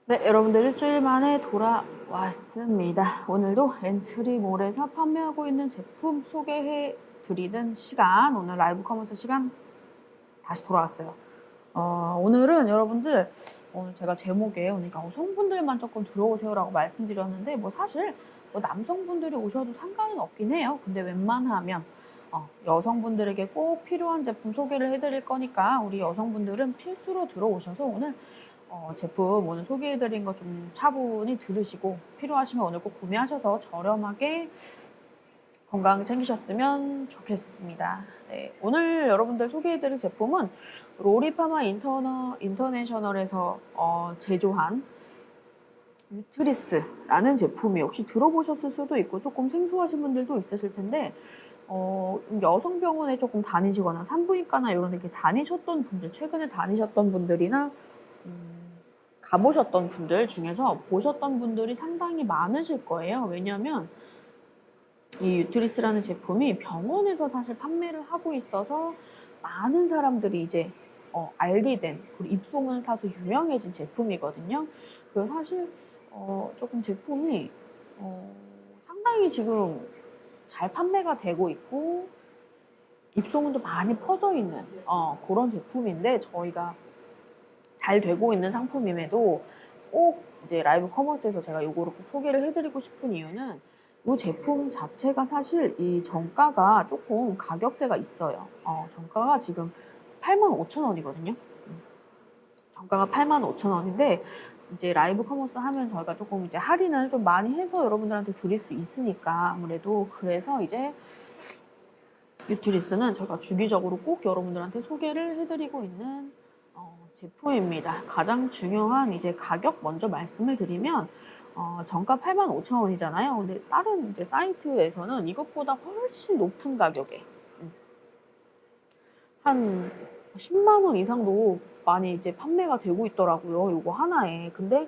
네, 여러분들 일주일 만에 돌아왔습니다. 오늘도 엔트리몰에서 판매하고 있는 제품 소개해 드리는 시간, 오늘 라이브 커머스 시간 다시 돌아왔어요. 오늘은 여러분들, 오늘 제가 제목에 오늘 여성분들만 조금 들어오세요라고 말씀드렸는데, 뭐 사실 뭐 남성분들이 오셔도 상관은 없긴 해요. 근데 웬만하면 여성분들에게 꼭 필요한 제품 소개를 해드릴 거니까 우리 여성분들은 필수로 들어오셔서 오늘 제품 오늘 소개해드린 거 좀 차분히 들으시고 필요하시면 오늘 꼭 구매하셔서 저렴하게 건강 챙기셨으면 좋겠습니다. 네, 오늘 여러분들 소개해드릴 제품은 로리파마 인터내셔널에서 제조한 유트리스라는 제품이 혹시 들어보셨을 수도 있고 조금 생소하신 분들도 있으실 텐데 여성병원에 조금 다니시거나 산부인과나 이런 데 다니셨던 분들, 최근에 다니셨던 분들이나 가보셨던 분들 중에서 보셨던 분들이 상당히 많으실 거예요. 왜냐하면 이 유트리스라는 제품이 병원에서 사실 판매를 하고 있어서 많은 사람들이 이제 알게 된, 그리고 입소문을 타서 유명해진 제품이거든요. 그래서 사실 조금 제품이 상당히 지금 잘 판매가 되고 있고 입소문도 많이 퍼져 있는 그런 제품인데, 저희가 잘 되고 있는 상품임에도 꼭 이제 라이브 커머스에서 제가 요거를 꼭 소개를 해드리고 싶은 이유는 이 제품 자체가 사실 이 정가가 조금 가격대가 있어요. 정가가 지금 85,000원이거든요. 정가가 85,000원인데 이제 라이브 커머스 하면 저희가 조금 이제 할인을 좀 많이 해서 여러분들한테 드릴 수 있으니까, 아무래도 그래서 이제 유트리스는 저희가 주기적으로 꼭 여러분들한테 소개를 해드리고 있는 제품입니다. 가장 중요한 이제 가격 먼저 말씀을 드리면 정가 85,000원이잖아요. 근데 다른 이제 사이트에서는 이것보다 훨씬 높은 가격에 한 10만 원 이상도 많이 이제 판매가 되고 있더라고요. 요거 하나에. 근데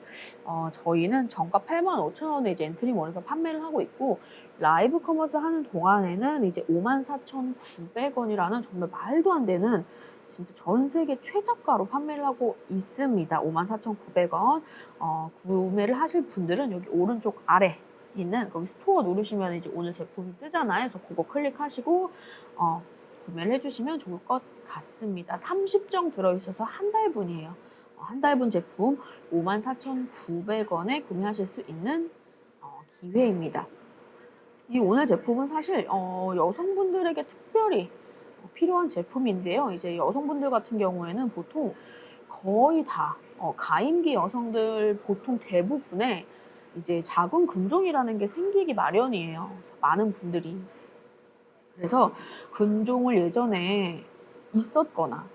저희는 정가 85,000원에 이제 엔트리몰에서 판매를 하고 있고, 라이브 커머스 하는 동안에는 이제 54,900원이라는 정말 말도 안 되는 진짜 전 세계 최저가로 판매를 하고 있습니다. 54,900원. 구매를 하실 분들은 여기 오른쪽 아래 있는 거기 스토어 누르시면 이제 오늘 제품이 뜨잖아요. 그래서 그거 클릭하시고 구매를 해주시면 좋을 것 같습니다. 30정 들어있어서 한 달분이에요. 한 달분 제품 54,900원에 구매하실 수 있는 기회입니다. 이 오늘 제품은 사실 여성분들에게 특별히 필요한 제품인데요. 이제 여성분들 같은 경우에는 보통 거의 다 가임기 여성들 보통 대부분의 이제 자궁 근종이라는 게 생기기 마련이에요. 많은 분들이. 그래서 근종을 예전에 있었거나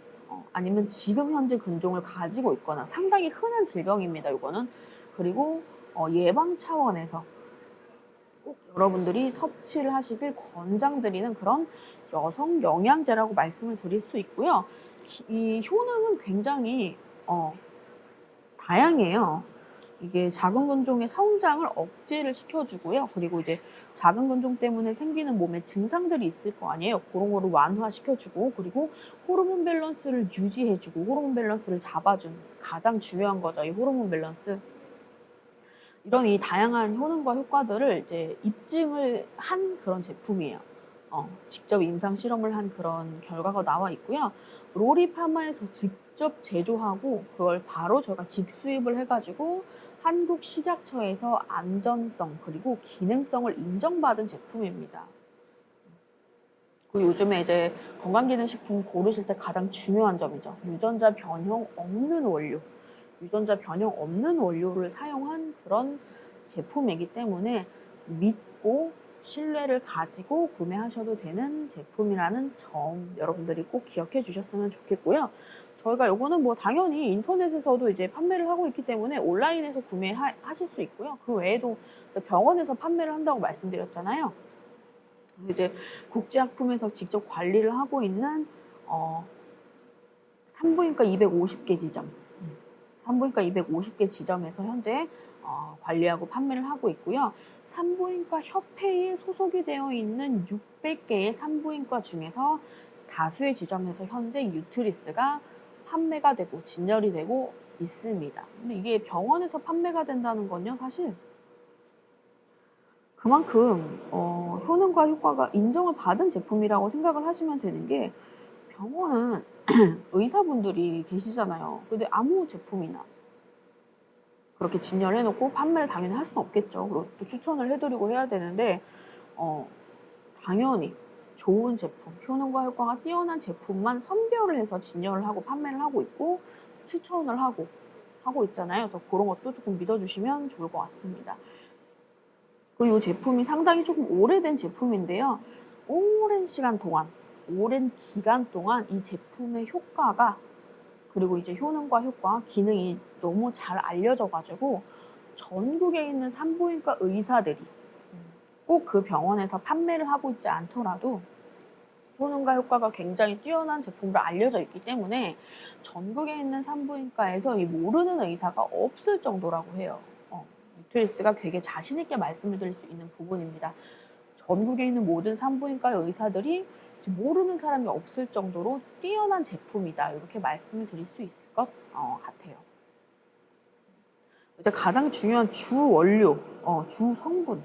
아니면 지금 현재 근종을 가지고 있거나 상당히 흔한 질병입니다. 이거는. 그리고 예방 차원에서 꼭 여러분들이 섭취를 하시길 권장드리는 그런 여성 영양제라고 말씀을 드릴 수 있고요. 이 효능은 굉장히 다양해요. 이게 작은 근종의 성장을 억제를 시켜주고요. 그리고 이제 작은 근종 때문에 생기는 몸에 증상들이 있을 거 아니에요. 그런 거를 완화시켜주고, 그리고 호르몬 밸런스를 유지해주고, 호르몬 밸런스를 잡아준, 가장 중요한 거죠. 이 호르몬 밸런스. 이런 이 다양한 효능과 효과들을 이제 입증을 한 그런 제품이에요. 직접 임상 실험을 한 그런 결과가 나와 있고요. 로리파마에서 직접 제조하고 그걸 바로 저희가 직수입을 해가지고 한국 식약처에서 안전성 그리고 기능성을 인정받은 제품입니다. 그리고 요즘에 이제 건강기능식품 고르실 때 가장 중요한 점이죠. 유전자 변형 없는 원료. 유전자 변형 없는 원료를 사용한 그런 제품이기 때문에 믿고 신뢰를 가지고 구매하셔도 되는 제품이라는 점 여러분들이 꼭 기억해 주셨으면 좋겠고요. 저희가 요거는 뭐 당연히 인터넷에서도 이제 판매를 하고 있기 때문에 온라인에서 구매하실 수 있고요. 그 외에도 병원에서 판매를 한다고 말씀드렸잖아요. 이제 국제약품에서 직접 관리를 하고 있는 산부인과 250개 지점, 산부인과 250개 지점에서 현재 관리하고 판매를 하고 있고요. 산부인과 협회에 소속이 되어 있는 600개의 산부인과 중에서 다수의 지점에서 현재 유트리스가 판매가 되고 진열이 되고 있습니다. 근데 이게 병원에서 판매가 된다는 건요, 사실 그만큼 효능과 효과가 인정을 받은 제품이라고 생각을 하시면 되는 게, 병원은 의사분들이 계시잖아요. 근데 아무 제품이나 그렇게 진열해 놓고 판매를 당연히 할 수는 없겠죠. 그리고 또 추천을 해드리고 해야 되는데, 어, 당연히 좋은 제품, 효능과 효과가 뛰어난 제품만 선별을 해서 진열을 하고 판매를 하고 있고 추천을 하고 있잖아요. 그래서 그런 것도 조금 믿어주시면 좋을 것 같습니다. 그리고 이 제품이 상당히 조금 오래된 제품인데요. 오랜 기간 동안 이 제품의 효과가, 그리고 이제 효능과 효과, 기능이 너무 잘 알려져가지고 전국에 있는 산부인과 의사들이 꼭 그 병원에서 판매를 하고 있지 않더라도 효능과 효과가 굉장히 뛰어난 제품으로 알려져 있기 때문에 전국에 있는 산부인과에서 이 모르는 의사가 없을 정도라고 해요. 뉴트리스가 되게 자신 있게 말씀을 드릴 수 있는 부분입니다. 전국에 있는 모든 산부인과 의사들이 모르는 사람이 없을 정도로 뛰어난 제품이다, 이렇게 말씀을 드릴 수 있을 것 같아요. 이제 가장 중요한 주 원료, 주 성분,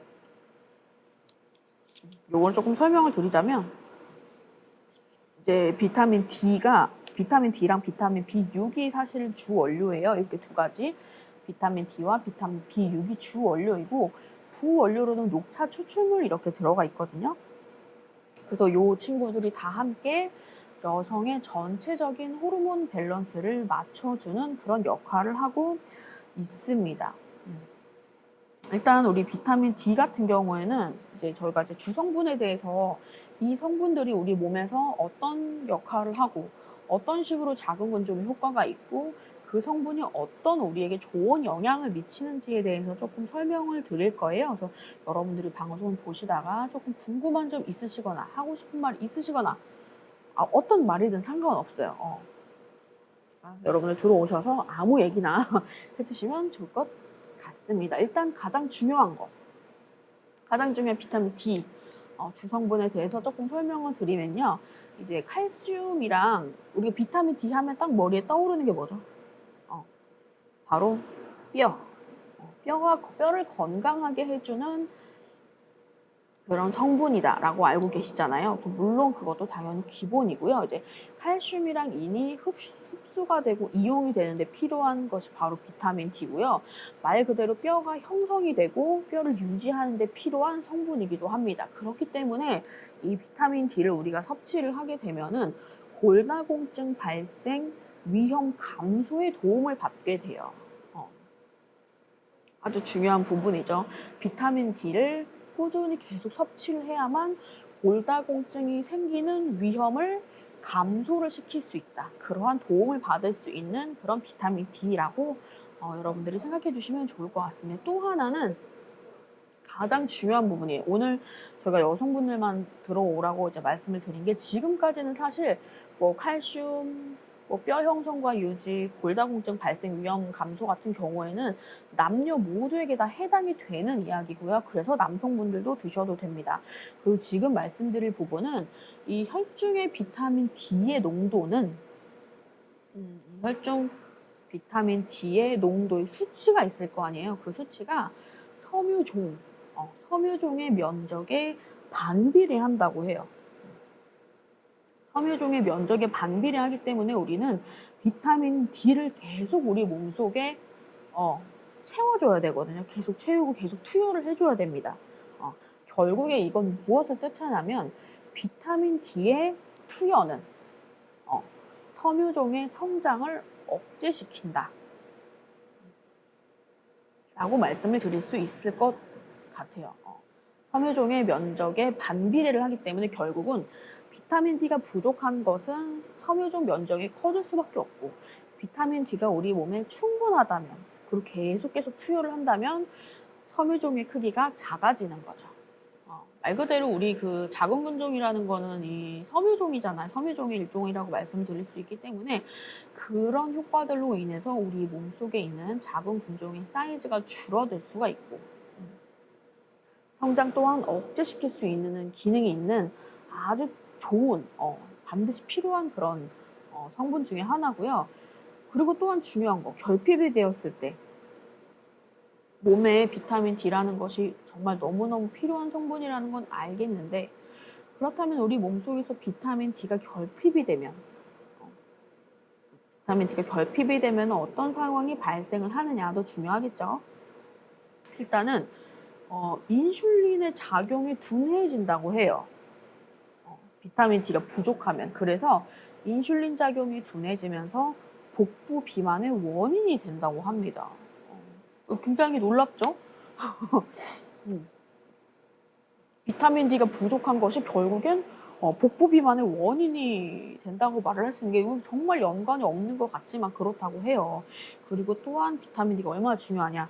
요걸 조금 설명을 드리자면, 이제 비타민 D랑 비타민 B6이 사실 주 원료예요. 이렇게 두 가지, 비타민 D와 비타민 B6이 주 원료이고, 부원료로는 녹차 추출물 이렇게 들어가 있거든요. 그래서 이 친구들이 다 함께 여성의 전체적인 호르몬 밸런스를 맞춰주는 그런 역할을 하고 있습니다. 일단 우리 비타민 D 같은 경우에는 이제 저희가 이제 주성분에 대해서 이 성분들이 우리 몸에서 어떤 역할을 하고 어떤 식으로 자궁 건조에 효과가 있고 그 성분이 어떤 우리에게 좋은 영향을 미치는지에 대해서 조금 설명을 드릴 거예요. 그래서 여러분들이 방송을 보시다가 조금 궁금한 점 있으시거나 하고 싶은 말 있으시거나 어떤 말이든 상관없어요. 여러분들 들어오셔서 아무 얘기나 해주시면 좋을 것 같습니다. 일단 가장 중요한 비타민 D 주성분에 대해서 조금 설명을 드리면요. 이제 칼슘이랑, 우리가 비타민 D 하면 딱 머리에 떠오르는 게 뭐죠? 바로 뼈를 건강하게 해주는 그런 성분이다라고 알고 계시잖아요. 물론 그것도 당연히 기본이고요. 이제 칼슘이랑 인이 흡수가 되고 이용이 되는데 필요한 것이 바로 비타민 D고요. 말 그대로 뼈가 형성이 되고 뼈를 유지하는 데 필요한 성분이기도 합니다. 그렇기 때문에 이 비타민 D를 우리가 섭취를 하게 되면은 골다공증 발생 위험 감소에 도움을 받게 돼요. 아주 중요한 부분이죠. 비타민 D를 꾸준히 계속 섭취를 해야만 골다공증이 생기는 위험을 감소를 시킬 수 있다. 그러한 도움을 받을 수 있는 그런 비타민 D라고 여러분들이 생각해 주시면 좋을 것 같습니다. 또 하나는 가장 중요한 부분이에요. 오늘 저희가 여성분들만 들어오라고 이제 말씀을 드린 게, 지금까지는 사실 뭐 칼슘, 뼈 형성과 유지, 골다공증 발생 위험 감소 같은 경우에는 남녀 모두에게 다 해당이 되는 이야기고요. 그래서 남성분들도 드셔도 됩니다. 그리고 지금 말씀드릴 부분은 이 혈중의 비타민 D의 농도는 혈중 비타민 D의 농도의 수치가 있을 거 아니에요. 그 수치가 섬유종의 면적에 반비례한다고 해요. 섬유종의 면적에 반비례하기 때문에 우리는 비타민 D를 계속 우리 몸속에 채워줘야 되거든요. 계속 채우고 계속 투여를 해줘야 됩니다. 결국에 이건 무엇을 뜻하냐면, 비타민 D의 투여는 섬유종의 성장을 억제시킨다 라고 말씀을 드릴 수 있을 것 같아요. 섬유종의 면적에 반비례를 하기 때문에 결국은 비타민 D가 부족한 것은 섬유종 면적이 커질 수밖에 없고, 비타민 D가 우리 몸에 충분하다면, 그리고 계속 투여를 한다면 섬유종의 크기가 작아지는 거죠. 말 그대로 우리 그 자궁근종이라는 거는 이 섬유종이잖아요. 섬유종의 일종이라고 말씀드릴 수 있기 때문에 그런 효과들로 인해서 우리 몸속에 있는 자궁근종의 사이즈가 줄어들 수가 있고, 성장 또한 억제시킬 수 있는 기능이 있는 아주 좋은 반드시 필요한 그런 성분 중에 하나고요. 그리고 또한 중요한 거, 결핍이 되었을 때 몸에 비타민 D라는 것이 정말 너무너무 필요한 성분이라는 건 알겠는데, 그렇다면 우리 몸속에서 비타민 D가 결핍이 되면 어떤 상황이 발생을 하느냐도 중요하겠죠. 일단은 인슐린의 작용이 둔해진다고 해요. 비타민 D가 부족하면. 그래서 인슐린 작용이 둔해지면서 복부 비만의 원인이 된다고 합니다. 굉장히 놀랍죠? 비타민 D가 부족한 것이 결국엔 복부 비만의 원인이 된다고 말을 할 수 있는 게, 이건 정말 연관이 없는 것 같지만 그렇다고 해요. 그리고 또한 비타민 D가 얼마나 중요하냐.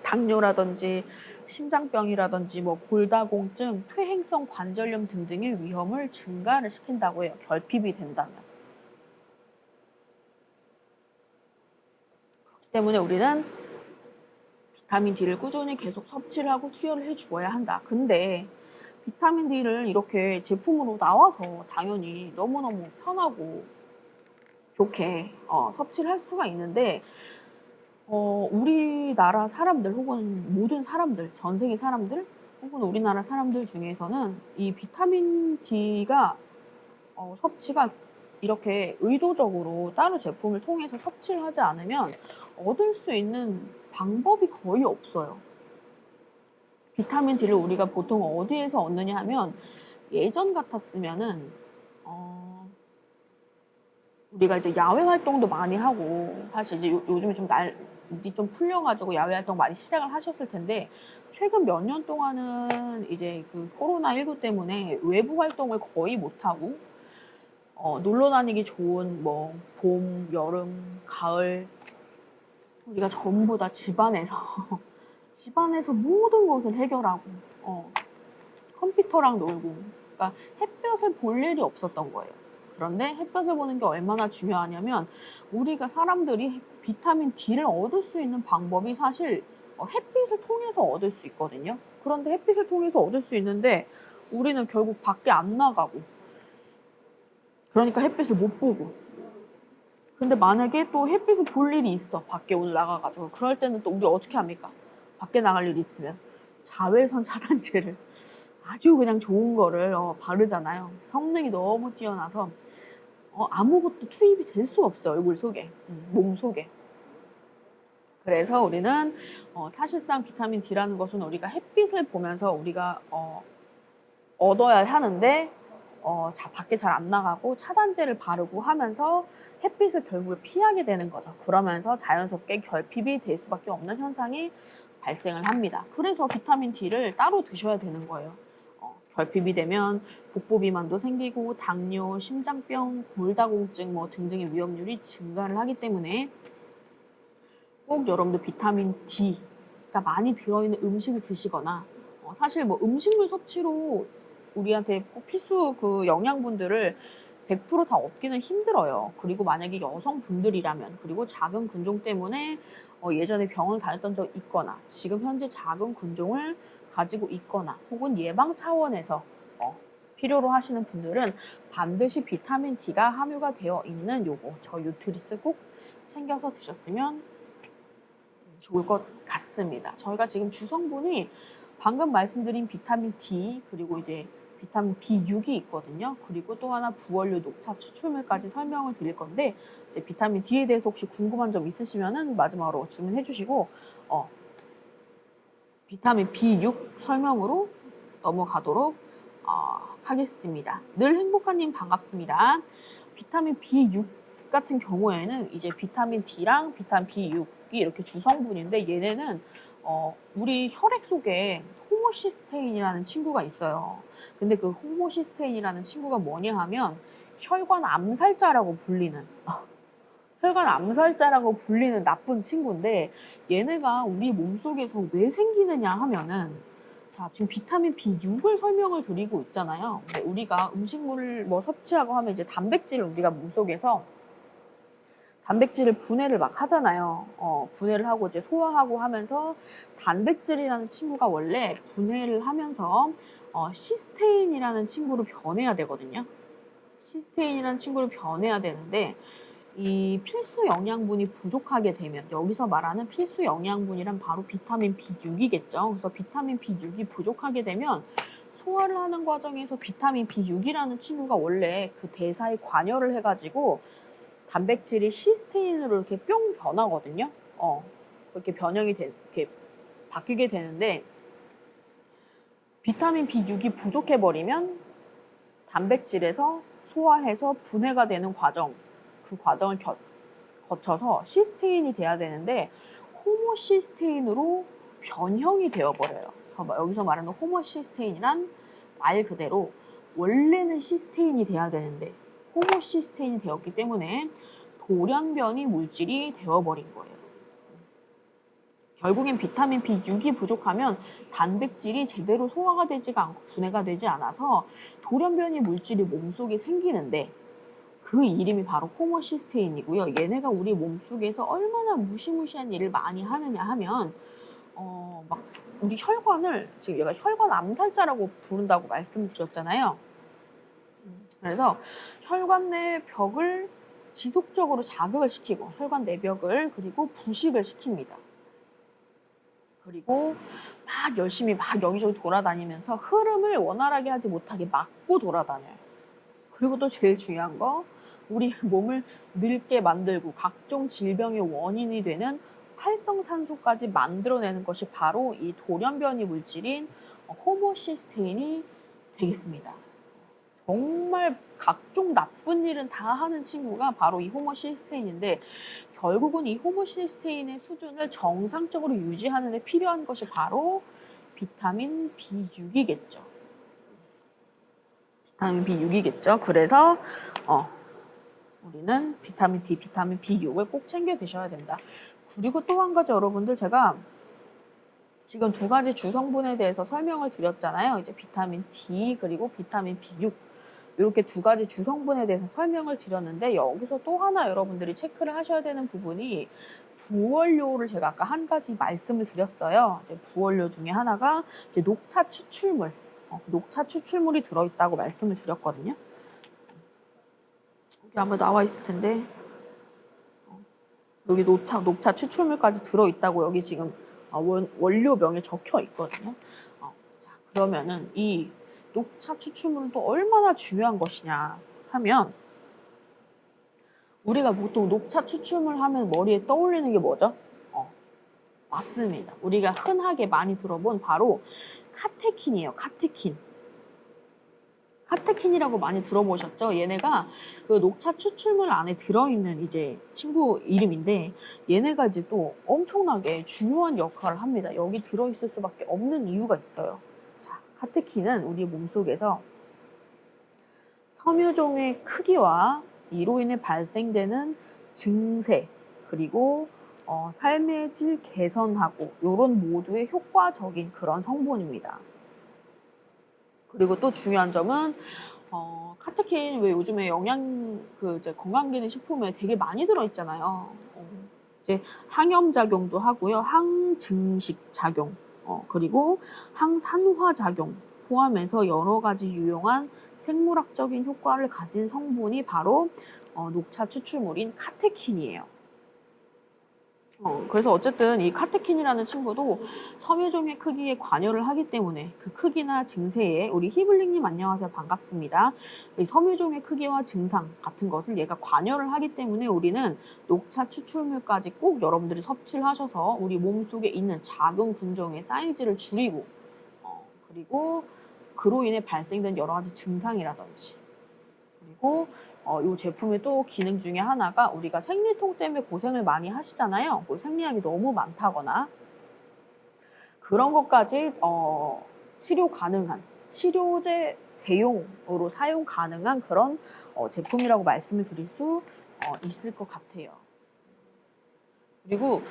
당뇨라든지 심장병이라든지 뭐 골다공증, 퇴행성 관절염 등등의 위험을 증가를 시킨다고 해요. 결핍이 된다면. 그렇기 때문에 우리는 비타민 D를 꾸준히 계속 섭취를 하고 투여를 해주어야 한다. 근데 비타민 D를 이렇게 제품으로 나와서 당연히 너무너무 편하고 좋게 섭취를 할 수가 있는데, 우리나라 사람들 혹은 모든 사람들, 전 세계 사람들 혹은 우리나라 사람들 중에서는 이 비타민 D가 섭취가 이렇게 의도적으로 따로 제품을 통해서 섭취를 하지 않으면 얻을 수 있는 방법이 거의 없어요. 비타민 D를 우리가 보통 어디에서 얻느냐 하면, 예전 같았으면은 우리가 이제 야외 활동도 많이 하고, 사실 이제 요즘에 좀 날이 좀 풀려가지고 야외 활동 많이 시작을 하셨을 텐데, 최근 몇 년 동안은 이제 그 코로나19 때문에 외부 활동을 거의 못하고, 놀러 다니기 좋은 뭐 봄, 여름, 가을, 우리가 전부 다 집안에서 집안에서 모든 것을 해결하고 컴퓨터랑 놀고, 그러니까 햇볕을 볼 일이 없었던 거예요. 그런데 햇볕을 보는 게 얼마나 중요하냐면, 우리가 사람들이 비타민 D를 얻을 수 있는 방법이 사실 햇빛을 통해서 얻을 수 있거든요. 그런데 햇빛을 통해서 얻을 수 있는데 우리는 결국 밖에 안 나가고, 그러니까 햇빛을 못 보고. 근데 만약에 또 햇빛을 볼 일이 있어, 밖에 오늘 나가가지고, 그럴 때는 또 우리 어떻게 합니까? 밖에 나갈 일이 있으면 자외선 차단제를 아주 그냥 좋은 거를 바르잖아요. 성능이 너무 뛰어나서 아무것도 투입이 될 수가 없어요, 얼굴 속에, 몸 속에. 그래서 우리는 사실상 비타민 D라는 것은 우리가 햇빛을 보면서 우리가 얻어야 하는데, 밖에 잘 안 나가고 차단제를 바르고 하면서 햇빛을 결국에 피하게 되는 거죠. 그러면서 자연스럽게 결핍이 될 수밖에 없는 현상이 발생을 합니다. 그래서 비타민 D를 따로 드셔야 되는 거예요. 결핍이 되면 복부 비만도 생기고 당뇨, 심장병, 골다공증 뭐 등등의 위험률이 증가를 하기 때문에 꼭 여러분들 비타민 D가 많이 들어있는 음식을 드시거나, 사실 뭐 음식물 섭취로 우리한테 꼭 필수 그 영양분들을 100%다 얻기는 힘들어요. 그리고 만약에 여성분들이라면, 그리고 작은 근종 때문에 예전에 병원을 다녔던 적 있거나 지금 현재 작은 근종을 가지고 있거나 혹은 예방 차원에서 필요로 하시는 분들은 반드시 비타민 D가 함유가 되어 있는 요거 저 뉴트리스 꼭 챙겨서 드셨으면 좋을 것 같습니다. 저희가 지금 주성분이 방금 말씀드린 비타민 D, 그리고 이제 비타민 B6이 있거든요. 그리고 또 하나 부원료, 녹차, 추출물까지 설명을 드릴 건데, 이제 비타민 D에 대해서 혹시 궁금한 점 있으시면은 마지막으로 질문해 주시고 비타민 B6 설명으로 넘어가도록 하겠습니다. 늘 행복한님 반갑습니다. 비타민 B6 같은 경우에는 이제 비타민 D랑 비타민 B6이 이렇게 주성분인데, 얘네는 우리 혈액 속에 호모시스테인이라는 친구가 있어요. 근데 그 호모시스테인이라는 친구가 뭐냐 하면 혈관 암살자라고 불리는 나쁜 친구인데, 얘네가 우리 몸속에서 왜 생기느냐 하면은, 자, 지금 비타민 B6을 설명을 드리고 있잖아요. 근데 우리가 음식물을 뭐 섭취하고 하면 이제 단백질을 우리가 몸속에서 단백질을 분해를 막 하잖아요. 분해를 하고 이제 소화하고 하면서 단백질이라는 친구가 원래 분해를 하면서 시스테인이라는 친구로 변해야 되거든요. 시스테인이라는 친구를 변해야 되는데, 이 필수 영양분이 부족하게 되면, 여기서 말하는 필수 영양분이란 바로 비타민 B6이겠죠. 그래서 비타민 B6이 부족하게 되면 소화를 하는 과정에서 비타민 B6이라는 친구가 원래 그 대사에 관여를 해가지고 단백질이 시스테인으로 이렇게 뿅 변하거든요. 그렇게 이렇게 바뀌게 되는데, 비타민 B6이 부족해버리면 단백질에서 소화해서 분해가 되는 과정, 그 과정을 거쳐서 시스테인이 돼야 되는데 호모시스테인으로 변형이 되어버려요. 그래서 여기서 말하는 호모시스테인이란 말 그대로 원래는 시스테인이 돼야 되는데 호모시스테인이 되었기 때문에 돌연변이 물질이 되어버린 거예요. 결국엔 비타민 B6이 부족하면 단백질이 제대로 소화가 되지가 않고 분해가 되지 않아서 돌연변이 물질이 몸속에 생기는데, 그 이름이 바로 호모시스테인이고요. 얘네가 우리 몸속에서 얼마나 무시무시한 일을 많이 하느냐 하면 막 우리 혈관을, 지금 얘가 혈관 암살자라고 부른다고 말씀드렸잖아요. 그래서 혈관 내 벽을 지속적으로 자극을 시키고 혈관 내벽을, 그리고 부식을 시킵니다. 그리고 막 열심히 막 여기저기 돌아다니면서 흐름을 원활하게 하지 못하게 막고 돌아다녀요. 그리고 또 제일 중요한 거, 우리 몸을 늙게 만들고 각종 질병의 원인이 되는 활성산소까지 만들어내는 것이 바로 이 돌연변이 물질인 호모시스테인이 되겠습니다. 정말 각종 나쁜 일은 다 하는 친구가 바로 이 호모시스테인인데, 결국은 이 호모시스테인의 수준을 정상적으로 유지하는 데 필요한 것이 바로 비타민 B6이겠죠. 비타민 B6이겠죠. 그래서 우리는 비타민 D, 비타민 B6을 꼭 챙겨 드셔야 된다. 그리고 또 한 가지, 여러분들 제가 지금 두 가지 주성분에 대해서 설명을 드렸잖아요. 이제 비타민 D 그리고 비타민 B6 이렇게 두 가지 주성분에 대해서 설명을 드렸는데, 여기서 또 하나 여러분들이 체크를 하셔야 되는 부분이 부원료를 제가 아까 한 가지 말씀을 드렸어요. 이제 부원료 중에 하나가 이제 녹차 추출물, 녹차 추출물이 들어있다고 말씀을 드렸거든요. 여기 아마 나와 있을 텐데, 여기 녹차 추출물까지 들어있다고 여기 지금 원료명에 적혀 있거든요. 자, 그러면은 이 녹차 추출물은 또 얼마나 중요한 것이냐 하면, 우리가 보통 녹차 추출물 하면 머리에 떠올리는 게 뭐죠? 맞습니다. 우리가 흔하게 많이 들어본 바로 카테킨이에요. 카테킨. 카테킨이라고 많이 들어보셨죠? 얘네가 그 녹차 추출물 안에 들어있는 이제 친구 이름인데, 얘네가 이제 또 엄청나게 중요한 역할을 합니다. 여기 들어있을 수밖에 없는 이유가 있어요. 자, 카테킨은 우리 몸속에서 섬유종의 크기와 이로 인해 발생되는 증세, 그리고 삶의 질 개선하고 이런 모두의 효과적인 그런 성분입니다. 그리고 또 중요한 점은 카테킨, 왜 요즘에 이제 건강기능식품에 되게 많이 들어있잖아요. 이제 항염 작용도 하고요, 항증식 작용, 그리고 항산화 작용 포함해서 여러 가지 유용한 생물학적인 효과를 가진 성분이 바로 녹차 추출물인 카테킨이에요. 그래서 어쨌든 이 카테킨이라는 친구도 섬유종의 크기에 관여를 하기 때문에 그 크기나 증세에, 우리 히블링님 안녕하세요, 반갑습니다. 이 섬유종의 크기와 증상 같은 것을 얘가 관여를 하기 때문에 우리는 녹차 추출물까지 꼭 여러분들이 섭취를 하셔서 우리 몸속에 있는 작은 군종의 사이즈를 줄이고, 그리고 그로 인해 발생된 여러 가지 증상이라든지, 그리고 이 제품의 또 기능 중에 하나가, 우리가 생리통 때문에 고생을 많이 하시잖아요. 뭐 생리량이 너무 많다거나 그런 것까지 치료 가능한, 치료제 대용으로 사용 가능한 그런 제품이라고 말씀을 드릴 수 있을 것 같아요. 그리고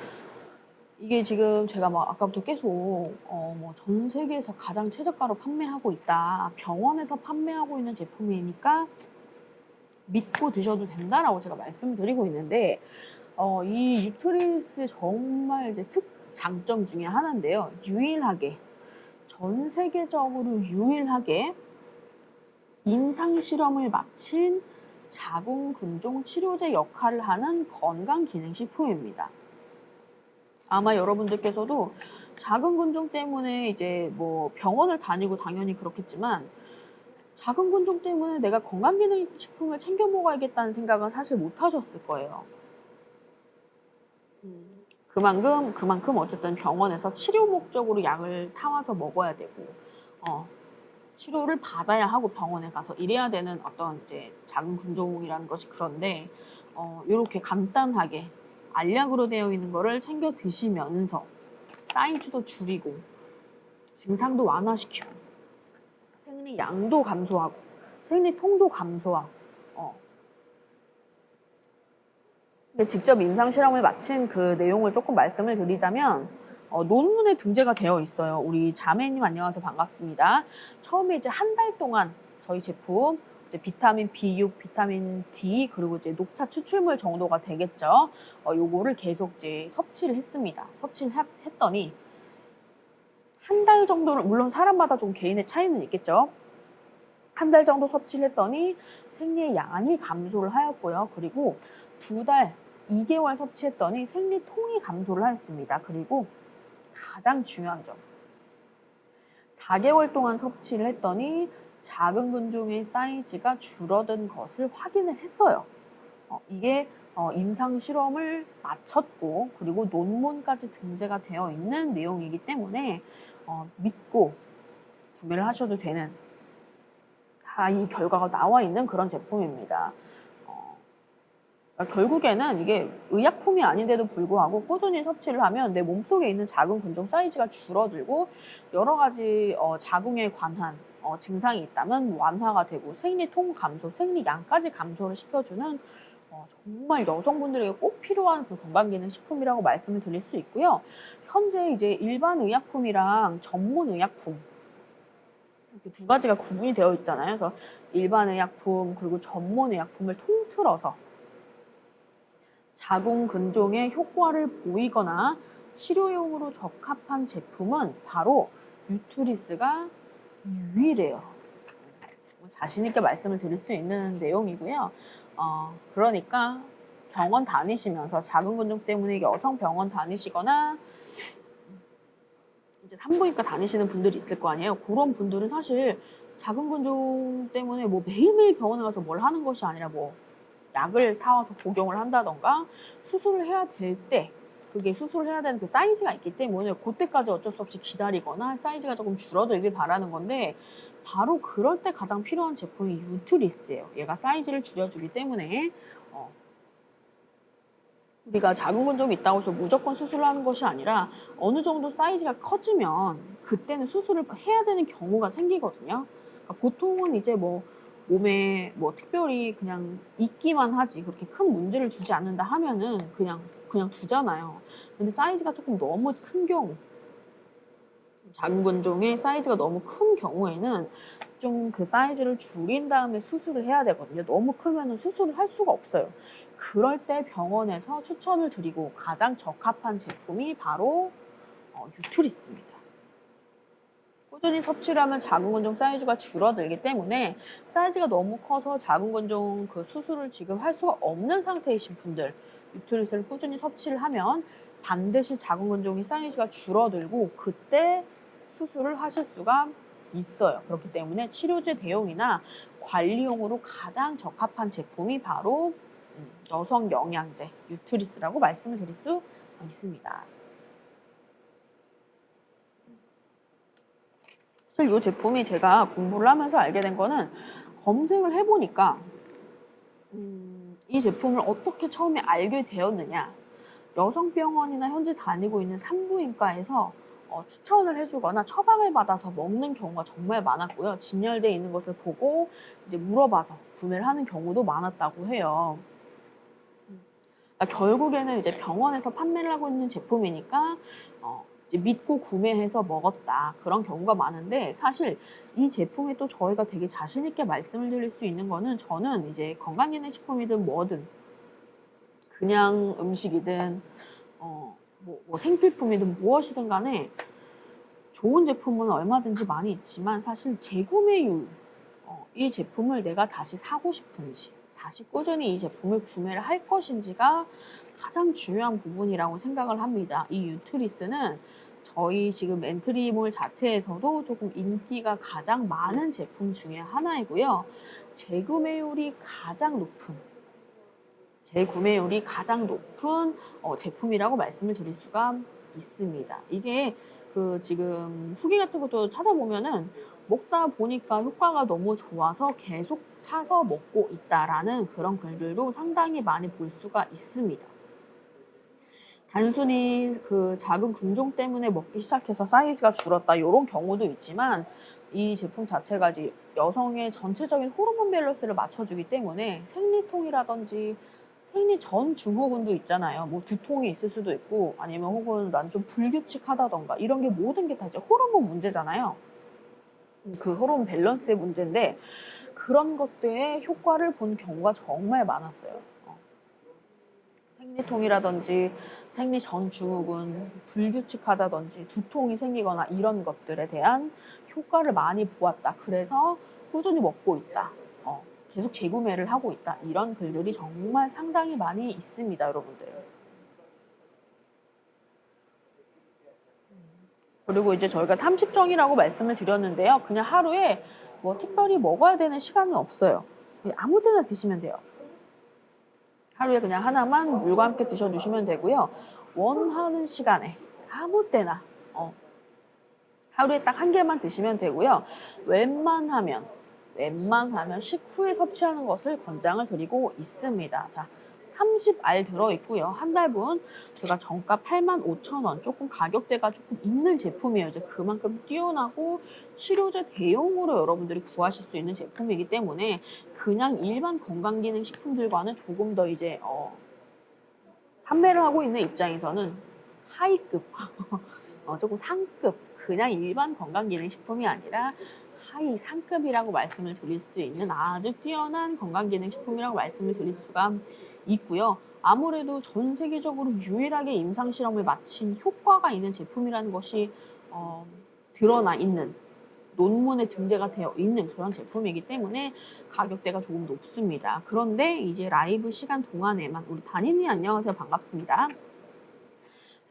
이게 지금 제가 막 아까부터 계속 뭐 전 세계에서 가장 최저가로 판매하고 있다, 병원에서 판매하고 있는 제품이니까 믿고 드셔도 된다라고 제가 말씀드리고 있는데, 이 뉴트리스의 정말 이제 장점 중에 하나인데요. 유일하게, 전 세계적으로 유일하게 임상 실험을 마친 자궁근종 치료제 역할을 하는 건강기능식품입니다. 아마 여러분들께서도 자궁근종 때문에 이제 뭐 병원을 다니고 당연히 그렇겠지만 자궁근종 때문에 내가 건강기능식품을 챙겨 먹어야겠다는 생각은 사실 못 하셨을 거예요. 그만큼 어쨌든 병원에서 치료 목적으로 약을 타와서 먹어야 되고, 치료를 받아야 하고 병원에 가서 이래야 되는 어떤 이제 자궁근종이라는 것이 그런데, 요렇게 간단하게 알약으로 되어 있는 거를 챙겨 드시면서 사이즈도 줄이고, 증상도 완화시키고, 생리 양도 감소하고, 생리통도 감소하고, 근데 직접 임상 실험을 마친 그 내용을 조금 말씀을 드리자면 논문에 등재가 되어 있어요. 우리 자매님 안녕하세요. 반갑습니다. 처음에 이제 한 달 동안 저희 제품 이제 비타민 B6, 비타민 D 그리고 이제 녹차 추출물 정도가 되겠죠. 요거를 계속 이제 섭취를 했습니다. 섭취를 했더니 한 달 정도는 물론 사람마다 좀 개인의 차이는 있겠죠. 한 달 정도 섭취를 했더니 생리의 양이 감소를 하였고요. 그리고 2달, 2개월 섭취했더니 생리통이 감소를 하였습니다. 그리고 가장 중요한 점, 4개월 동안 섭취를 했더니 자궁근종의 사이즈가 줄어든 것을 확인을 했어요. 이게 임상 실험을 마쳤고 그리고 논문까지 등재가 되어 있는 내용이기 때문에 믿고 구매를 하셔도 되는 다 이 결과가 나와 있는 그런 제품입니다. 결국에는 이게 의약품이 아닌데도 불구하고 꾸준히 섭취를 하면 내 몸속에 있는 자궁근종 사이즈가 줄어들고 여러 가지 자궁에 관한 증상이 있다면 완화가 되고 생리통 감소, 생리양까지 감소를 시켜주는 정말 여성분들에게 꼭 필요한 그 건강기능식품이라고 말씀을 드릴 수 있고요. 현재 이제 일반 의약품이랑 전문 의약품 이렇게 두 가지가 구분이 되어 있잖아요. 그래서 일반 의약품 그리고 전문 의약품을 통틀어서 자궁근종의 효과를 보이거나 치료용으로 적합한 제품은 바로 유투리스가 유일해요. 자신 있게 말씀을 드릴 수 있는 내용이고요. 그러니까 병원 다니시면서 자궁근종 때문에 여성 병원 다니시거나 이제 산부인과 다니시는 분들이 있을 거 아니에요. 그런 분들은 사실 자궁근종 때문에 뭐 매일매일 병원에 가서 뭘 하는 것이 아니라 뭐 약을 타와서 복용을 한다던가 수술을 해야 될 때 그게 수술을 해야 되는 그 사이즈가 있기 때문에 그때까지 어쩔 수 없이 기다리거나 사이즈가 조금 줄어들길 바라는 건데 바로 그럴 때 가장 필요한 제품이 유투리스예요. 얘가 사이즈를 줄여주기 때문에 우리가 자궁근종이 있다고 해서 무조건 수술을 하는 것이 아니라 어느 정도 사이즈가 커지면 그때는 수술을 해야 되는 경우가 생기거든요. 그러니까 보통은 이제 뭐 몸에 뭐 특별히 그냥 있기만 하지 그렇게 큰 문제를 주지 않는다 하면은 그냥 두잖아요. 근데 사이즈가 조금 너무 큰 경우, 자궁근종의 사이즈가 너무 큰 경우에는 좀 그 사이즈를 줄인 다음에 수술을 해야 되거든요. 너무 크면은 수술을 할 수가 없어요. 그럴 때 병원에서 추천을 드리고 가장 적합한 제품이 바로 유투리스입니다. 꾸준히 섭취를 하면 자궁근종 사이즈가 줄어들기 때문에 사이즈가 너무 커서 자궁근종 그 수술을 지금 할 수가 없는 상태이신 분들 유투리스를 꾸준히 섭취를 하면 반드시 자궁근종이 사이즈가 줄어들고 그때 수술을 하실 수가 있어요. 그렇기 때문에 치료제 대용이나 관리용으로 가장 적합한 제품이 바로 여성 영양제 유투리스라고 말씀을 드릴 수 있습니다. 사실 이 제품이 제가 공부를 하면서 알게 된 거는 검색을 해보니까 이 제품을 어떻게 처음에 알게 되었느냐, 여성병원이나 현재 다니고 있는 산부인과에서 추천을 해주거나 처방을 받아서 먹는 경우가 정말 많았고요. 진열되어 있는 것을 보고 이제 물어봐서 구매를 하는 경우도 많았다고 해요. 그러니까 결국에는 이제 병원에서 판매를 하고 있는 제품이니까 이제 믿고 구매해서 먹었다 그런 경우가 많은데 사실 이 제품이 또 저희가 되게 자신 있게 말씀을 드릴 수 있는 거는 저는 이제 건강기능식품이든 뭐든 그냥 음식이든 뭐 생필품이든 무엇이든 간에 좋은 제품은 얼마든지 많이 있지만 사실 재구매율 이 제품을 내가 다시 사고 싶은지 다시 꾸준히 이 제품을 구매를 할 것인지가 가장 중요한 부분이라고 생각을 합니다. 이 유투리스는 저희 지금 엔트리몰 자체에서도 조금 인기가 가장 많은 제품 중에 하나이고요. 재구매율이 가장 높은 제품이라고 말씀을 드릴 수가 있습니다. 이게 그 지금 후기 같은 것도 찾아보면은 먹다 보니까 효과가 너무 좋아서 계속 사서 먹고 있다라는 그런 글들도 상당히 많이 볼 수가 있습니다. 단순히 그 작은 근종 때문에 먹기 시작해서 사이즈가 줄었다 이런 경우도 있지만 이 제품 자체가 이제 여성의 전체적인 호르몬 밸런스를 맞춰주기 때문에 생리통이라든지 생리 전 증후군도 있잖아요. 뭐 두통이 있을 수도 있고 아니면 혹은 난 좀 불규칙하다던가 이런 게 모든 게 다 이제 호르몬 문제잖아요. 그 호르몬 밸런스의 문제인데 그런 것들에 효과를 본 경우가 정말 많았어요. 생리통이라든지 생리 전 증후군, 불규칙하다든지 두통이 생기거나 이런 것들에 대한 효과를 많이 보았다. 그래서 꾸준히 먹고 있다. 계속 재구매를 하고 있다. 이런 글들이 정말 상당히 많이 있습니다, 여러분들. 그리고 이제 저희가 30정이라고 말씀을 드렸는데요. 그냥 하루에 뭐 특별히 먹어야 되는 시간은 없어요. 아무 때나 드시면 돼요. 하루에 그냥 하나만 물과 함께 드셔주시면 되고요. 원하는 시간에 아무 때나 하루에 딱 한 개만 드시면 되고요. 웬만하면 식후에 섭취하는 것을 권장을 드리고 있습니다. 자, 30알 들어있고요. 한 달분 제가 정가 85,000원 조금 가격대가 조금 있는 제품이에요. 이제 그만큼 뛰어나고 치료제 대용으로 여러분들이 구하실 수 있는 제품이기 때문에 그냥 일반 건강기능식품들과는 조금 더 이제 판매를 하고 있는 입장에서는 하이급, 조금 상급, 그냥 일반 건강기능식품이 아니라 하이 상급이라고 말씀을 드릴 수 있는 아주 뛰어난 건강기능식품이라고 말씀을 드릴 수가 있고요. 아무래도 전 세계적으로 유일하게 임상실험을 마친 효과가 있는 제품이라는 것이 드러나 있는 논문에 등재가 되어 있는 그런 제품이기 때문에 가격대가 조금 높습니다. 그런데 이제 라이브 시간 동안에만 우리 단인이 안녕하세요. 반갑습니다.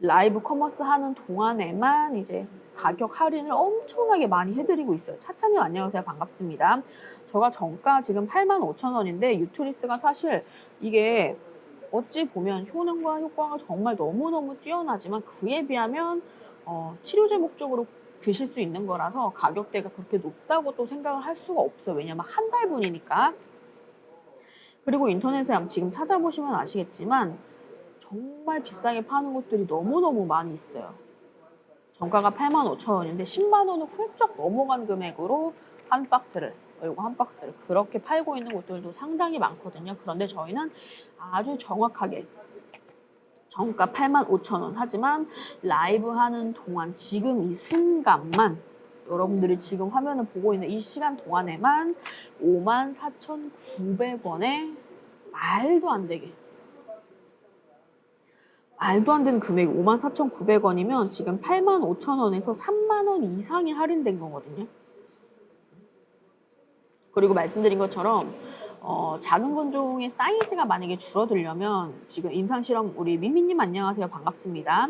라이브 커머스 하는 동안에만 이제 가격 할인을 엄청나게 많이 해드리고 있어요. 차차님 안녕하세요. 반갑습니다. 제가 정가 지금 85,000원인데 유트리스가 사실 이게 어찌 보면 효능과 효과가 정말 너무너무 뛰어나지만 그에 비하면 치료제 목적으로 드실 수 있는 거라서 가격대가 그렇게 높다고 또 생각을 할 수가 없어요. 왜냐면 한 달분이니까. 그리고 인터넷에 지금 찾아보시면 아시겠지만 정말 비싸게 파는 곳들이 너무너무 많이 있어요. 정가가 85,000원인데 10만 원은 훌쩍 넘어간 금액으로 한 박스를 그렇게 팔고 있는 곳들도 상당히 많거든요. 그런데 저희는 아주 정확하게 정가 85,000원 하지만 라이브 하는 동안 지금 이 순간만 여러분들이 지금 화면을 보고 있는 이 시간 동안에만 54,900원에 말도 안 되는 금액이 54,900원이면 지금 85,000원에서 3만 원 이상이 할인된 거거든요. 그리고 말씀드린 것처럼 작은 건종의 사이즈가 만약에 줄어들려면 지금 임상실험 우리 미미님 안녕하세요. 반갑습니다.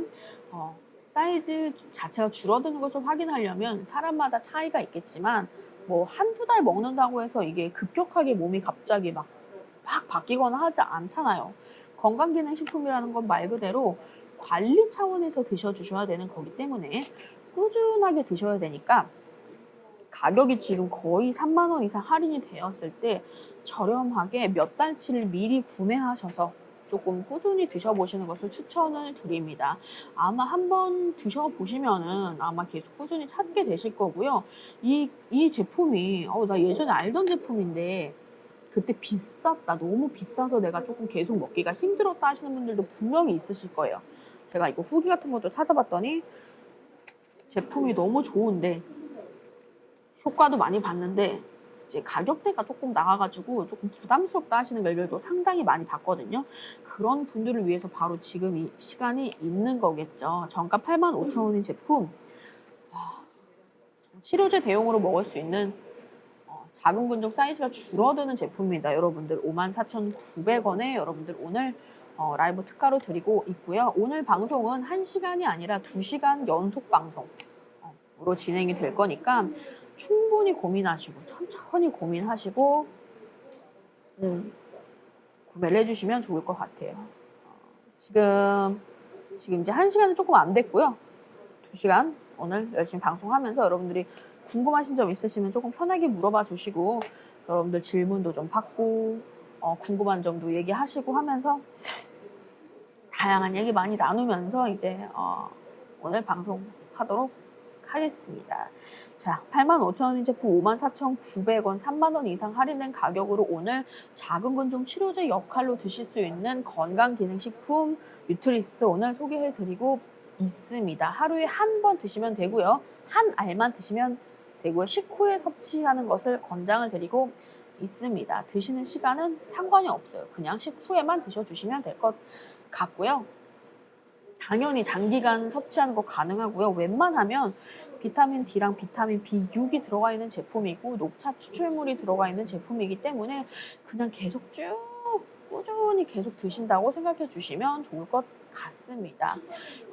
사이즈 자체가 줄어드는 것을 확인하려면 사람마다 차이가 있겠지만 뭐 한두 달 먹는다고 해서 이게 급격하게 몸이 갑자기 막 바뀌거나 하지 않잖아요. 건강기능식품이라는 건 말 그대로 관리 차원에서 드셔주셔야 되는 거기 때문에 꾸준하게 드셔야 되니까 가격이 지금 거의 3만 원 이상 할인이 되었을 때 저렴하게 몇 달치를 미리 구매하셔서 조금 꾸준히 드셔보시는 것을 추천을 드립니다. 아마 한번 드셔보시면은 아마 계속 꾸준히 찾게 되실 거고요. 이 제품이 나 예전에 알던 제품인데 그때 비쌌다. 너무 비싸서 내가 조금 계속 먹기가 힘들었다 하시는 분들도 분명히 있으실 거예요. 제가 이거 후기 같은 것도 찾아봤더니 제품이 너무 좋은데 효과도 많이 봤는데 이제 가격대가 조금 나가가지고 조금 부담스럽다 하시는 글들도 상당히 많이 봤거든요. 그런 분들을 위해서 바로 지금 이 시간이 있는 거겠죠. 정가 85,000원인 제품 치료제 대용으로 먹을 수 있는 작은 근종 사이즈가 줄어드는 제품입니다. 여러분들 54,900원에 여러분들 오늘 라이브 특가로 드리고 있고요. 오늘 방송은 1시간이 아니라 2시간 연속 방송으로 진행이 될 거니까 충분히 고민하시고 천천히 고민하시고 구매를 해주시면 좋을 것 같아요. 지금 이제 1시간은 조금 안 됐고요. 2시간 오늘 열심히 방송하면서 여러분들이 궁금하신 점 있으시면 조금 편하게 물어봐 주시고 여러분들 질문도 좀 받고 궁금한 점도 얘기하시고 하면서 다양한 얘기 많이 나누면서 이제 오늘 방송하도록 하겠습니다. 자, 85,000원인 제품 54,900원, 3만원 이상 할인된 가격으로 오늘 작은 근종 치료제 역할로 드실 수 있는 건강기능식품 뉴트리스 오늘 소개해드리고 있습니다. 하루에 한 번 드시면 되고요. 한 알만 드시면 되고요. 식후에 섭취하는 것을 권장을 드리고 있습니다. 드시는 시간은 상관이 없어요. 그냥 식후에만 드셔주시면 될 것 같고요. 당연히 장기간 섭취하는 거 가능하고요. 웬만하면 비타민 D랑 비타민 B6이 들어가 있는 제품이고 녹차 추출물이 들어가 있는 제품이기 때문에 그냥 계속 쭉 꾸준히 계속 드신다고 생각해 주시면 좋을 것 같습니다.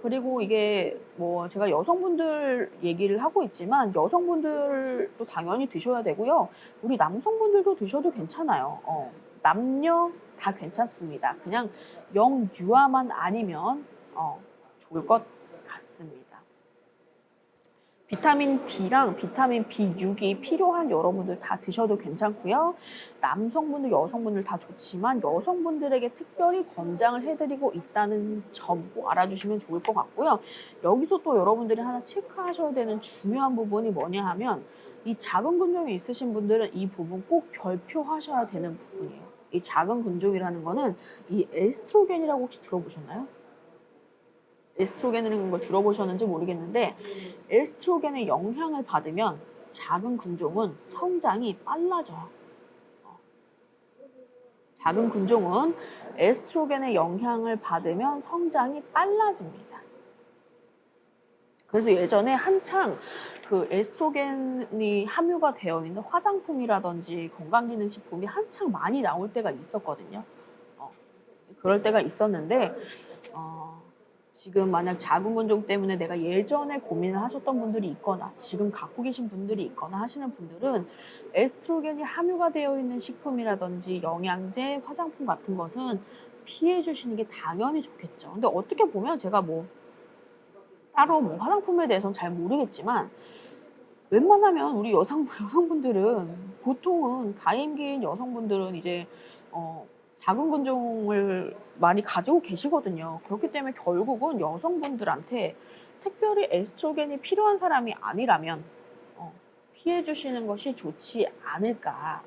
그리고 이게 뭐 제가 여성분들 얘기를 하고 있지만 여성분들도 당연히 드셔야 되고요. 우리 남성분들도 드셔도 괜찮아요. 남녀 다 괜찮습니다. 그냥 영유아만 아니면 좋을 것 같습니다. 비타민 D랑 비타민 B6이 필요한 여러분들 다 드셔도 괜찮고요. 남성분들, 여성분들 다 좋지만 여성분들에게 특별히 권장을 해드리고 있다는 점도 알아주시면 좋을 것 같고요. 여기서 또 여러분들이 하나 체크하셔야 되는 중요한 부분이 뭐냐 하면 이 작은 근종이 있으신 분들은 이 부분 꼭 별표하셔야 되는 부분이에요. 이 작은 근종이라는 거는 이 에스트로겐이라고 혹시 들어보셨나요? 에스트로겐이라는 걸 들어보셨는지 모르겠는데 에스트로겐의 영향을 받으면 작은 근종은 성장이 빨라져요. 작은 근종은 에스트로겐의 영향을 받으면 성장이 빨라집니다. 그래서 예전에 한창 그 에스트로겐이 함유가 되어 있는 화장품이라든지 건강기능식품이 한창 많이 나올 때가 있었거든요. 그럴 때가 있었는데 지금 만약 작은 근종 때문에 내가 예전에 고민을 하셨던 분들이 있거나 지금 갖고 계신 분들이 있거나 하시는 분들은 에스트로겐이 함유가 되어 있는 식품이라든지 영양제, 화장품 같은 것은 피해 주시는 게 당연히 좋겠죠. 근데 어떻게 보면 제가 뭐 따로 뭐 화장품에 대해서는 잘 모르겠지만 웬만하면 우리 여성분들은 보통은 가임기인 여성분들은 이제 작은 근종을 많이 가지고 계시거든요. 그렇기 때문에 결국은 여성분들한테 특별히 에스트로겐이 필요한 사람이 아니라면 피해 주시는 것이 좋지 않을까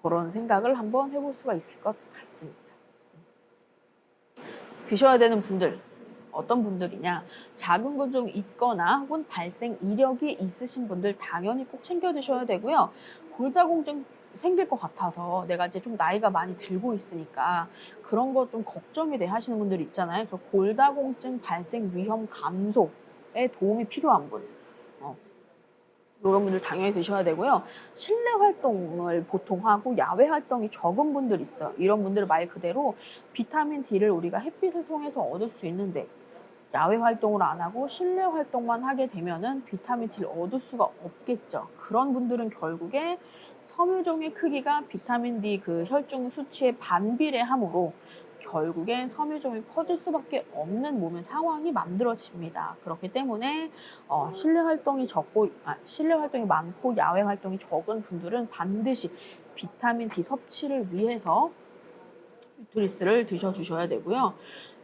그런 생각을 한번 해볼 수가 있을 것 같습니다. 드셔야 되는 분들 어떤 분들이냐 작은 근종이 있거나 혹은 발생 이력이 있으신 분들 당연히 꼭 챙겨 드셔야 되고요. 골다공증 생길 것 같아서 내가 이제 좀 나이가 많이 들고 있으니까 그런 거 좀 걱정이 돼 하시는 분들 있잖아요. 그래서 골다공증 발생 위험 감소에 도움이 필요한 분 이런 분들 당연히 드셔야 되고요. 실내 활동을 보통 하고 야외 활동이 적은 분들 있어요. 이런 분들은 말 그대로 비타민 D를 우리가 햇빛을 통해서 얻을 수 있는데 야외 활동을 안 하고 실내 활동만 하게 되면은 비타민 D를 얻을 수가 없겠죠. 그런 분들은 결국에 섬유종의 크기가 비타민 D 그 혈중 수치에 반비례하므로 결국엔 섬유종이 커질 수밖에 없는 몸의 상황이 만들어집니다. 그렇기 때문에 실내 활동이 많고 야외 활동이 적은 분들은 반드시 비타민 D 섭취를 위해서 뉴트리스를 드셔주셔야 되고요.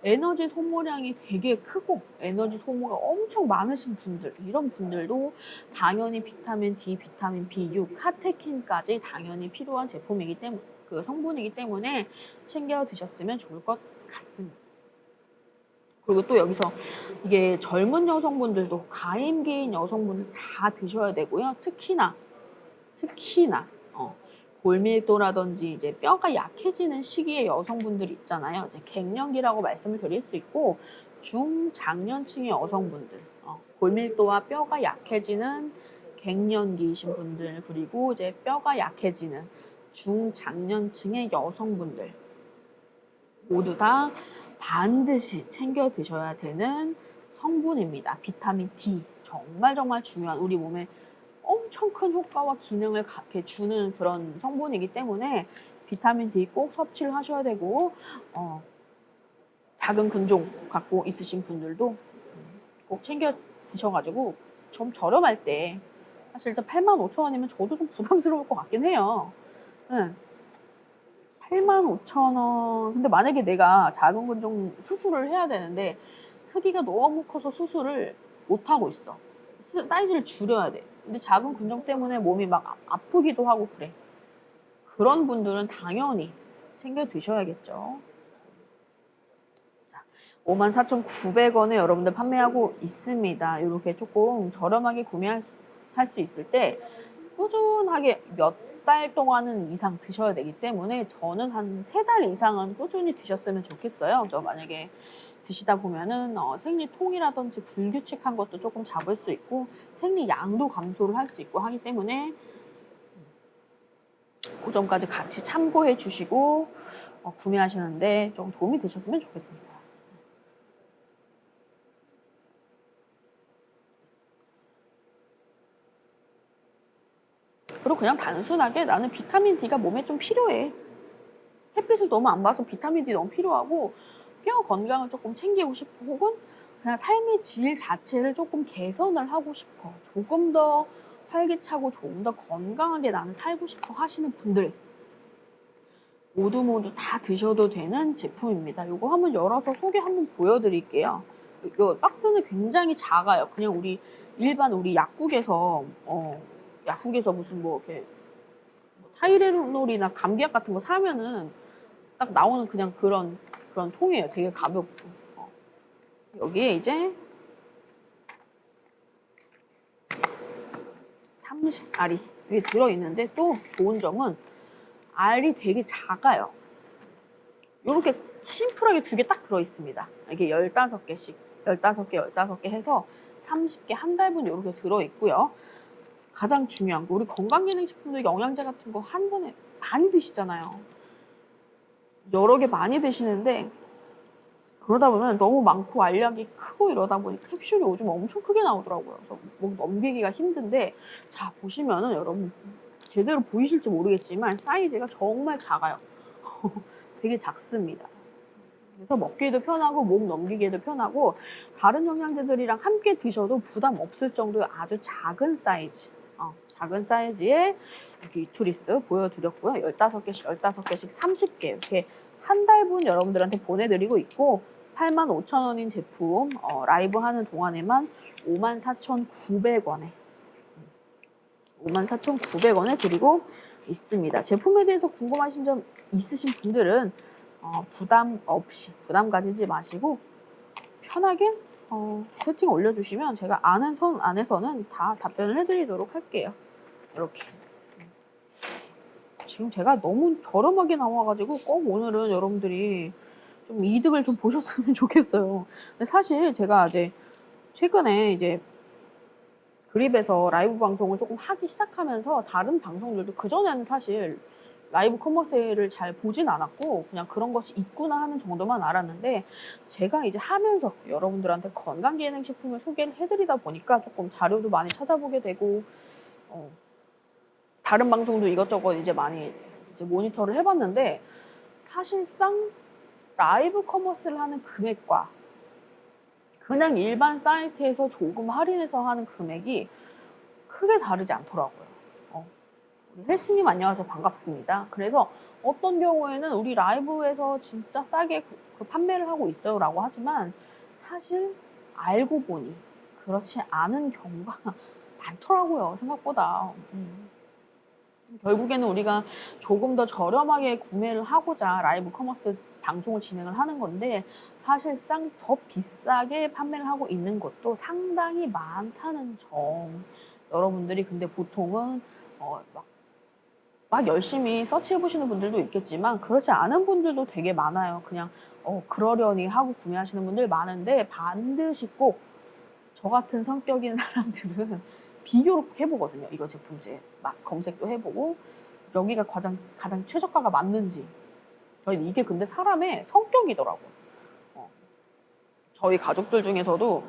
에너지 소모량이 되게 크고 에너지 소모가 엄청 많으신 분들 이런 분들도 당연히 비타민 D, 비타민 B6, 카테킨까지 당연히 필요한 제품이기 때문에 그 성분이기 때문에 챙겨 드셨으면 좋을 것 같습니다. 그리고 또 여기서 이게 젊은 여성분들도 가임기인 여성분들 다 드셔야 되고요. 특히나 골밀도라든지 이제 뼈가 약해지는 시기에 여성분들 있잖아요. 이제 갱년기라고 말씀을 드릴 수 있고 중장년층의 여성분들 골밀도와 뼈가 약해지는 갱년기이신 분들, 그리고 이제 뼈가 약해지는 중장년층의 여성분들 모두 다 반드시 챙겨 드셔야 되는 성분입니다. 비타민 D. 정말 중요한, 우리 몸에 엄청 큰 효과와 기능을 이렇게 주는 그런 성분이기 때문에 비타민 D 꼭 섭취를 하셔야 되고, 작은 근종 갖고 있으신 분들도 꼭 챙겨 드셔가지고, 좀 저렴할 때 사실 85,000원이면 저도 좀 부담스러울 것 같긴 해요. 85,000원. 근데 만약에 내가 작은 근종 수술을 해야 되는데 크기가 너무 커서 수술을 못 하고 있어. 사이즈를 줄여야 돼. 근데 작은 근종 때문에 몸이 막 아프기도 하고 그래. 그런 분들은 당연히 챙겨 드셔야겠죠. 54,900원에 여러분들 판매하고 있습니다. 이렇게 조금 저렴하게 구매할 수 있을 때 꾸준하게 몇 달 동안은 이상 드셔야 되기 때문에 저는 한 3달 이상은 꾸준히 드셨으면 좋겠어요. 그래서 만약에 드시다 보면은 생리통이라든지 불규칙한 것도 조금 잡을 수 있고 생리양도 감소를 할 수 있고 하기 때문에 그 점까지 같이 참고해 주시고 구매하시는데 좀 도움이 되셨으면 좋겠습니다. 그리고 그냥 단순하게 나는 비타민 D가 몸에 좀 필요해. 햇빛을 너무 안 봐서 비타민 D 너무 필요하고 뼈 건강을 조금 챙기고 싶어, 혹은 그냥 삶의 질 자체를 조금 개선을 하고 싶어, 조금 더 활기차고 조금 더 건강하게 나는 살고 싶어 하시는 분들 모두 다 드셔도 되는 제품입니다. 이거 한번 열어서 소개 한번 보여드릴게요. 이거 박스는 굉장히 작아요. 그냥 일반 우리 약국에서 무슨 뭐 이렇게 타이레놀이나 감기약 같은 거 사면은 딱 나오는 그냥 그런 통이에요. 되게 가볍고. 여기에 이제 30알이 위에 들어있는데, 또 좋은 점은 알이 되게 작아요. 이렇게 심플하게 2개 딱 들어있습니다. 이게 15개씩 15개 해서 30개, 한 달분 이렇게 들어있고요. 가장 중요한 거, 우리 건강기능식품들 영양제 같은 거 한 번에 많이 드시잖아요. 여러 개 많이 드시는데 그러다 보면 너무 많고 알약이 크고 이러다 보니 캡슐이 요즘 엄청 크게 나오더라고요. 그래서 목 넘기기가 힘든데, 자 보시면은 여러분 제대로 보이실지 모르겠지만 사이즈가 정말 작아요. 되게 작습니다. 그래서 먹기에도 편하고 목 넘기기에도 편하고 다른 영양제들이랑 함께 드셔도 부담 없을 정도의 아주 작은 사이즈, 작은 사이즈의 이투리스 보여드렸고요. 15개씩 30개 이렇게 한 달분 여러분들한테 보내드리고 있고, 85,000원인 제품 라이브 하는 동안에만 54,900원에 드리고 있습니다. 제품에 대해서 궁금하신 점 있으신 분들은 부담 가지지 마시고 편하게 채팅 올려주시면 제가 아는 선 안에서는 다 답변을 해드리도록 할게요. 이렇게. 지금 제가 너무 저렴하게 나와가지고 꼭 오늘은 여러분들이 좀 이득을 좀 보셨으면 좋겠어요. 근데 사실 제가 이제 최근에 이제 그립에서 라이브 방송을 조금 하기 시작하면서 다른 방송들도 그전에는 사실 라이브 커머스를 잘 보진 않았고 그냥 그런 것이 있구나 하는 정도만 알았는데, 제가 이제 하면서 여러분들한테 건강기능식품을 소개를 해드리다 보니까 조금 자료도 많이 찾아보게 되고 다른 방송도 이것저것 이제 많이 모니터를 해봤는데, 사실상 라이브 커머스를 하는 금액과 그냥 일반 사이트에서 조금 할인해서 하는 금액이 크게 다르지 않더라고요. 우리 헬수님 안녕하세요. 반갑습니다. 그래서 어떤 경우에는 우리 라이브에서 진짜 싸게 그 판매를 하고 있어요 라고 하지만 사실 알고 보니 그렇지 않은 경우가 많더라고요. 생각보다. 결국에는 우리가 조금 더 저렴하게 구매를 하고자 라이브 커머스 방송을 진행을 하는 건데, 사실상 더 비싸게 판매를 하고 있는 것도 상당히 많다는 점. 여러분들이 근데 보통은 막 열심히 서치해 보시는 분들도 있겠지만 그렇지 않은 분들도 되게 많아요. 그냥 그러려니 하고 구매하시는 분들 많은데, 반드시 꼭 저 같은 성격인 사람들은 비교를 꼭 해보거든요. 이거 제품 이제 막 검색도 해보고 여기가 가장 최저가가 맞는지. 저희 이게 근데 사람의 성격이더라고요. 저희 가족들 중에서도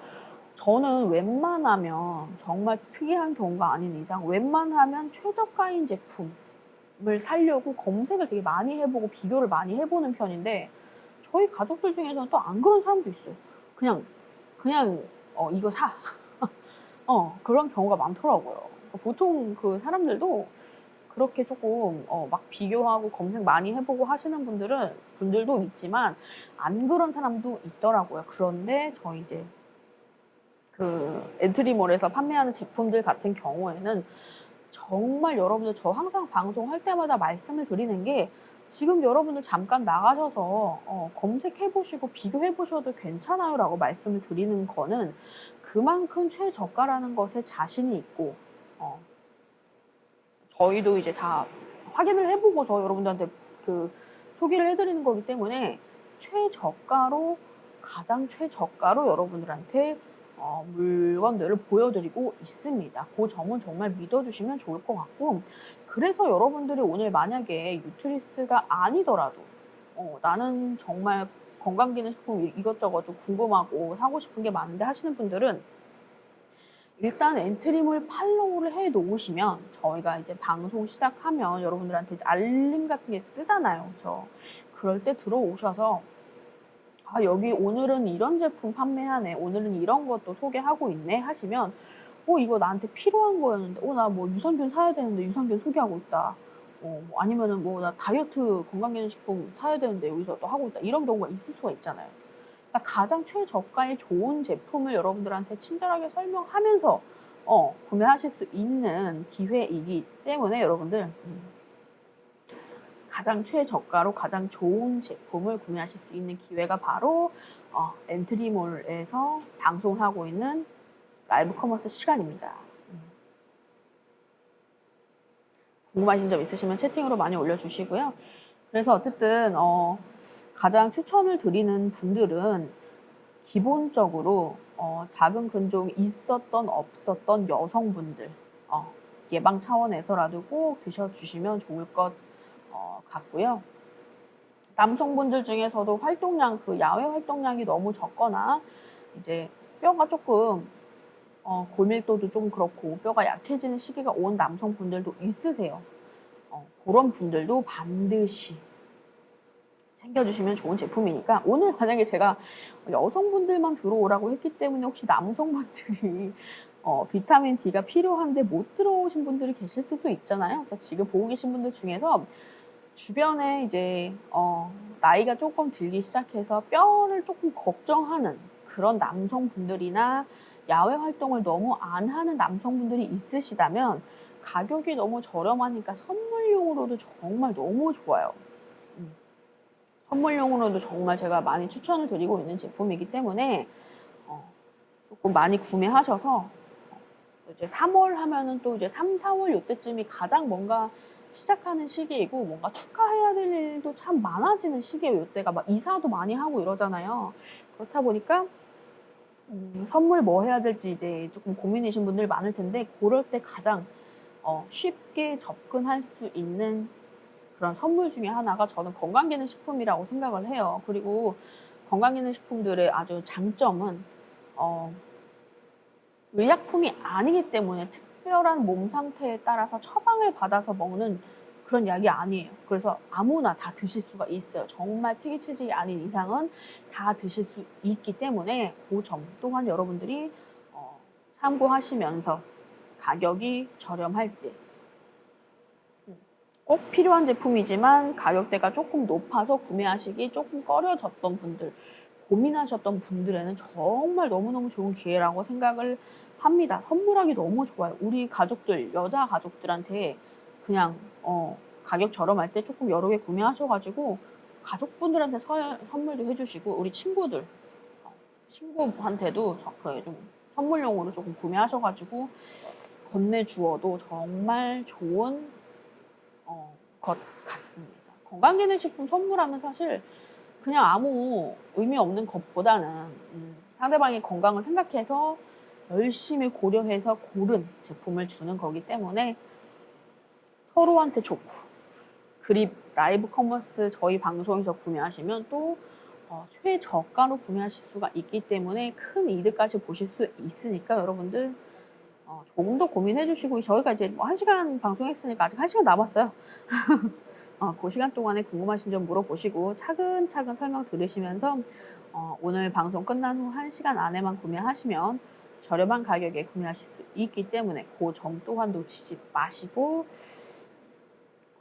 저는 웬만하면 정말 특이한 경우가 아닌 이상 웬만하면 최저가인 제품을 사려고 검색을 되게 많이 해보고 비교를 많이 해보는 편인데 저희 가족들 중에서는 또 안 그런 사람도 있어요. 그냥 이거 사. 그런 경우가 많더라고요. 보통 그 사람들도 그렇게 조금 막 비교하고 검색 많이 해보고 하시는 분들도 있지만 안 그런 사람도 있더라고요. 그런데 저희 이제 그 엔트리몰에서 판매하는 제품들 같은 경우에는 정말 여러분들 저 항상 방송할 때마다 말씀을 드리는 게 지금 여러분들 잠깐 나가셔서 검색해보시고 비교해보셔도 괜찮아요 라고 말씀을 드리는 거는 그만큼 최저가라는 것에 자신이 있고 저희도 이제 다 확인을 해보고서 여러분들한테 그 소개를 해드리는 거기 때문에 가장 최저가로 여러분들한테 물건들을 보여드리고 있습니다. 그 점은 정말 믿어주시면 좋을 것 같고 그래서 여러분들이 오늘 만약에 유트리스가 아니더라도 나는 정말 건강기능식품 이것저것 좀 궁금하고 사고 싶은 게 많은데 하시는 분들은 일단 엔트리몰 팔로우를 해 놓으시면 저희가 이제 방송 시작하면 여러분들한테 이제 알림 같은 게 뜨잖아요. 그럴 때 들어오셔서 여기 오늘은 이런 제품 판매하네. 오늘은 이런 것도 소개하고 있네 하시면 이거 나한테 필요한 거였는데 나 뭐 유산균 사야 되는데 유산균 소개하고 있다. 아니면은 나 다이어트 건강기능식품 사야 되는데 여기서 또 하고 있다. 이런 경우가 있을 수가 있잖아요. 그러니까 가장 최저가의 좋은 제품을 여러분들한테 친절하게 설명하면서 구매하실 수 있는 기회이기 때문에 여러분들 가장 최저가로 가장 좋은 제품을 구매하실 수 있는 기회가 바로 엔트리몰에서 방송하고 있는 라이브 커머스 시간입니다. 궁금하신 점 있으시면 채팅으로 많이 올려주시고요. 그래서 어쨌든 가장 추천을 드리는 분들은 기본적으로 작은 근종이 있었던 없었던 여성분들 예방 차원에서라도 꼭 드셔주시면 좋을 것 같고요. 남성분들 중에서도 야외 활동량이 너무 적거나 이제 뼈가 조금 골밀도도 좀 그렇고 뼈가 약해지는 시기가 온 남성분들도 있으세요. 그런 분들도 반드시 챙겨주시면 좋은 제품이니까 오늘 만약에 제가 여성분들만 들어오라고 했기 때문에 혹시 남성분들이 비타민 D가 필요한데 못 들어오신 분들이 계실 수도 있잖아요. 그래서 지금 보고 계신 분들 중에서 주변에 이제 나이가 조금 들기 시작해서 뼈를 조금 걱정하는 그런 남성분들이나 야외 활동을 너무 안 하는 남성분들이 있으시다면 가격이 너무 저렴하니까 선물용으로도 정말 너무 좋아요. 선물용으로도 정말 제가 많이 추천을 드리고 있는 제품이기 때문에 조금 많이 구매하셔서 이제 3월 하면은 또 이제 3, 4월 이때쯤이 가장 뭔가 시작하는 시기이고 뭔가 축하해야 될 일도 참 많아지는 시기예요. 이때가 막 이사도 많이 하고 이러잖아요. 그렇다 보니까 선물 뭐 해야 될지 이제 조금 고민이신 분들 많을 텐데 그럴 때 가장 쉽게 접근할 수 있는 그런 선물 중에 하나가 저는 건강기능식품이라고 생각을 해요. 그리고 건강기능식품들의 아주 장점은 의약품이 아니기 때문에 특별한 몸 상태에 따라서 처방을 받아서 먹는 그런 약이 아니에요. 그래서 아무나 다 드실 수가 있어요. 정말 특이체질이 아닌 이상은 다 드실 수 있기 때문에 그 점 또한 여러분들이 참고하시면서 가격이 저렴할 때 꼭 필요한 제품이지만 가격대가 조금 높아서 구매하시기 조금 꺼려졌던 분들, 고민하셨던 분들에는 정말 너무너무 좋은 기회라고 생각을 합니다. 선물하기 너무 좋아요. 우리 가족들, 여자 가족들한테 그냥 가격 저렴할 때 조금 여러 개 구매하셔가지고 가족분들한테 선물도 해주시고 우리 친구한테도 좀 선물용으로 조금 구매하셔가지고 건네주어도 정말 좋은 것 같습니다. 건강기능식품 선물하면 사실 그냥 아무 의미 없는 것보다는 상대방의 건강을 생각해서 열심히 고려해서 고른 제품을 주는 거기 때문에 서로한테 좋고, 그립 라이브 커머스 저희 방송에서 구매하시면 또 최저가로 구매하실 수가 있기 때문에 큰 이득까지 보실 수 있으니까 여러분들 조금 더 고민해 주시고, 저희가 이제 뭐 1시간 방송했으니까 아직 1시간 남았어요. 그 시간 동안에 궁금하신 점 물어보시고 차근차근 설명 들으시면서 오늘 방송 끝난 후 1시간 안에만 구매하시면 저렴한 가격에 구매하실 수 있기 때문에 그 점 또한 놓치지 마시고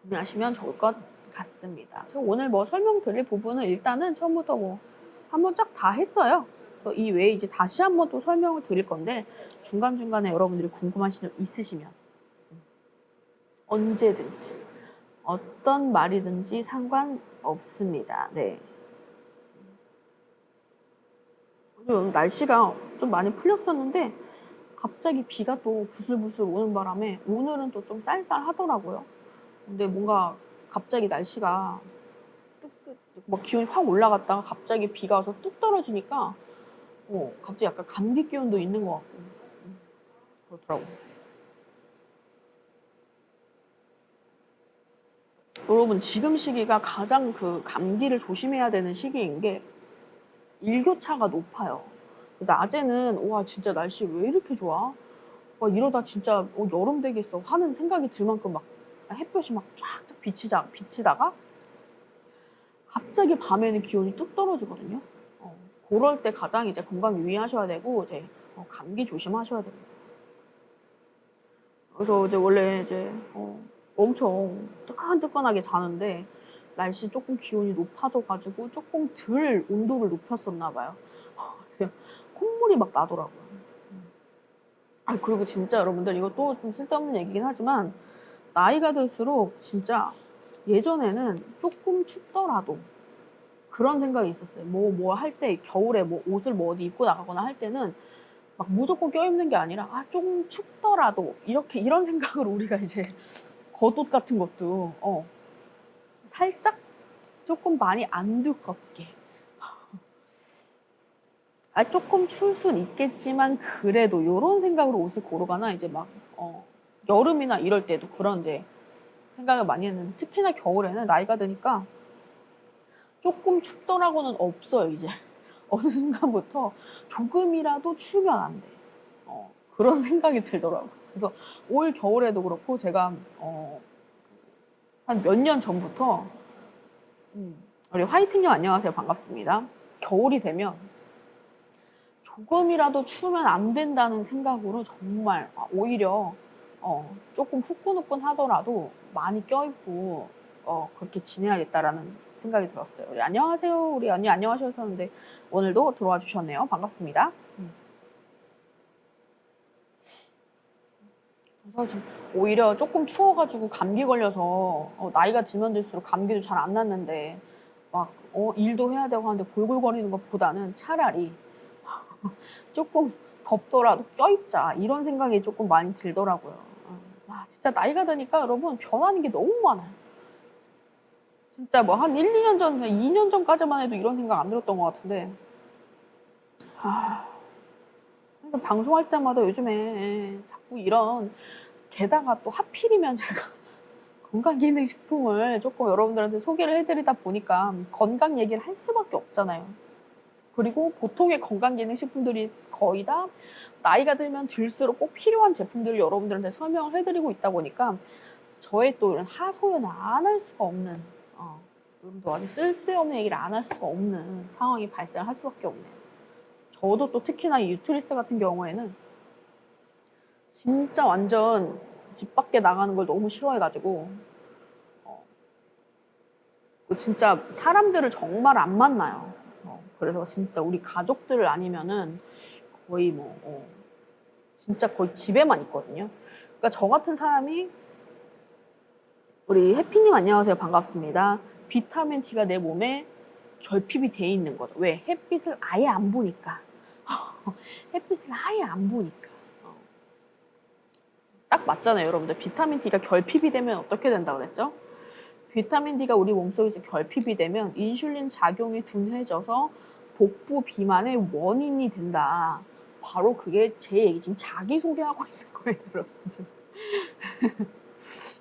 구매하시면 좋을 것 같습니다. 제가 오늘 뭐 설명드릴 부분은 일단은 처음부터 뭐 한번 쫙 다 했어요. 이 외에 이제 다시 한번 또 설명을 드릴 건데 중간중간에 여러분들이 궁금하신 점 있으시면 언제든지 어떤 말이든지 상관없습니다. 네. 요즘 날씨가 좀 많이 풀렸었는데 갑자기 비가 또 부슬부슬 오는 바람에 오늘은 또 좀 쌀쌀하더라고요. 근데 뭔가 갑자기 날씨가 막 기온이 확 올라갔다가 갑자기 비가 와서 뚝 떨어지니까 갑자기 약간 감기 기운도 있는 것 같고 그렇더라고요. 여러분 지금 시기가 가장 그 감기를 조심해야 되는 시기인 게 일교차가 높아요. 낮에는 와 진짜 날씨 왜 이렇게 좋아? 와 이러다 진짜 여름 되겠어 하는 생각이 들 만큼 막 햇볕이 막 쫙쫙 비치다가 갑자기 밤에는 기온이 뚝 떨어지거든요. 그럴 때 가장 이제 건강 유의하셔야 되고 이제 감기 조심하셔야 됩니다. 그래서 이제 원래 이제 엄청 뜨끈뜨끈하게 자는데 날씨 조금 기온이 높아져가지고 조금 덜 온도를 높였었나 봐요. 콧물이 막 나더라고요. 그리고 진짜 여러분들 이것도 좀 쓸데없는 얘기긴 하지만 나이가 들수록 진짜 예전에는 조금 춥더라도 그런 생각이 있었어요. 뭐 할 때 겨울에 뭐 옷을 뭐 어디 입고 나가거나 할 때는 막 무조건 껴입는 게 아니라 조금 춥더라도 이런 생각으로 우리가 이제 겉옷 같은 것도 살짝 조금 많이 안 두껍게 조금 추울 순 있겠지만 그래도 이런 생각으로 옷을 고르거나 이제 막 여름이나 이럴 때도 그런 이제 생각을 많이 했는데 특히나 겨울에는 나이가 드니까 조금 춥더라고는 없어요. 이제 어느 순간부터 조금이라도 추우면 안 돼. 그런 생각이 들더라고요. 그래서 올 겨울에도 그렇고 제가 한 몇 년 전부터 우리 화이팅님 안녕하세요. 반갑습니다. 겨울이 되면 조금이라도 추우면 안 된다는 생각으로 정말 오히려 조금 후끈후끈 하더라도 많이 껴입고 그렇게 지내야겠다라는 생각이 들었어요. 우리 안녕하세요. 우리 언니 안녕하셨었는데 오늘도 들어와 주셨네요. 반갑습니다. 그래서 좀 오히려 조금 추워가지고 감기 걸려서 나이가 들면 들수록 감기도 잘 안 났는데 막 일도 해야 되고 하는데 골골거리는 것보다는 차라리 조금 덥더라도 껴입자 이런 생각이 조금 많이 들더라고요. 진짜 나이가 드니까 여러분 변하는 게 너무 많아요. 진짜 뭐 한 1, 2년 전, 2년 전까지만 해도 이런 생각 안 들었던 것 같은데 그러니까 방송할 때마다 요즘에 자꾸 게다가 또 하필이면 제가 건강기능식품을 조금 여러분들한테 소개를 해드리다 보니까 건강 얘기를 할 수밖에 없잖아요. 그리고 보통의 건강기능식품들이 거의 다 나이가 들면 들수록 꼭 필요한 제품들을 여러분들한테 설명을 해드리고 있다 보니까 저의 또 이런 하소연을 안 할 수가 없는 여러분도 아주 쓸데없는 얘기를 안 할 수가 없는 상황이 발생할 수밖에 없네요. 저도 또 특히나 이 유트리스 같은 경우에는 진짜 완전 집 밖에 나가는 걸 너무 싫어해가지고 진짜 사람들을 정말 안 만나요. 그래서 진짜 우리 가족들 아니면은 거의 진짜 거의 집에만 있거든요. 그러니까 저 같은 사람이 우리 해피님 안녕하세요. 반갑습니다. 비타민 D가 내 몸에 결핍이 돼 있는 거죠. 왜? 햇빛을 아예 안 보니까. 햇빛을 아예 안 보니까. 딱 맞잖아요, 여러분들. 비타민 D가 결핍이 되면 어떻게 된다고 그랬죠? 비타민 D가 우리 몸속에서 결핍이 되면 인슐린 작용이 둔해져서 복부 비만의 원인이 된다. 바로 그게 제 얘기, 지금 자기소개하고 있는 거예요, 여러분들.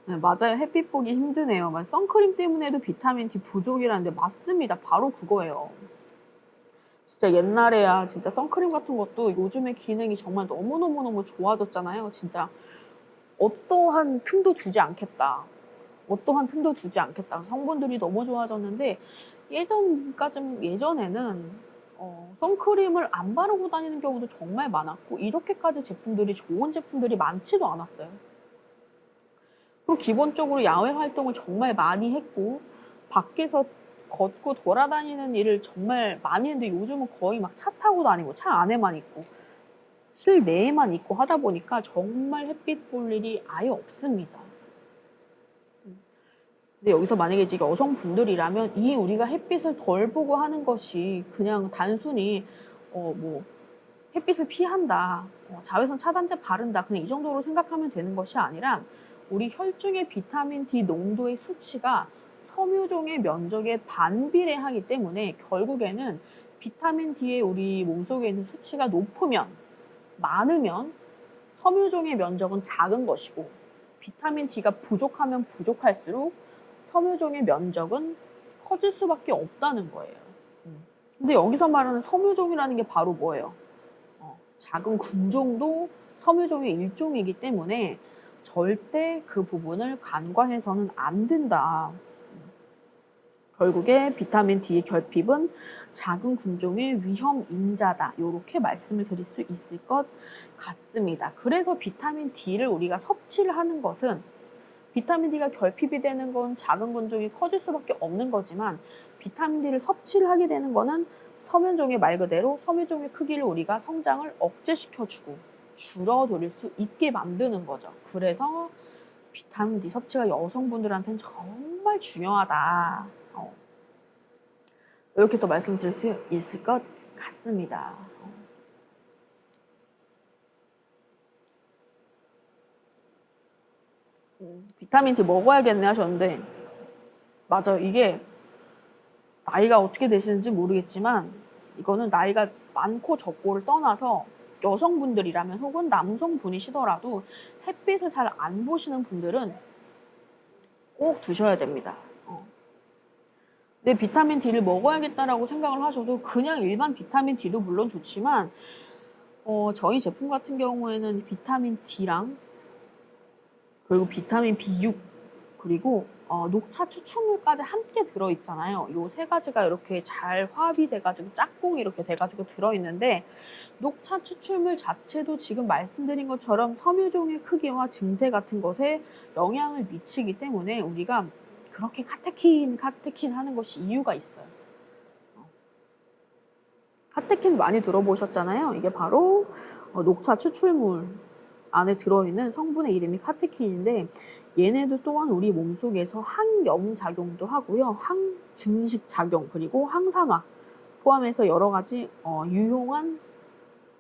네, 맞아요. 햇빛 보기 힘드네요. 선크림 때문에도 비타민 D 부족이라는데 맞습니다. 바로 그거예요. 진짜 옛날에야 진짜 선크림 같은 것도 요즘의 기능이 정말 너무너무너무 좋아졌잖아요. 진짜 어떠한 틈도 주지 않겠다. 어떠한 틈도 주지 않겠다. 성분들이 너무 좋아졌는데 예전에는 선크림을 안 바르고 다니는 경우도 정말 많았고 이렇게까지 제품들이 좋은 제품들이 많지도 않았어요. 그리고 기본적으로 야외 활동을 정말 많이 했고 밖에서 걷고 돌아다니는 일을 정말 많이 했는데 요즘은 거의 막 차 타고 다니고 차 안에만 있고 실내에만 있고 하다 보니까 정말 햇빛 볼 일이 아예 없습니다. 근데 여기서 만약에 이제 여성분들이라면 이 우리가 햇빛을 덜 보고 하는 것이 그냥 단순히 뭐 햇빛을 피한다, 자외선 차단제 바른다, 그냥 이 정도로 생각하면 되는 것이 아니라 우리 혈중의 비타민 D 농도의 수치가 섬유종의 면적에 반비례하기 때문에 결국에는 비타민 D의 우리 몸속에 있는 수치가 많으면 섬유종의 면적은 작은 것이고 비타민 D가 부족하면 부족할수록 섬유종의 면적은 커질 수밖에 없다는 거예요. 근데 여기서 말하는 섬유종이라는 게 바로 뭐예요? 작은 군종도 섬유종의 일종이기 때문에 절대 그 부분을 간과해서는 안 된다. 결국에 비타민 D의 결핍은 작은 군종의 위험 인자다. 이렇게 말씀을 드릴 수 있을 것 같습니다. 그래서 비타민 D를 우리가 섭취를 하는 것은 비타민 D가 결핍이 되는 건 작은 군종이 커질 수밖에 없는 거지만 비타민 D를 섭취를 하게 되는 거는 섬유종의 말 그대로 섬유종의 크기를 우리가 성장을 억제시켜주고 줄어들 수 있게 만드는 거죠. 그래서 비타민 D 섭취가 여성분들한테는 정말 중요하다. 이렇게 또 말씀드릴 수 있을 것 같습니다. 비타민 D 먹어야겠네 하셨는데 맞아요. 이게 나이가 어떻게 되시는지 모르겠지만 이거는 나이가 많고 적고를 떠나서 여성분들이라면 혹은 남성분이시더라도 햇빛을 잘 안 보시는 분들은 꼭 드셔야 됩니다. 근데 비타민 D를 먹어야겠다라고 생각을 하셔도 그냥 일반 비타민 D도 물론 좋지만 저희 제품 같은 경우에는 비타민 D랑 그리고 비타민 B6 그리고 녹차 추출물까지 함께 들어있잖아요. 요 세 가지가 이렇게 잘 화합이 돼가지고 짝꿍이 이렇게 돼가지고 들어있는데 녹차 추출물 자체도 지금 말씀드린 것처럼 섬유종의 크기와 증세 같은 것에 영향을 미치기 때문에 우리가 그렇게 카테킨 하는 것이 이유가 있어요. 카테킨 많이 들어보셨잖아요. 이게 바로 녹차 추출물 안에 들어있는 성분의 이름이 카테킨인데 얘네도 또한 우리 몸속에서 항염 작용도 하고요. 항증식 작용 그리고 항산화 포함해서 여러 가지 유용한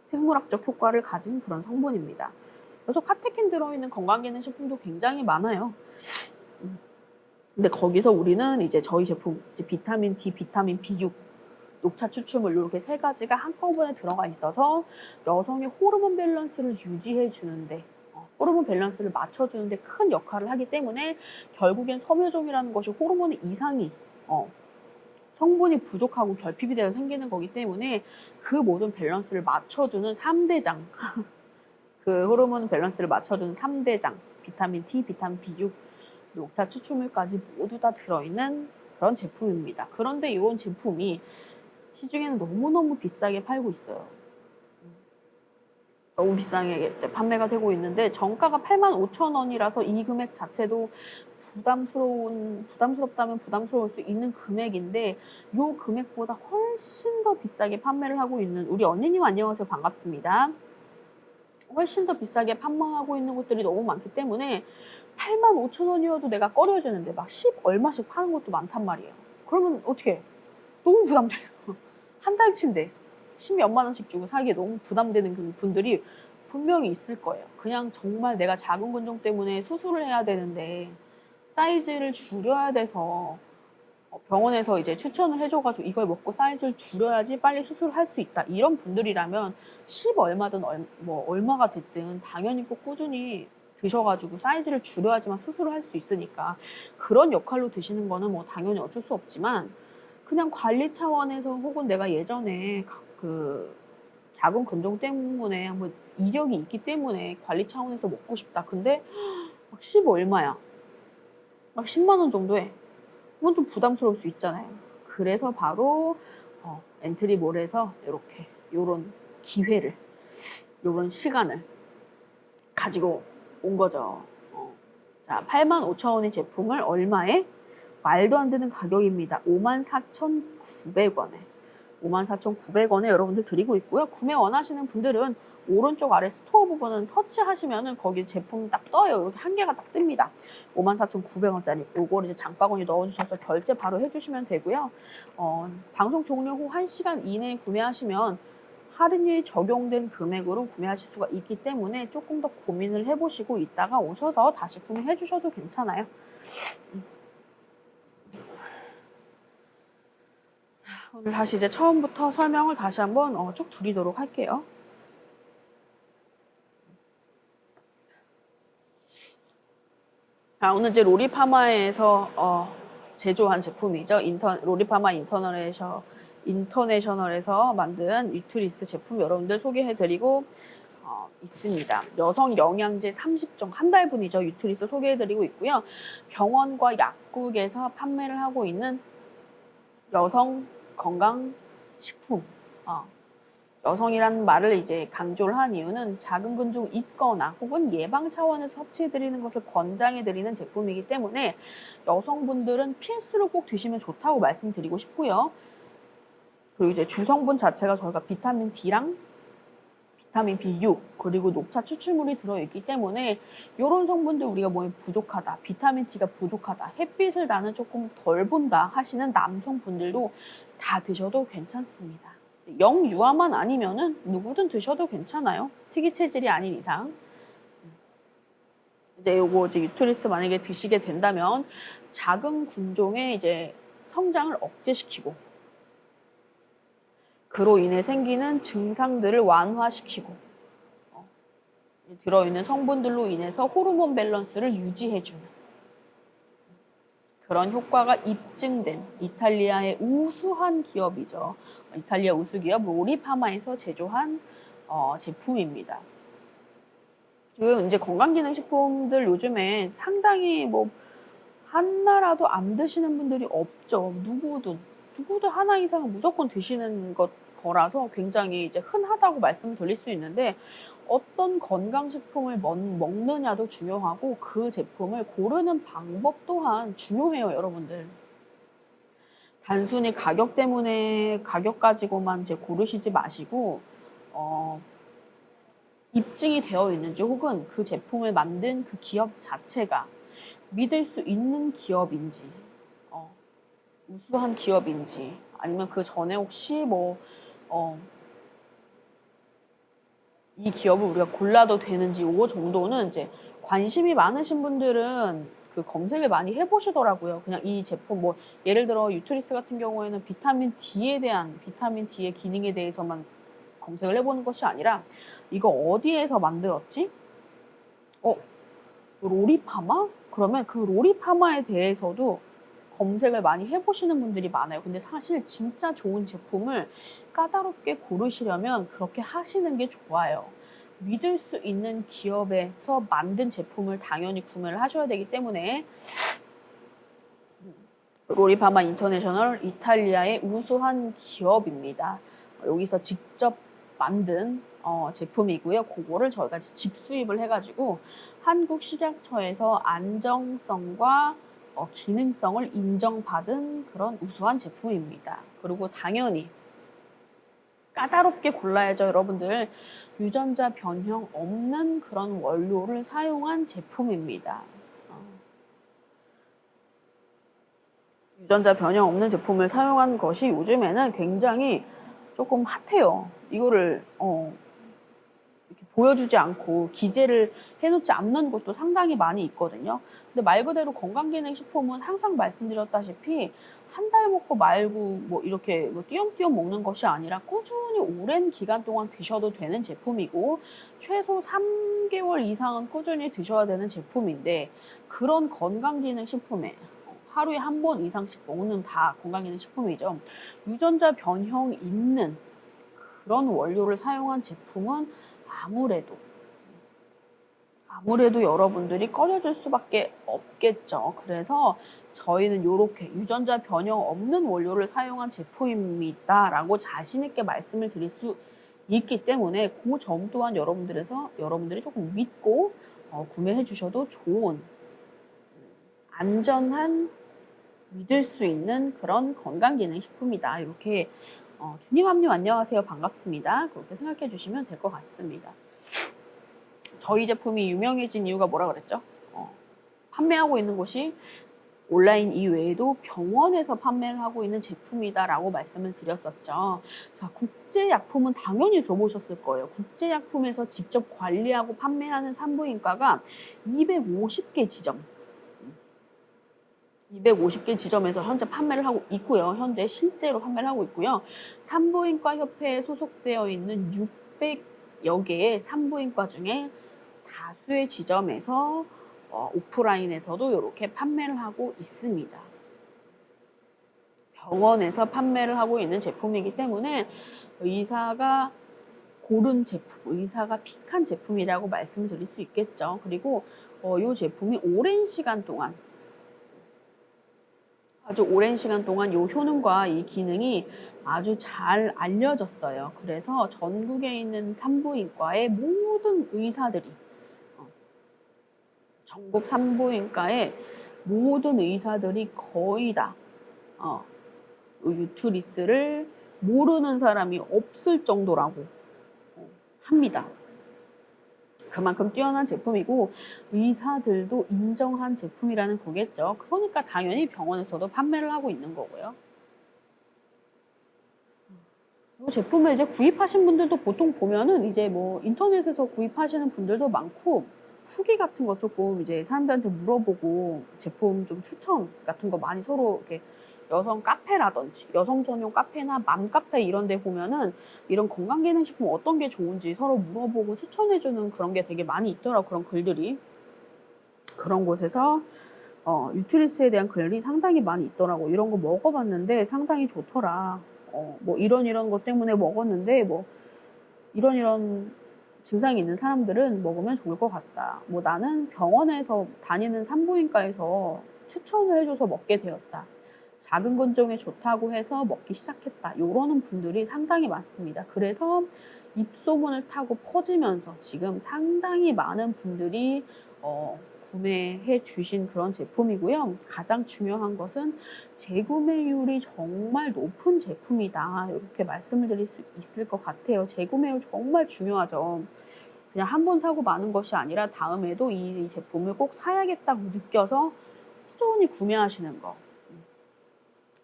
생물학적 효과를 가진 그런 성분입니다. 그래서 카테킨 들어있는 건강기능식품도 굉장히 많아요. 근데 거기서 우리는 이제 저희 제품 이제 비타민 D, 비타민 B6, 녹차 추출물 이렇게 세 가지가 한꺼번에 들어가 있어서 여성의 호르몬 밸런스를 유지해 주는데 호르몬 밸런스를 맞춰주는데 큰 역할을 하기 때문에 결국엔 섬유종이라는 것이 호르몬의 이상이 성분이 부족하고 결핍이 돼서 생기는 거기 때문에 그 모든 밸런스를 맞춰주는 3대장 그 호르몬 밸런스를 맞춰주는 3대장 비타민 D, 비타민 B6, 녹차 추출물까지 모두 다 들어있는 그런 제품입니다. 그런데 이런 제품이 시중에는 너무너무 비싸게 팔고 있어요. 너무 비싸게 이제 판매가 되고 있는데 정가가 85,000원이라서 이 금액 자체도 부담스럽다면 부담스러울 수 있는 금액인데 이 금액보다 훨씬 더 비싸게 판매를 하고 있는 우리 언니님 안녕하세요. 반갑습니다. 훨씬 더 비싸게 판매하고 있는 곳들이 너무 많기 때문에 85,000원이어도 내가 꺼려지는데 막 10 얼마씩 파는 것도 많단 말이에요. 그러면 어떻게 너무 부담돼요. 한 달치인데 10몇만 원씩 주고 사기에 너무 부담되는 그 분들이 분명히 있을 거예요. 그냥 정말 내가 작은 근종 때문에 수술을 해야 되는데 사이즈를 줄여야 돼서 병원에서 이제 추천을 해줘가지고 이걸 먹고 사이즈를 줄여야지 빨리 수술을 할 수 있다. 이런 분들이라면 10 얼마든 뭐 얼마가 됐든 당연히 꼭 꾸준히 드셔가지고 사이즈를 줄여야지만 수술을 할 수 있으니까 그런 역할로 드시는 거는 뭐 당연히 어쩔 수 없지만 그냥 관리 차원에서 혹은 내가 예전에 그 작은 근종 때문에 뭐 이력이 있기 때문에 관리 차원에서 먹고 싶다. 근데 막 10 얼마야. 막 10만 원 정도 해. 그건 좀 부담스러울 수 있잖아요. 그래서 바로 엔트리몰에서 이렇게 요런 기회를, 요런 시간을 가지고 온 거죠. 자, 85,000원의 제품을 얼마에? 말도 안 되는 가격입니다. 54,900원에. 54,900원에 여러분들 드리고 있고요. 구매 원하시는 분들은 오른쪽 아래 스토어 부분은 터치하시면은 거기 제품 딱 떠요. 이렇게 한 개가 딱 뜹니다. 54,900원짜리. 요거를 이제 장바구니 넣어주셔서 결제 바로 해주시면 되고요. 방송 종료 후 1시간 이내에 구매하시면 할인율이 적용된 금액으로 구매하실 수가 있기 때문에 조금 더 고민을 해보시고 이따가 오셔서 다시 구매해 주셔도 괜찮아요. 오늘 다시 이제 처음부터 설명을 다시 한번 쭉 드리도록 할게요. 오늘 이제 로리파마에서 제조한 제품이죠. 로리파마 인터내셔널에서 만든 유트리스 제품 여러분들 소개해드리고 있습니다. 여성 영양제 30종 한 달분이죠. 유트리스 소개해드리고 있고요. 병원과 약국에서 판매를 하고 있는 여성 건강 식품. 여성이라는 말을 이제 강조를 한 이유는 작은 근종 있거나 혹은 예방 차원에서 섭취해드리는 것을 권장해드리는 제품이기 때문에 여성분들은 필수로 꼭 드시면 좋다고 말씀드리고 싶고요. 그리고 이제 주성분 자체가 저희가 비타민 D랑 비타민 B6 그리고 녹차 추출물이 들어있기 때문에 이런 성분들 우리가 몸에 부족하다, 비타민 D가 부족하다, 햇빛을 나는 조금 덜 본다 하시는 남성분들도 다 드셔도 괜찮습니다. 영유아만 아니면은 누구든 드셔도 괜찮아요. 특이 체질이 아닌 이상. 이제 요거 이제 유트리스 만약에 드시게 된다면 작은 군종의 이제 성장을 억제시키고 그로 인해 생기는 증상들을 완화시키고 들어있는 성분들로 인해서 호르몬 밸런스를 유지해주는 그런 효과가 입증된 이탈리아의 우수한 기업이죠. 이탈리아 우수 기업 로리파마에서 제조한 제품입니다. 지금 이제 건강기능식품들 요즘에 상당히 뭐 하나라도 안 드시는 분들이 없죠. 누구든 하나 이상은 무조건 드시는 거라서 굉장히 이제 흔하다고 말씀드릴 수 있는데 어떤 건강식품을 먹느냐도 중요하고 그 제품을 고르는 방법 또한 중요해요, 여러분들. 단순히 가격 때문에 가격 가지고만 이제 고르시지 마시고 입증이 되어 있는지 혹은 그 제품을 만든 그 기업 자체가 믿을 수 있는 기업인지 우수한 기업인지 아니면 그 전에 혹시 이 기업을 우리가 골라도 되는지 요거 정도는 이제 관심이 많으신 분들은 그 검색을 많이 해보시더라고요. 그냥 이 제품 뭐 예를 들어 유트리스 같은 경우에는 비타민 D의 기능에 대해서만 검색을 해보는 것이 아니라 이거 어디에서 만들었지? 로리파마? 그러면 그 로리파마에 대해서도 검색을 많이 해보시는 분들이 많아요. 근데 사실 진짜 좋은 제품을 까다롭게 고르시려면 그렇게 하시는 게 좋아요. 믿을 수 있는 기업에서 만든 제품을 당연히 구매를 하셔야 되기 때문에 로리파마 인터내셔널 이탈리아의 우수한 기업입니다. 여기서 직접 만든 제품이고요. 그거를 저희가 직수입을 해가지고 한국식약처에서 안정성과 기능성을 인정받은 그런 우수한 제품입니다. 그리고 당연히 까다롭게 골라야죠, 여러분들. 유전자 변형 없는 그런 원료를 사용한 제품입니다. 유전자 변형 없는 제품을 사용한 것이 요즘에는 굉장히 조금 핫해요. 이거를 이렇게 보여주지 않고 기재를 해놓지 않는 곳도 상당히 많이 있거든요. 근데 말 그대로 건강기능식품은 항상 말씀드렸다시피 한 달 먹고 말고 뭐 이렇게 뭐 띄엄띄엄 먹는 것이 아니라 꾸준히 오랜 기간 동안 드셔도 되는 제품이고 최소 3개월 이상은 꾸준히 드셔야 되는 제품인데 그런 건강기능식품에 하루에 한 번 이상씩 먹는 다 건강기능식품이죠. 유전자 변형 있는 그런 원료를 사용한 제품은 아무래도 여러분들이 꺼려질 수밖에 없겠죠. 그래서 저희는 이렇게 유전자 변형 없는 원료를 사용한 제품입니다라고 자신 있게 말씀을 드릴 수 있기 때문에 그 점 또한 여러분들이 조금 믿고 구매해 주셔도 좋은 안전한 믿을 수 있는 그런 건강기능식품이다. 이렇게 주님함님 안녕하세요. 반갑습니다. 그렇게 생각해 주시면 될 것 같습니다. 저희 제품이 유명해진 이유가 뭐라 그랬죠? 판매하고 있는 곳이 온라인 이외에도 병원에서 판매를 하고 있는 제품이다라고 말씀을 드렸었죠. 자, 국제약품은 당연히 들어보셨을 거예요. 국제약품에서 직접 관리하고 판매하는 산부인과가 250개 지점, 250개 지점에서 현재 판매를 하고 있고요. 현재 실제로 판매를 하고 있고요. 산부인과 협회에 소속되어 있는 600여 개의 산부인과 중에 다수의 지점에서 오프라인에서도 이렇게 판매를 하고 있습니다. 병원에서 판매를 하고 있는 제품이기 때문에 의사가 고른 제품, 의사가 픽한 제품이라고 말씀드릴 수 있겠죠. 그리고 이 제품이 아주 오랜 시간 동안 이 효능과 이 기능이 아주 잘 알려졌어요. 그래서 전국에 있는 산부인과의 모든 의사들이 전국 산부인과의 모든 의사들이 거의 다 유투리스를 모르는 사람이 없을 정도라고 합니다. 그만큼 뛰어난 제품이고 의사들도 인정한 제품이라는 거겠죠. 그러니까 당연히 병원에서도 판매를 하고 있는 거고요. 이 제품을 이제 구입하신 분들도 보통 보면은 이제 뭐 인터넷에서 구입하시는 분들도 많고 후기 같은 거 조금 이제 사람들한테 물어보고 제품 좀 추천 같은 거 많이 서로 이렇게 여성 카페라든지 여성 전용 카페나 맘카페 이런 데 보면은 이런 건강기능식품 어떤 게 좋은지 서로 물어보고 추천해주는 그런 게 되게 많이 있더라고. 그런 글들이 그런 곳에서 유트리스에 대한 글이 상당히 많이 있더라고. 이런 거 먹어봤는데 상당히 좋더라. 뭐 이런 것 때문에 먹었는데 뭐 이런 증상이 있는 사람들은 먹으면 좋을 것 같다. 뭐 나는 병원에서 다니는 산부인과에서 추천을 해줘서 먹게 되었다. 작은 건종에 좋다고 해서 먹기 시작했다. 이러는 분들이 상당히 많습니다. 그래서 입소문을 타고 퍼지면서 지금 상당히 많은 분들이 구매해 주신 그런 제품이고요. 가장 중요한 것은 재구매율이 정말 높은 제품이다. 이렇게 말씀을 드릴 수 있을 것 같아요. 재구매율 정말 중요하죠. 그냥 한 번 사고 마는 것이 아니라 다음에도 이 제품을 꼭 사야겠다고 느껴서 꾸준히 구매하시는 거.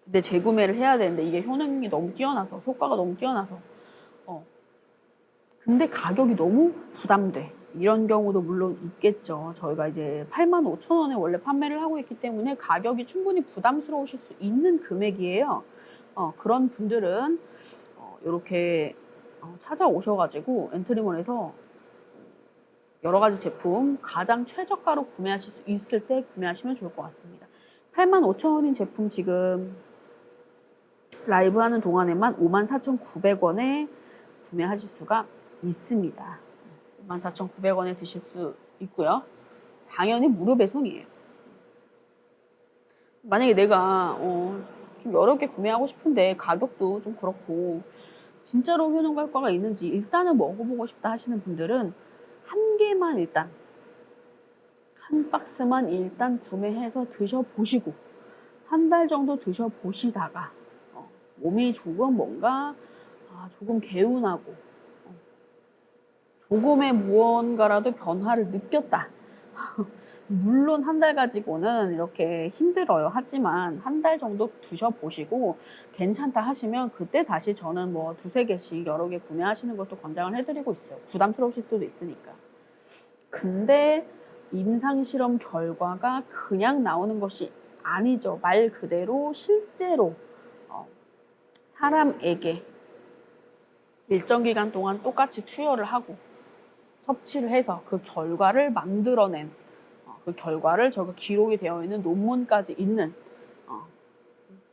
근데 재구매를 해야 되는데 이게 효능이 너무 뛰어나서 효과가 너무 뛰어나서 근데 가격이 너무 부담돼. 이런 경우도 물론 있겠죠. 저희가 이제 85,000원에 원래 판매를 하고 있기 때문에 가격이 충분히 부담스러우실 수 있는 금액이에요. 그런 분들은 이렇게 찾아오셔가지고 엔트리몰에서 여러 가지 제품 가장 최저가로 구매하실 수 있을 때 구매하시면 좋을 것 같습니다. 85,000원인 제품 지금 라이브 하는 동안에만 54,900원에 구매하실 수가 있습니다. 54,900원에 드실 수 있고요. 당연히 무료 배송이에요. 만약에 내가 좀 여러 개 구매하고 싶은데 가격도 좀 그렇고 진짜로 효능과 효과가 있는지 일단은 먹어보고 싶다 하시는 분들은 한 개만 일단 한 박스만 일단 구매해서 드셔보시고 한 달 정도 드셔보시다가 몸이 조금 뭔가 조금 개운하고 조금의 무언가라도 변화를 느꼈다. 물론 한 달 가지고는 이렇게 힘들어요. 하지만 한 달 정도 드셔보시고 괜찮다 하시면 그때 다시 저는 뭐 2-3개씩 여러 개 구매하시는 것도 권장을 해드리고 있어요. 부담스러우실 수도 있으니까. 근데 임상실험 결과가 그냥 나오는 것이 아니죠. 말 그대로 실제로 사람에게 일정 기간 동안 똑같이 투여를 하고 섭취를 해서 그 결과를 만들어낸 그 결과를 저가 기록이 되어 있는 논문까지 있는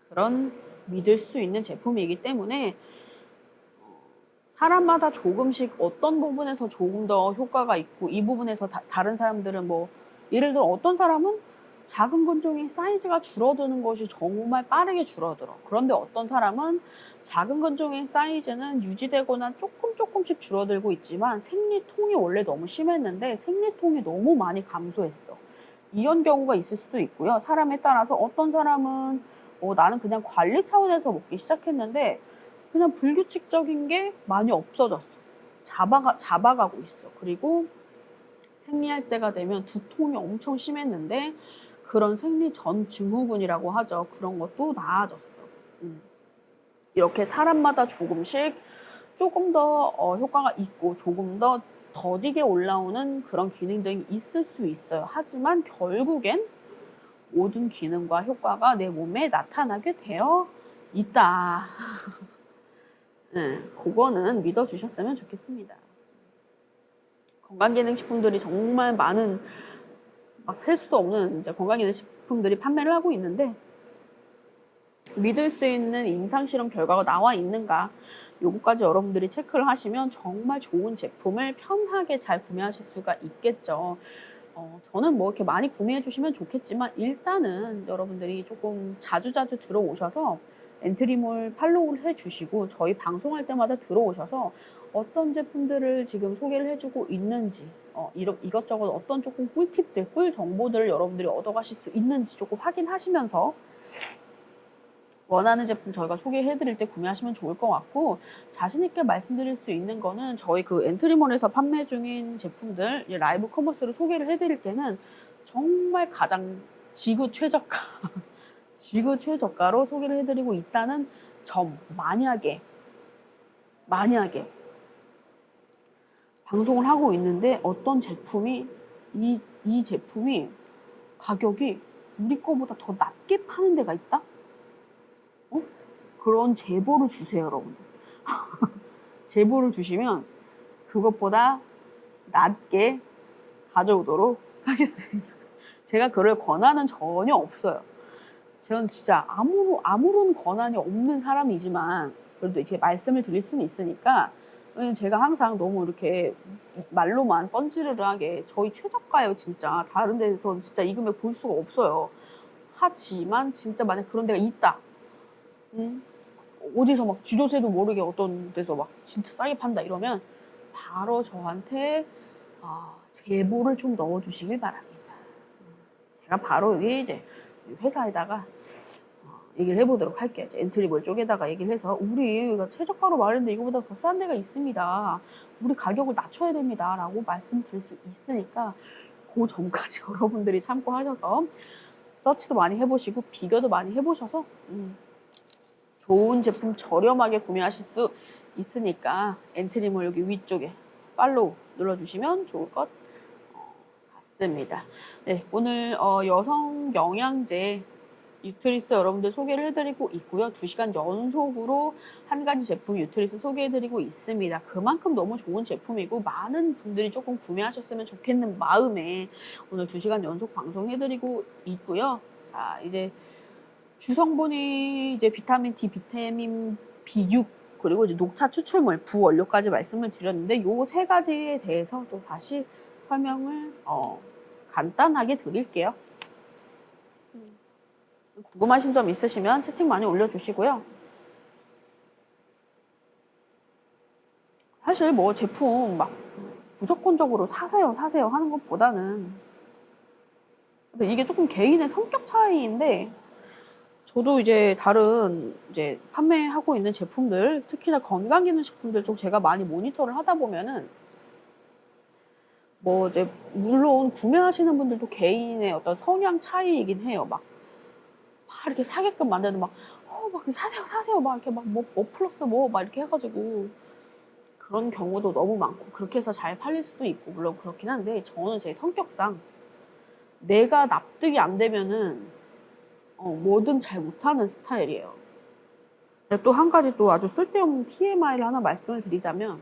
그런 믿을 수 있는 제품이기 때문에 사람마다 조금씩 어떤 부분에서 조금 더 효과가 있고 이 부분에서 다른 사람들은 뭐 예를 들어 어떤 사람은 작은 건종이 사이즈가 줄어드는 것이 정말 빠르게 줄어들어. 그런데 어떤 사람은 작은 건종의 사이즈는 유지되거나 조금씩 줄어들고 있지만 생리통이 원래 너무 심했는데 생리통이 너무 많이 감소했어. 이런 경우가 있을 수도 있고요. 사람에 따라서 어떤 사람은 나는 그냥 관리 차원에서 먹기 시작했는데 그냥 불규칙적인 게 많이 없어졌어. 잡아가고 있어. 그리고 생리할 때가 되면 두통이 엄청 심했는데 그런 생리 전 증후군이라고 하죠. 그런 것도 나아졌어. 이렇게 사람마다 조금씩 조금 더 효과가 있고 조금 더 더디게 올라오는 그런 기능들이 있을 수 있어요. 하지만 결국엔 모든 기능과 효과가 내 몸에 나타나게 되어 있다. 그거는 믿어주셨으면 좋겠습니다. 건강기능식품들이 정말 많은 막 셀 수도 없는 이제 건강기능식품들이 판매를 하고 있는데 믿을 수 있는 임상실험 결과가 나와 있는가 요거까지 여러분들이 체크를 하시면 정말 좋은 제품을 편하게 잘 구매하실 수가 있겠죠. 저는 뭐 이렇게 많이 구매해 주시면 좋겠지만 일단은 여러분들이 조금 자주자주 들어오셔서 엔트리몰 팔로우를 해주시고 저희 방송할 때마다 들어오셔서 어떤 제품들을 지금 소개를 해주고 있는지 이것저것 어떤 조금 꿀팁들, 꿀 정보들을 여러분들이 얻어가실 수 있는지 조금 확인하시면서 원하는 제품 저희가 소개해드릴 때 구매하시면 좋을 것 같고 자신있게 말씀드릴 수 있는 거는 저희 그 엔트리몰에서 판매 중인 제품들 라이브 커머스로 소개를 해드릴 때는 정말 가장 지구 최저가 지구 최저가로 소개를 해드리고 있다는 점 만약에 방송을 하고 있는데 어떤 제품이 이 제품이 가격이 우리 거보다 더 낮게 파는 데가 있다? 그런 제보를 주세요, 여러분. 제보를 주시면 그것보다 낮게 가져오도록 하겠습니다. 제가 그럴 권한은 전혀 없어요. 저는 진짜 아무런 권한이 없는 사람이지만 그래도 이렇게 말씀을 드릴 수는 있으니까 제가 항상 너무 이렇게 말로만 뻔지르르하게 저희 최저가예요, 진짜. 다른 데서 진짜 이 금액 볼 수가 없어요. 하지만 진짜 만약 그런 데가 있다. 어디서 막 쥐도새도 모르게 어떤 데서 막 진짜 싸게 판다 이러면 바로 저한테 제보를 좀 넣어주시길 바랍니다. 제가 바로 여기 이제 회사에다가 얘기를 해보도록 할게요. 엔트리몰 쪽에다가 얘기를 해서 우리가 최저가로 말했는데 이거보다 더 싼 데가 있습니다. 우리 가격을 낮춰야 됩니다. 라고 말씀드릴 수 있으니까 그 점까지 여러분들이 참고하셔서 서치도 많이 해보시고 비교도 많이 해보셔서 좋은 제품 저렴하게 구매하실 수 있으니까 엔트리몰 여기 위쪽에 팔로우 눌러주시면 좋을 것 같습니다. 네, 오늘 여성 영양제 유트리스 여러분들 소개를 해드리고 있고요. 2시간 연속으로 한 가지 제품 유트리스 소개해드리고 있습니다. 그만큼 너무 좋은 제품이고 많은 분들이 조금 구매하셨으면 좋겠는 마음에 오늘 2시간 연속 방송해드리고 있고요. 자, 이제 주성분이 이제 비타민 D, 비타민 B6 그리고 이제 녹차 추출물, 부원료까지 말씀을 드렸는데 요 세 가지에 대해서 또 다시 설명을 간단하게 드릴게요. 궁금하신 점 있으시면 채팅 많이 올려주시고요. 사실 뭐 제품 막 무조건적으로 사세요 하는 것보다는 근데 이게 조금 개인의 성격 차이인데 저도 이제 다른 이제 판매하고 있는 제품들 특히나 건강기능식품들 쪽 제가 많이 모니터를 하다 보면은 뭐 이제 물론 구매하시는 분들도 개인의 어떤 성향 차이이긴 해요. 막 이렇게 사게끔 만드는 막 사세요 막 이렇게 막 뭐 플러스 뭐 막 이렇게 해가지고 그런 경우도 너무 많고 그렇게 해서 잘 팔릴 수도 있고 물론 그렇긴 한데 저는 제 성격상 내가 납득이 안 되면은 뭐든 잘 못하는 스타일이에요. 또 한 가지 또 아주 쓸데없는 TMI를 하나 말씀을 드리자면,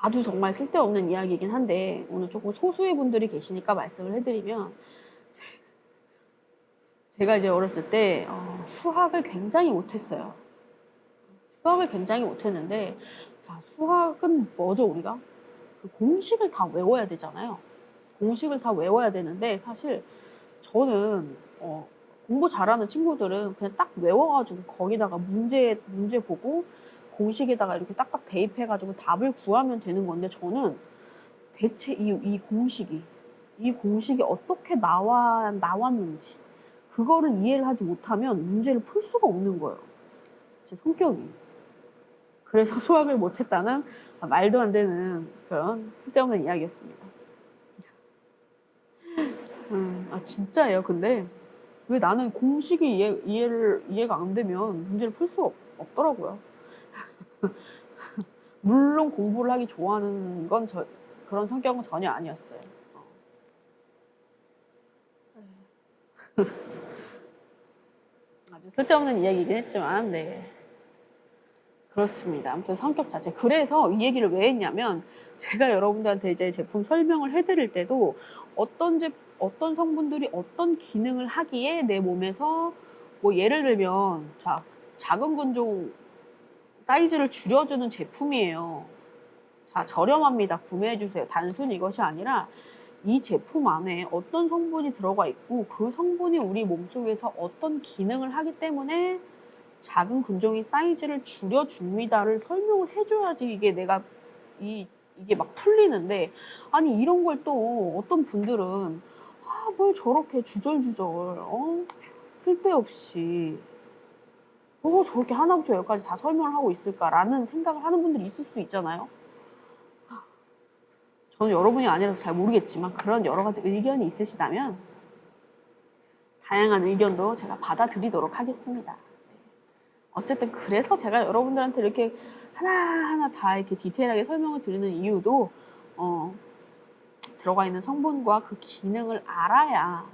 아주 정말 쓸데없는 이야기이긴 한데 오늘 조금 소수의 분들이 계시니까 말씀을 해드리면, 제가 이제 어렸을 때 수학을 굉장히 못했어요. 수학을 굉장히 못했는데, 자, 수학은 뭐죠? 우리가 그 공식을 다 외워야 되잖아요. 공식을 다 외워야 되는데, 사실 저는 공부 잘하는 친구들은 그냥 딱 외워가지고 거기다가 문제 보고 공식에다가 이렇게 딱딱 대입해가지고 답을 구하면 되는 건데, 저는 대체 이 공식이 어떻게 나왔는지 그거를 이해를 하지 못하면 문제를 풀 수가 없는 거예요. 제 성격이. 그래서 수학을 못했다는 말도 안 되는 그런 쓸데없는 이야기였습니다. 진짜예요. 근데 왜 나는 공식이 이해가 안 되면 문제를 풀 수가 없더라고요. 물론 공부를 하기 좋아하는 건 그런 성격은 전혀 아니었어요. 아주 쓸데없는 이야기이긴 했지만, 네. 그렇습니다. 아무튼 성격 자체. 그래서 이 얘기를 왜 했냐면, 제가 여러분들한테 이제 제품 설명을 해드릴 때도 어떤 성분들이 어떤 기능을 하기에 내 몸에서, 뭐 예를 들면, 자, 작은 근종 사이즈를 줄여주는 제품이에요. 자, 저렴합니다. 구매해주세요. 단순히 이것이 아니라 이 제품 안에 어떤 성분이 들어가 있고 그 성분이 우리 몸속에서 어떤 기능을 하기 때문에 작은 근종의 사이즈를 줄여줍니다를 설명을 해줘야지 이게 막 풀리는데, 아니 이런 걸 또 어떤 분들은 뭘 저렇게 주절주절 쓸데없이 저렇게 하나부터 열까지 다 설명을 하고 있을까라는 생각을 하는 분들이 있을 수 있잖아요. 저는 여러분이 아니라서 잘 모르겠지만 그런 여러 가지 의견이 있으시다면 다양한 의견도 제가 받아들이도록 하겠습니다. 어쨌든 그래서 제가 여러분들한테 이렇게 하나하나 다 이렇게 디테일하게 설명을 드리는 이유도 들어가 있는 성분과 그 기능을 알아야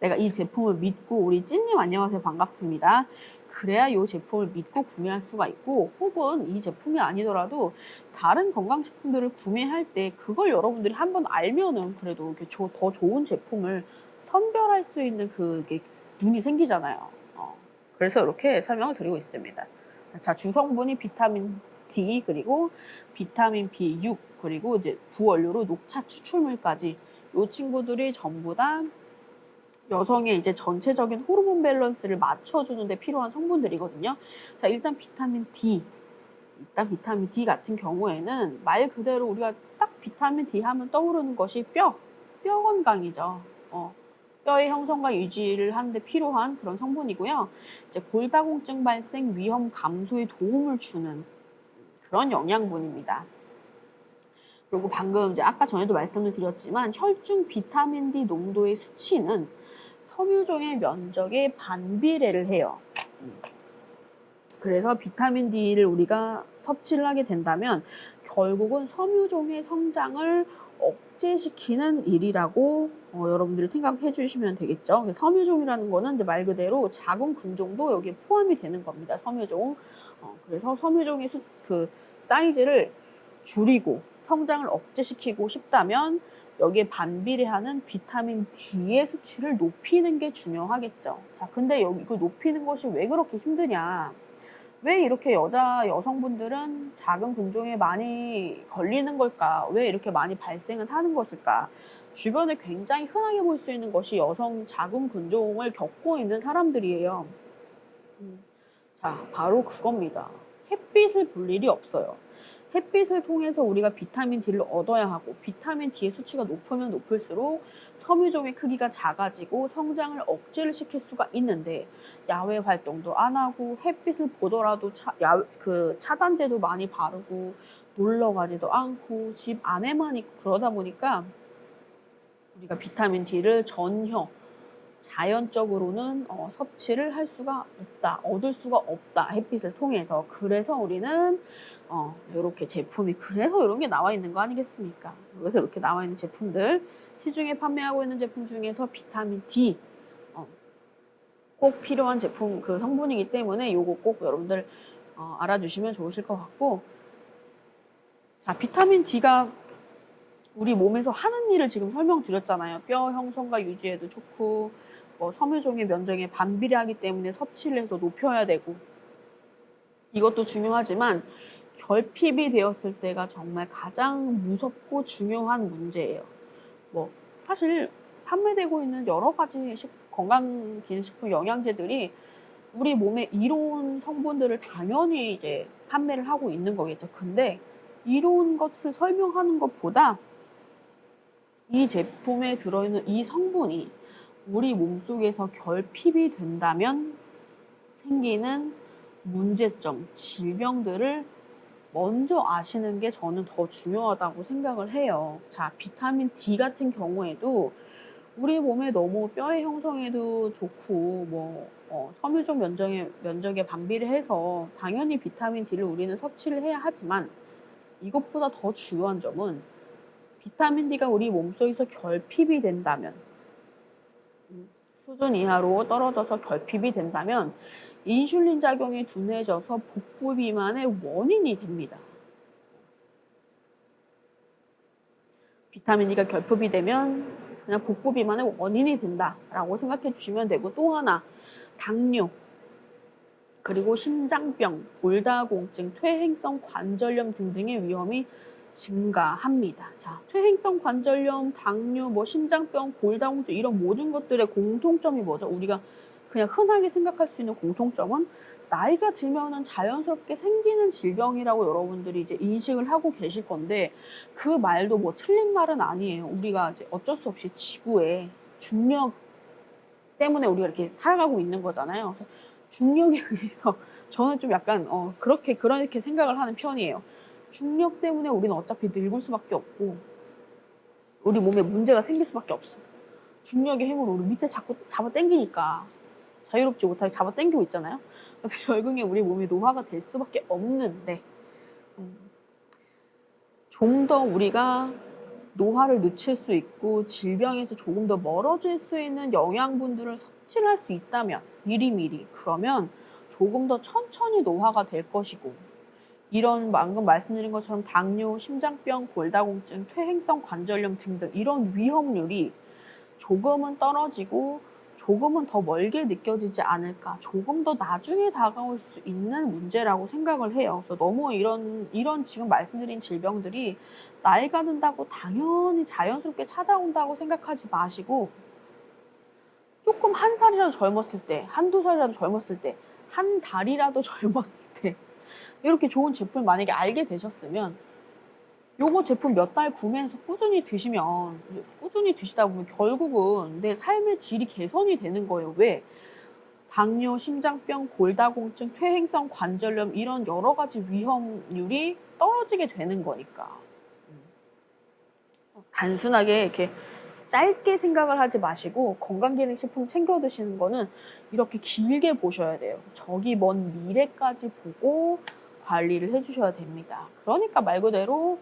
내가 이 제품을 믿고, 우리 찐님 안녕하세요, 반갑습니다. 그래야 이 제품을 믿고 구매할 수가 있고, 혹은 이 제품이 아니더라도 다른 건강식품들을 구매할 때 그걸 여러분들이 한번 알면은 그래도 이렇게 더 좋은 제품을 선별할 수 있는 그게 눈이 생기잖아요. 그래서 이렇게 설명을 드리고 있습니다. 자, 주성분이 비타민 D, 그리고 비타민 B6, 그리고 이제 부원료로 녹차 추출물까지, 이 친구들이 전부 다 여성의 이제 전체적인 호르몬 밸런스를 맞춰주는 데 필요한 성분들이거든요. 자, 일단 비타민 D 같은 경우에는 말 그대로 우리가 딱 비타민 D 하면 떠오르는 것이 뼈 건강이죠. 뼈의 형성과 유지를 하는데 필요한 그런 성분이고요. 이제 골다공증 발생 위험 감소에 도움을 주는 그런 영양분입니다. 그리고 방금 이제 아까 전에도 말씀을 드렸지만 혈중 비타민 D 농도의 수치는 섬유종의 면적에 반비례를 해요. 그래서 비타민 D를 우리가 섭취를 하게 된다면 결국은 섬유종의 성장을 억제시키는 일이라고 여러분들이 생각해 주시면 되겠죠. 섬유종이라는 거는 이제 말 그대로 작은 근종도 여기에 포함이 되는 겁니다. 섬유종. 그래서 섬유종의 그 사이즈를 줄이고 성장을 억제시키고 싶다면 여기에 반비례하는 비타민 D의 수치를 높이는 게 중요하겠죠. 자, 근데 여기 그 높이는 것이 왜 그렇게 힘드냐? 왜 이렇게 여성분들은 작은 근종에 많이 걸리는 걸까? 왜 이렇게 많이 발생을 하는 것일까? 주변에 굉장히 흔하게 볼 수 있는 것이 여성 작은 근종을 겪고 있는 사람들이에요. 자, 바로 그겁니다. 햇빛을 볼 일이 없어요. 햇빛을 통해서 우리가 비타민 D를 얻어야 하고, 비타민 D의 수치가 높으면 높을수록 섬유종의 크기가 작아지고 성장을 억제를 시킬 수가 있는데, 야외 활동도 안 하고 햇빛을 보더라도 차단제도 많이 바르고 놀러 가지도 않고 집 안에만 있고 그러다 보니까 우리가 비타민 D를 전혀 자연적으로는 섭취를 할 수가 없다, 얻을 수가 없다, 햇빛을 통해서. 그래서 우리는 이렇게 제품이, 그래서 이런 게 나와 있는 거 아니겠습니까? 그래서 이렇게 나와 있는 제품들, 시중에 판매하고 있는 제품 중에서 비타민 D 꼭 필요한 제품 그 성분이기 때문에 요거 꼭 여러분들 알아주시면 좋으실 것 같고, 자, 비타민 D가 우리 몸에서 하는 일을 지금 설명드렸잖아요. 뼈 형성과 유지에도 좋고, 뭐 섬유종의 면역에 반비례하기 때문에 섭취를 해서 높여야 되고, 이것도 중요하지만 결핍이 되었을 때가 정말 가장 무섭고 중요한 문제예요. 뭐 사실 판매되고 있는 여러 가지 건강기능식품 영양제들이 우리 몸에 이로운 성분들을 당연히 이제 판매를 하고 있는 거겠죠. 근데 이로운 것을 설명하는 것보다 이 제품에 들어있는 이 성분이 우리 몸속에서 결핍이 된다면 생기는 문제점, 질병들을 먼저 아시는 게 저는 더 중요하다고 생각을 해요. 자, 비타민 D 같은 경우에도 우리 몸에 너무 뼈의 형성에도 좋고, 뭐 섬유종 면적에 반비례해서 당연히 비타민 D를 우리는 섭취를 해야 하지만, 이것보다 더 중요한 점은 비타민 D가 우리 몸속에서 결핍이 된다면, 수준 이하로 떨어져서 결핍이 된다면 인슐린 작용이 둔해져서 복부 비만의 원인이 됩니다. 비타민 D가 결핍이 되면 그냥 복부 비만의 원인이 된다라고 생각해 주시면 되고, 또 하나 당뇨, 그리고 심장병, 골다공증, 퇴행성 관절염 등등의 위험이 증가합니다. 자, 퇴행성 관절염, 당뇨, 뭐 심장병, 골다공증 이런 모든 것들의 공통점이 뭐죠? 우리가 그냥 흔하게 생각할 수 있는 공통점은 나이가 들면은 자연스럽게 생기는 질병이라고 여러분들이 이제 인식을 하고 계실 건데, 그 말도 뭐 틀린 말은 아니에요. 우리가 이제 어쩔 수 없이 지구에 중력 때문에 우리가 이렇게 살아가고 있는 거잖아요. 그래서 중력에 의해서 저는 좀 약간 그렇게 생각을 하는 편이에요. 중력 때문에 우리는 어차피 늙을 수밖에 없고 우리 몸에 문제가 생길 수밖에 없어. 중력의 힘으로 우리 밑에 자꾸 잡아당기니까 자유롭지 못하게 잡아당기고 있잖아요. 그래서 결국에 우리 몸이 노화가 될 수밖에 없는데, 좀 더 우리가 노화를 늦출 수 있고 질병에서 조금 더 멀어질 수 있는 영양분들을 섭취를 할 수 있다면 미리미리, 그러면 조금 더 천천히 노화가 될 것이고, 이런 방금 말씀드린 것처럼 당뇨, 심장병, 골다공증, 퇴행성 관절염 등등 이런 위험률이 조금은 떨어지고 조금은 더 멀게 느껴지지 않을까, 조금 더 나중에 다가올 수 있는 문제라고 생각을 해요. 그래서 너무 이런 지금 말씀드린 질병들이 나이가 든다고 당연히 자연스럽게 찾아온다고 생각하지 마시고, 조금 한 살이라도 젊었을 때, 한두 살이라도 젊었을 때, 한 달이라도 젊었을 때 이렇게 좋은 제품을 만약에 알게 되셨으면 요거 제품 몇 달 구매해서 꾸준히 드시다 보면 결국은 내 삶의 질이 개선이 되는 거예요. 왜? 당뇨, 심장병, 골다공증, 퇴행성 관절염 이런 여러 가지 위험률이 떨어지게 되는 거니까. 단순하게 이렇게 짧게 생각을 하지 마시고 건강기능식품 챙겨 드시는 거는 이렇게 길게 보셔야 돼요. 저기 먼 미래까지 보고 관리를 해주셔야 됩니다. 그러니까 말 그대로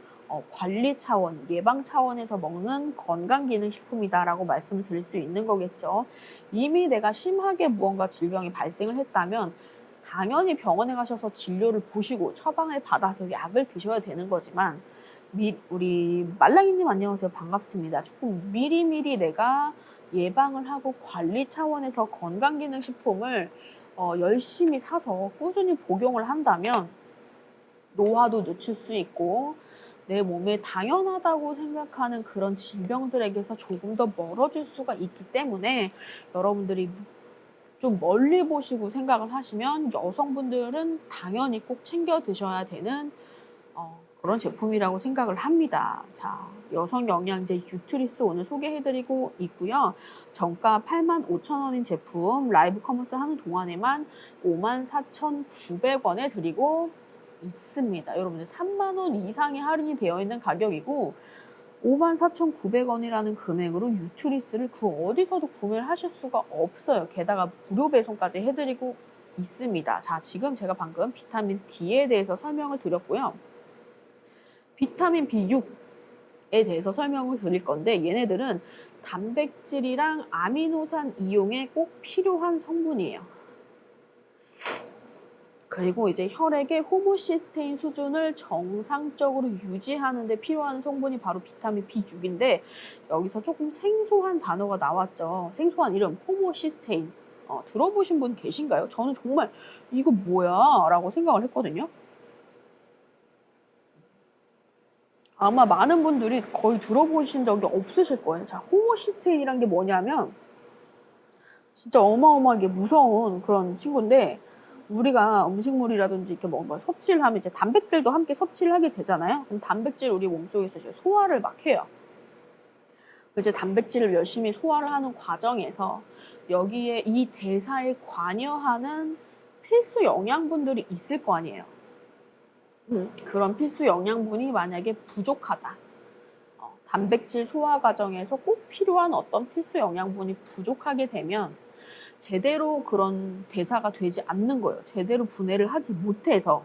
관리 차원, 예방 차원에서 먹는 건강기능식품이다라고 말씀을 드릴 수 있는 거겠죠. 이미 내가 심하게 무언가 질병이 발생을 했다면 당연히 병원에 가셔서 진료를 보시고 처방을 받아서 약을 드셔야 되는 거지만, 우리 말랑이님 안녕하세요. 반갑습니다. 조금 미리미리 내가 예방을 하고 관리 차원에서 건강기능식품을 열심히 사서 꾸준히 복용을 한다면 노화도 늦출 수 있고 내 몸에 당연하다고 생각하는 그런 질병들에게서 조금 더 멀어질 수가 있기 때문에, 여러분들이 좀 멀리 보시고 생각을 하시면 여성분들은 당연히 꼭 챙겨 드셔야 되는 그런 제품이라고 생각을 합니다. 자, 여성 영양제 유트리스 오늘 소개해드리고 있고요. 정가 85,000원인 제품 라이브 커머스 하는 동안에만 54,900원에 드리고 있습니다. 여러분들 3만 원 이상이 할인이 되어 있는 가격이고 54,900원이라는 금액으로 유트리스를 그 어디서도 구매를 하실 수가 없어요. 게다가 무료 배송까지 해드리고 있습니다. 자, 지금 제가 방금 비타민 D에 대해서 설명을 드렸고요. 비타민 B6에 대해서 설명을 드릴 건데 얘네들은 단백질이랑 아미노산 이용에 꼭 필요한 성분이에요. 그리고 이제 혈액의 호모시스테인 수준을 정상적으로 유지하는 데 필요한 성분이 바로 비타민 B6인데 여기서 조금 생소한 단어가 나왔죠. 생소한 이름, 호모시스테인. 들어보신 분 계신가요? 저는 정말 이거 뭐야? 라고 생각을 했거든요. 아마 많은 분들이 거의 들어보신 적이 없으실 거예요. 자, 호모시스테인이란 게 뭐냐면 진짜 어마어마하게 무서운 그런 친구인데 우리가 음식물이라든지 이렇게 뭔가 섭취를 하면 이제 단백질도 함께 섭취를 하게 되잖아요. 그럼 단백질 우리 몸속에서 이제 소화를 막 해요. 이제 단백질을 열심히 소화를 하는 과정에서 여기에 이 대사에 관여하는 필수 영양분들이 있을 거 아니에요. 그런 필수 영양분이 만약에 부족하다. 단백질 소화 과정에서 꼭 필요한 어떤 필수 영양분이 부족하게 되면 제대로 그런 대사가 되지 않는 거예요. 제대로 분해를 하지 못해서.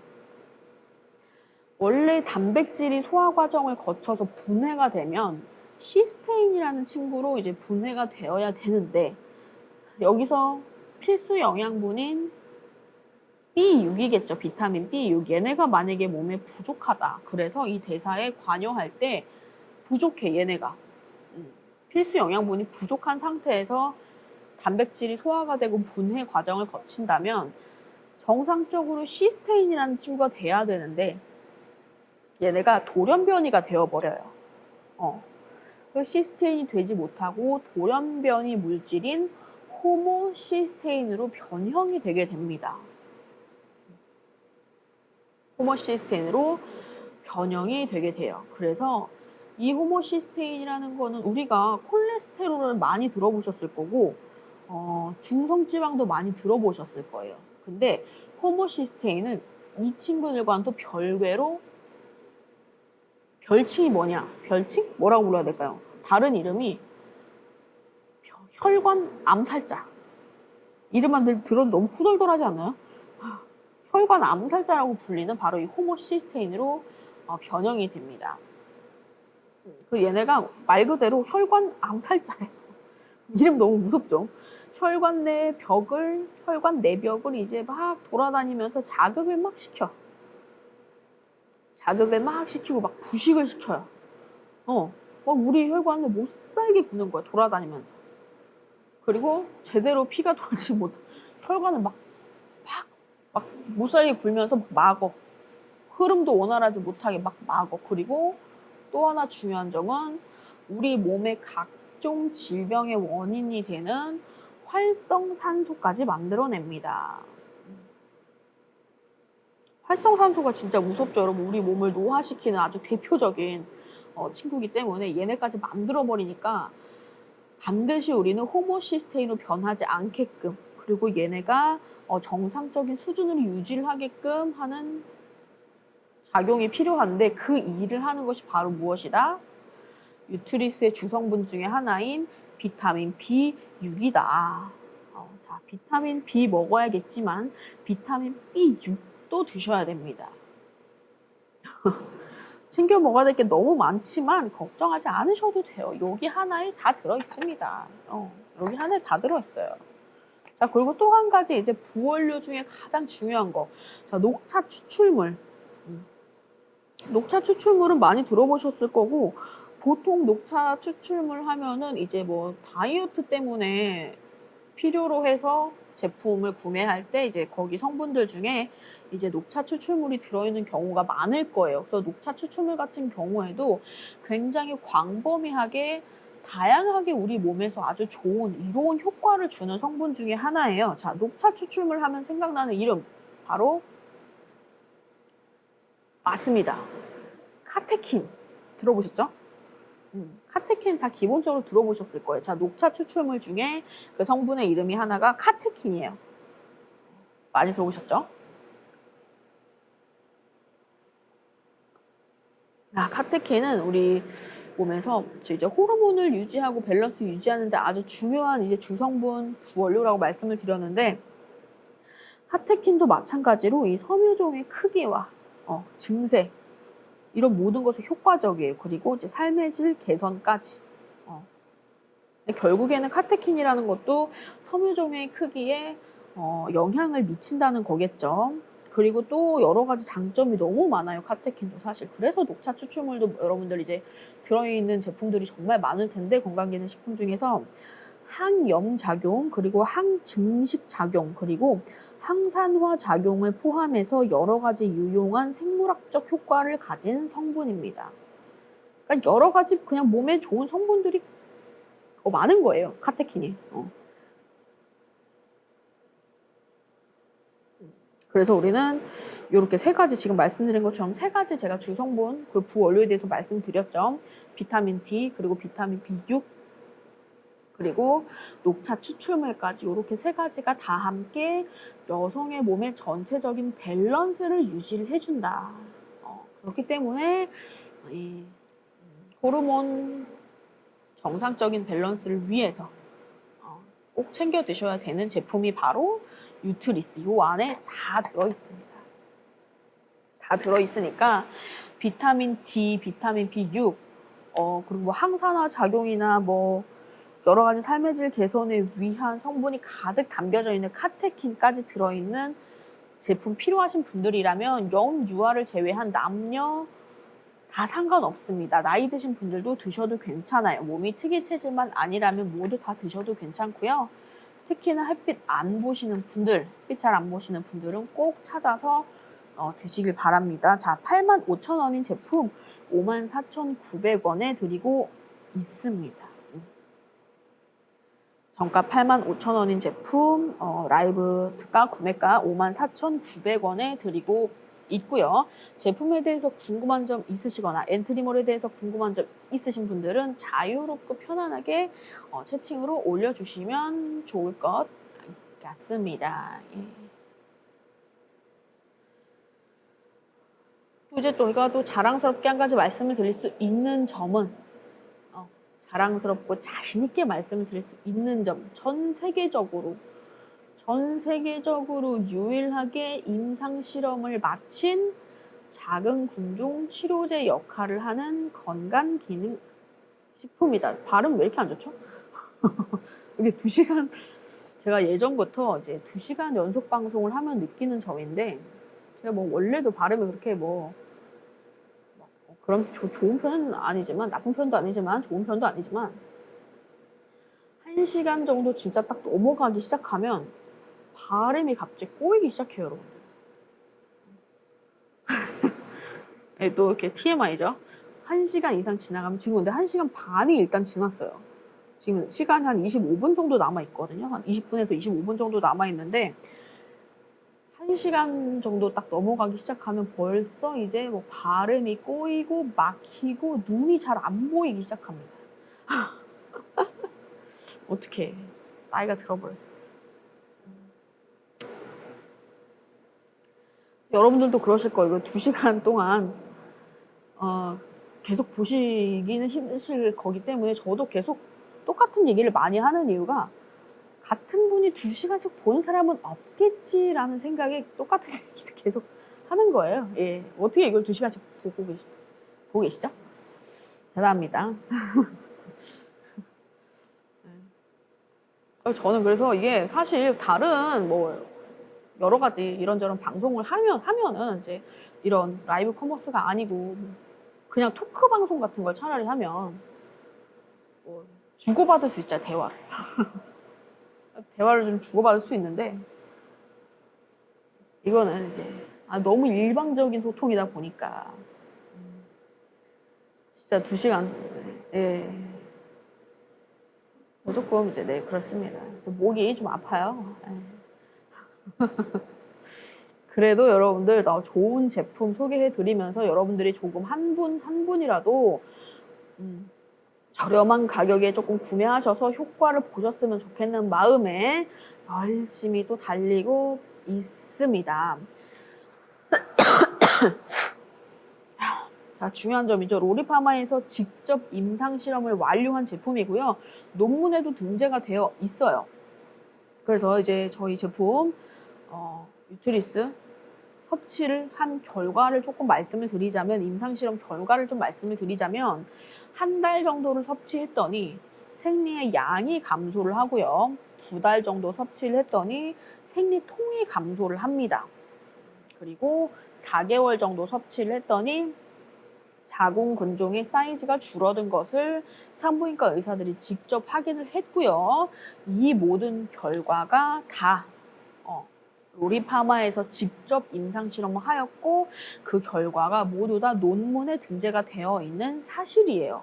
원래 단백질이 소화 과정을 거쳐서 분해가 되면 시스테인이라는 친구로 이제 분해가 되어야 되는데 여기서 필수 영양분인 B6이겠죠. 비타민 B6. 얘네가 만약에 몸에 부족하다. 그래서 이 대사에 관여할 때 부족해, 얘네가. 필수 영양분이 부족한 상태에서 단백질이 소화가 되고 분해 과정을 거친다면 정상적으로 시스테인이라는 친구가 돼야 되는데 얘네가 돌연변이가 되어버려요. 그 시스테인이 되지 못하고 돌연변이 물질인 호모시스테인으로 변형이 되게 됩니다. 호모시스테인으로 변형이 되게 돼요. 그래서 이 호모시스테인이라는 거는 우리가 콜레스테롤을 많이 들어보셨을 거고 중성지방도 많이 들어보셨을 거예요. 근데 호모시스테인은 이 친구들과는 또 별개로 별칭이 뭐냐? 별칭? 뭐라고 불러야 될까요? 다른 이름이 혈관 암살자. 이름만 들어도 너무 후덜덜하지 않나요? 혈관 암살자라고 불리는 바로 이 호모시스테인으로 변형이 됩니다. 그 얘네가 말 그대로 혈관 암살자예요. 이름 너무 무섭죠? 혈관 내벽을 이제 막 돌아다니면서 자극을 막 시켜. 자극을 막 시키고 막 부식을 시켜요. 막 우리 혈관을 못 살게 구는 거야, 돌아다니면서. 그리고 제대로 피가 돌지 못, 혈관을 막 못 살게 굴면서 막 막어. 흐름도 원활하지 못하게 막 막어. 그리고 또 하나 중요한 점은 우리 몸의 각종 질병의 원인이 되는 활성산소까지 만들어냅니다. 활성산소가 진짜 무섭죠, 여러분. 우리 몸을 노화시키는 아주 대표적인 친구이기 때문에 얘네까지 만들어버리니까 반드시 우리는 호모시스테인으로 변하지 않게끔 그리고 얘네가 정상적인 수준으로 유지를 하게끔 하는 작용이 필요한데 그 일을 하는 것이 바로 무엇이다? 유트리스의 주성분 중에 하나인 비타민 B6이다. 자, 비타민 B 먹어야겠지만 비타민 B6도 드셔야 됩니다. 챙겨 먹어야 될 게 너무 많지만 걱정하지 않으셔도 돼요. 여기 하나에 다 들어있습니다. 여기 하나에 다 들어있어요. 자, 그리고 또 한 가지 이제 부원료 중에 가장 중요한 거. 자, 녹차 추출물. 녹차 추출물은 많이 들어보셨을 거고 보통 녹차 추출물 하면은 이제 뭐 다이어트 때문에 필요로 해서 제품을 구매할 때 이제 거기 성분들 중에 이제 녹차 추출물이 들어있는 경우가 많을 거예요. 그래서 녹차 추출물 같은 경우에도 굉장히 광범위하게 다양하게 우리 몸에서 아주 좋은 이로운 효과를 주는 성분 중에 하나예요. 자, 녹차 추출물 하면 생각나는 이름 바로 맞습니다. 카테킨 들어보셨죠? 카테킨 다 기본적으로 들어보셨을 거예요. 자, 녹차 추출물 중에 그 성분의 이름이 하나가 카테킨이에요. 많이 들어보셨죠? 카테킨은 우리 몸에서 이제 호르몬을 유지하고 밸런스 유지하는데 아주 중요한 이제 주성분 원료라고 말씀을 드렸는데 카테킨도 마찬가지로 이 섬유종의 크기와 증세 이런 모든 것이 효과적이에요. 그리고 이제 삶의 질 개선까지. 결국에는 카테킨이라는 것도 섬유종의 크기에 영향을 미친다는 거겠죠. 그리고 또 여러 가지 장점이 너무 많아요. 카테킨도 사실. 그래서 녹차 추출물도 여러분들 이제 들어있는 제품들이 정말 많을 텐데, 건강기능식품 중에서 항염 작용, 그리고 항증식 작용, 그리고 항산화 작용을 포함해서 여러 가지 유용한 생물학적 효과를 가진 성분입니다. 그러니까 여러 가지 그냥 몸에 좋은 성분들이 많은 거예요, 카테킨이. 그래서 우리는 이렇게 세 가지, 지금 말씀드린 것처럼 세 가지 제가 주성분, 그리고 부원료에 대해서 말씀드렸죠. 비타민 D, 그리고 비타민 B6, 그리고 녹차 추출물까지, 이렇게 세 가지가 다 함께 여성의 몸의 전체적인 밸런스를 유지를 해준다. 그렇기 때문에 이 호르몬 정상적인 밸런스를 위해서 꼭 챙겨 드셔야 되는 제품이 바로 뉴트리스. 요 안에 다 들어있습니다. 다 들어있으니까 비타민 D, 비타민 B6, 그리고 뭐 항산화 작용이나 뭐 여러 가지 삶의 질 개선을 위한 성분이 가득 담겨져 있는 카테킨까지 들어있는 제품 필요하신 분들이라면 영유아를 제외한 남녀 다 상관없습니다. 나이 드신 분들도 드셔도 괜찮아요. 몸이 특이 체질만 아니라면 모두 다 드셔도 괜찮고요. 특히나 햇빛 안 보시는 분들, 햇빛 잘 안 보시는 분들은 꼭 찾아서 드시길 바랍니다. 자, 85,000원인 제품 54,900원에 드리고 있습니다. 정가 85,000원인 제품 라이브 특가 구매가 54,900원에 드리고 있고요. 제품에 대해서 궁금한 점 있으시거나 엔트리몰에 대해서 궁금한 점 있으신 분들은 자유롭고 편안하게 채팅으로 올려주시면 좋을 것 같습니다. 예. 또 이제 저희가 또 자랑스럽게 한 가지 말씀을 드릴 수 있는 점은 자랑스럽고 자신있게 말씀을 드릴 수 있는 점, 전 세계적으로 유일하게 임상실험을 마친 작은 군종 치료제 역할을 하는 건강기능식품이다. 발음 왜 이렇게 안 좋죠? 이게 2시간, 제가 예전부터 이제 2시간 연속 방송을 하면 느끼는 점인데, 제가 뭐 원래도 발음이 그렇게 그런 좋은 편은 아니지만, 나쁜 편도 아니지만, 좋은 편도 아니지만, 1시간 정도 진짜 딱 넘어가기 시작하면 발음이 갑자기 꼬이기 시작해요, 여러분. 네, 또 이렇게 TMI죠. 1시간 이상 지나가면, 지금 근데 1시간 반이 일단 지났어요. 지금 시간이 한 25분 정도 남아있거든요. 한 20분에서 25분 정도 남아있는데, 1시간 정도 딱 넘어가기 시작하면 벌써 이제 뭐 발음이 꼬이고 막히고 눈이 잘 안 보이기 시작합니다. 어떡해. 나이가 들어버렸어. 여러분들도 그러실 거예요. 이거 2시간 동안 계속 보시기는 힘드실 거기 때문에 저도 계속 똑같은 얘기를 많이 하는 이유가, 같은 분이 2시간씩 보는 사람은 없겠지라는 생각에 똑같은 얘기를 계속 하는 거예요. 예. 어떻게 이걸 2시간씩 보고 계시죠? 대단합니다. 저는 그래서 이게 사실 다른 뭐 여러 가지 이런저런 방송을 하면은 이제 이런 라이브 커머스가 아니고 그냥 토크 방송 같은 걸 차라리 하면 뭐 주고받을 수 있잖아요, 대화를. 대화를 좀 주고받을 수 있는데, 이거는 이제 너무 일방적인 소통이다 보니까 진짜 2시간, 예, 무조건 이제 네, 그렇습니다. 목이 좀 아파요. 예. 그래도 여러분들 좋은 제품 소개해드리면서 여러분들이 조금 한 분이라도 저렴한 가격에 조금 구매하셔서 효과를 보셨으면 좋겠는 마음에 열심히 또 달리고 있습니다. 자, 중요한 점이죠. 로리파마에서 직접 임상실험을 완료한 제품이고요. 논문에도 등재가 되어 있어요. 그래서 이제 저희 제품 뉴트리스 섭취를 한 결과를 조금 말씀을 드리자면, 임상실험 결과를 좀 말씀을 드리자면, 한 달 정도를 섭취했더니 생리의 양이 감소를 하고요. 2달 정도 섭취를 했더니 생리통이 감소를 합니다. 그리고 4개월 정도 섭취를 했더니 자궁근종의 사이즈가 줄어든 것을 산부인과 의사들이 직접 확인을 했고요. 이 모든 결과가 다 로리파마에서 직접 임상실험을 하였고, 그 결과가 모두 다 논문에 등재가 되어 있는 사실이에요.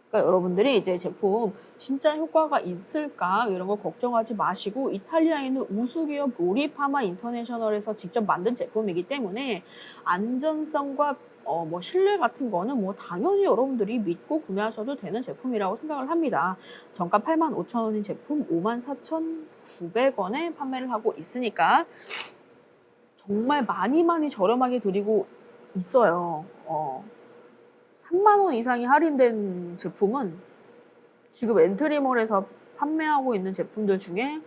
그러니까 여러분들이 이제 제품 진짜 효과가 있을까 이런 거 걱정하지 마시고, 이탈리아에 있는 우수기업 로리파마 인터내셔널에서 직접 만든 제품이기 때문에 안전성과 뭐 신뢰 같은 거는 뭐 당연히 여러분들이 믿고 구매하셔도 되는 제품이라고 생각을 합니다. 정가 85,000원인 제품 54,900원에 판매를 하고 있으니까 정말 많이 저렴하게 드리고 있어요. 3만 원 이상이 할인된 제품은 지금 엔트리몰에서 판매하고 있는 제품들 중에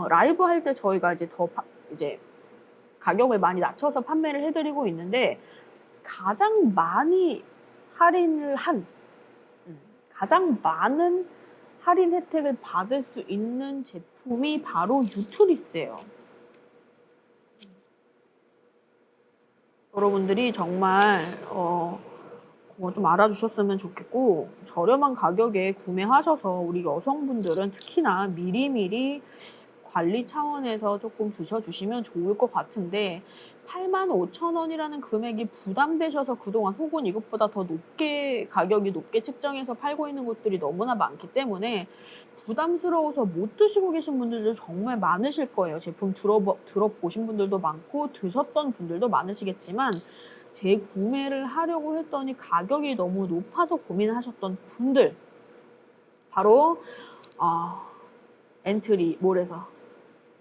라이브 할 때 저희가 이제 이제 가격을 많이 낮춰서 판매를 해드리고 있는데, 가장 많이 할인을 한 가장 많은 할인 혜택을 받을 수 있는 제품이 바로 유트리스예요. 여러분들이 정말 그거 좀 알아주셨으면 좋겠고, 저렴한 가격에 구매하셔서 우리 여성분들은 특히나 미리미리 관리 차원에서 조금 드셔주시면 좋을 것 같은데, 85,000원이라는 금액이 부담되셔서 그동안, 혹은 이것보다 더 높게 가격이 높게 측정해서 팔고 있는 곳들이 너무나 많기 때문에 부담스러워서 못 드시고 계신 분들도 정말 많으실 거예요. 제품 들어보신 분들도 많고 드셨던 분들도 많으시겠지만, 재구매를 하려고 했더니 가격이 너무 높아서 고민하셨던 분들, 바로 엔트리몰에서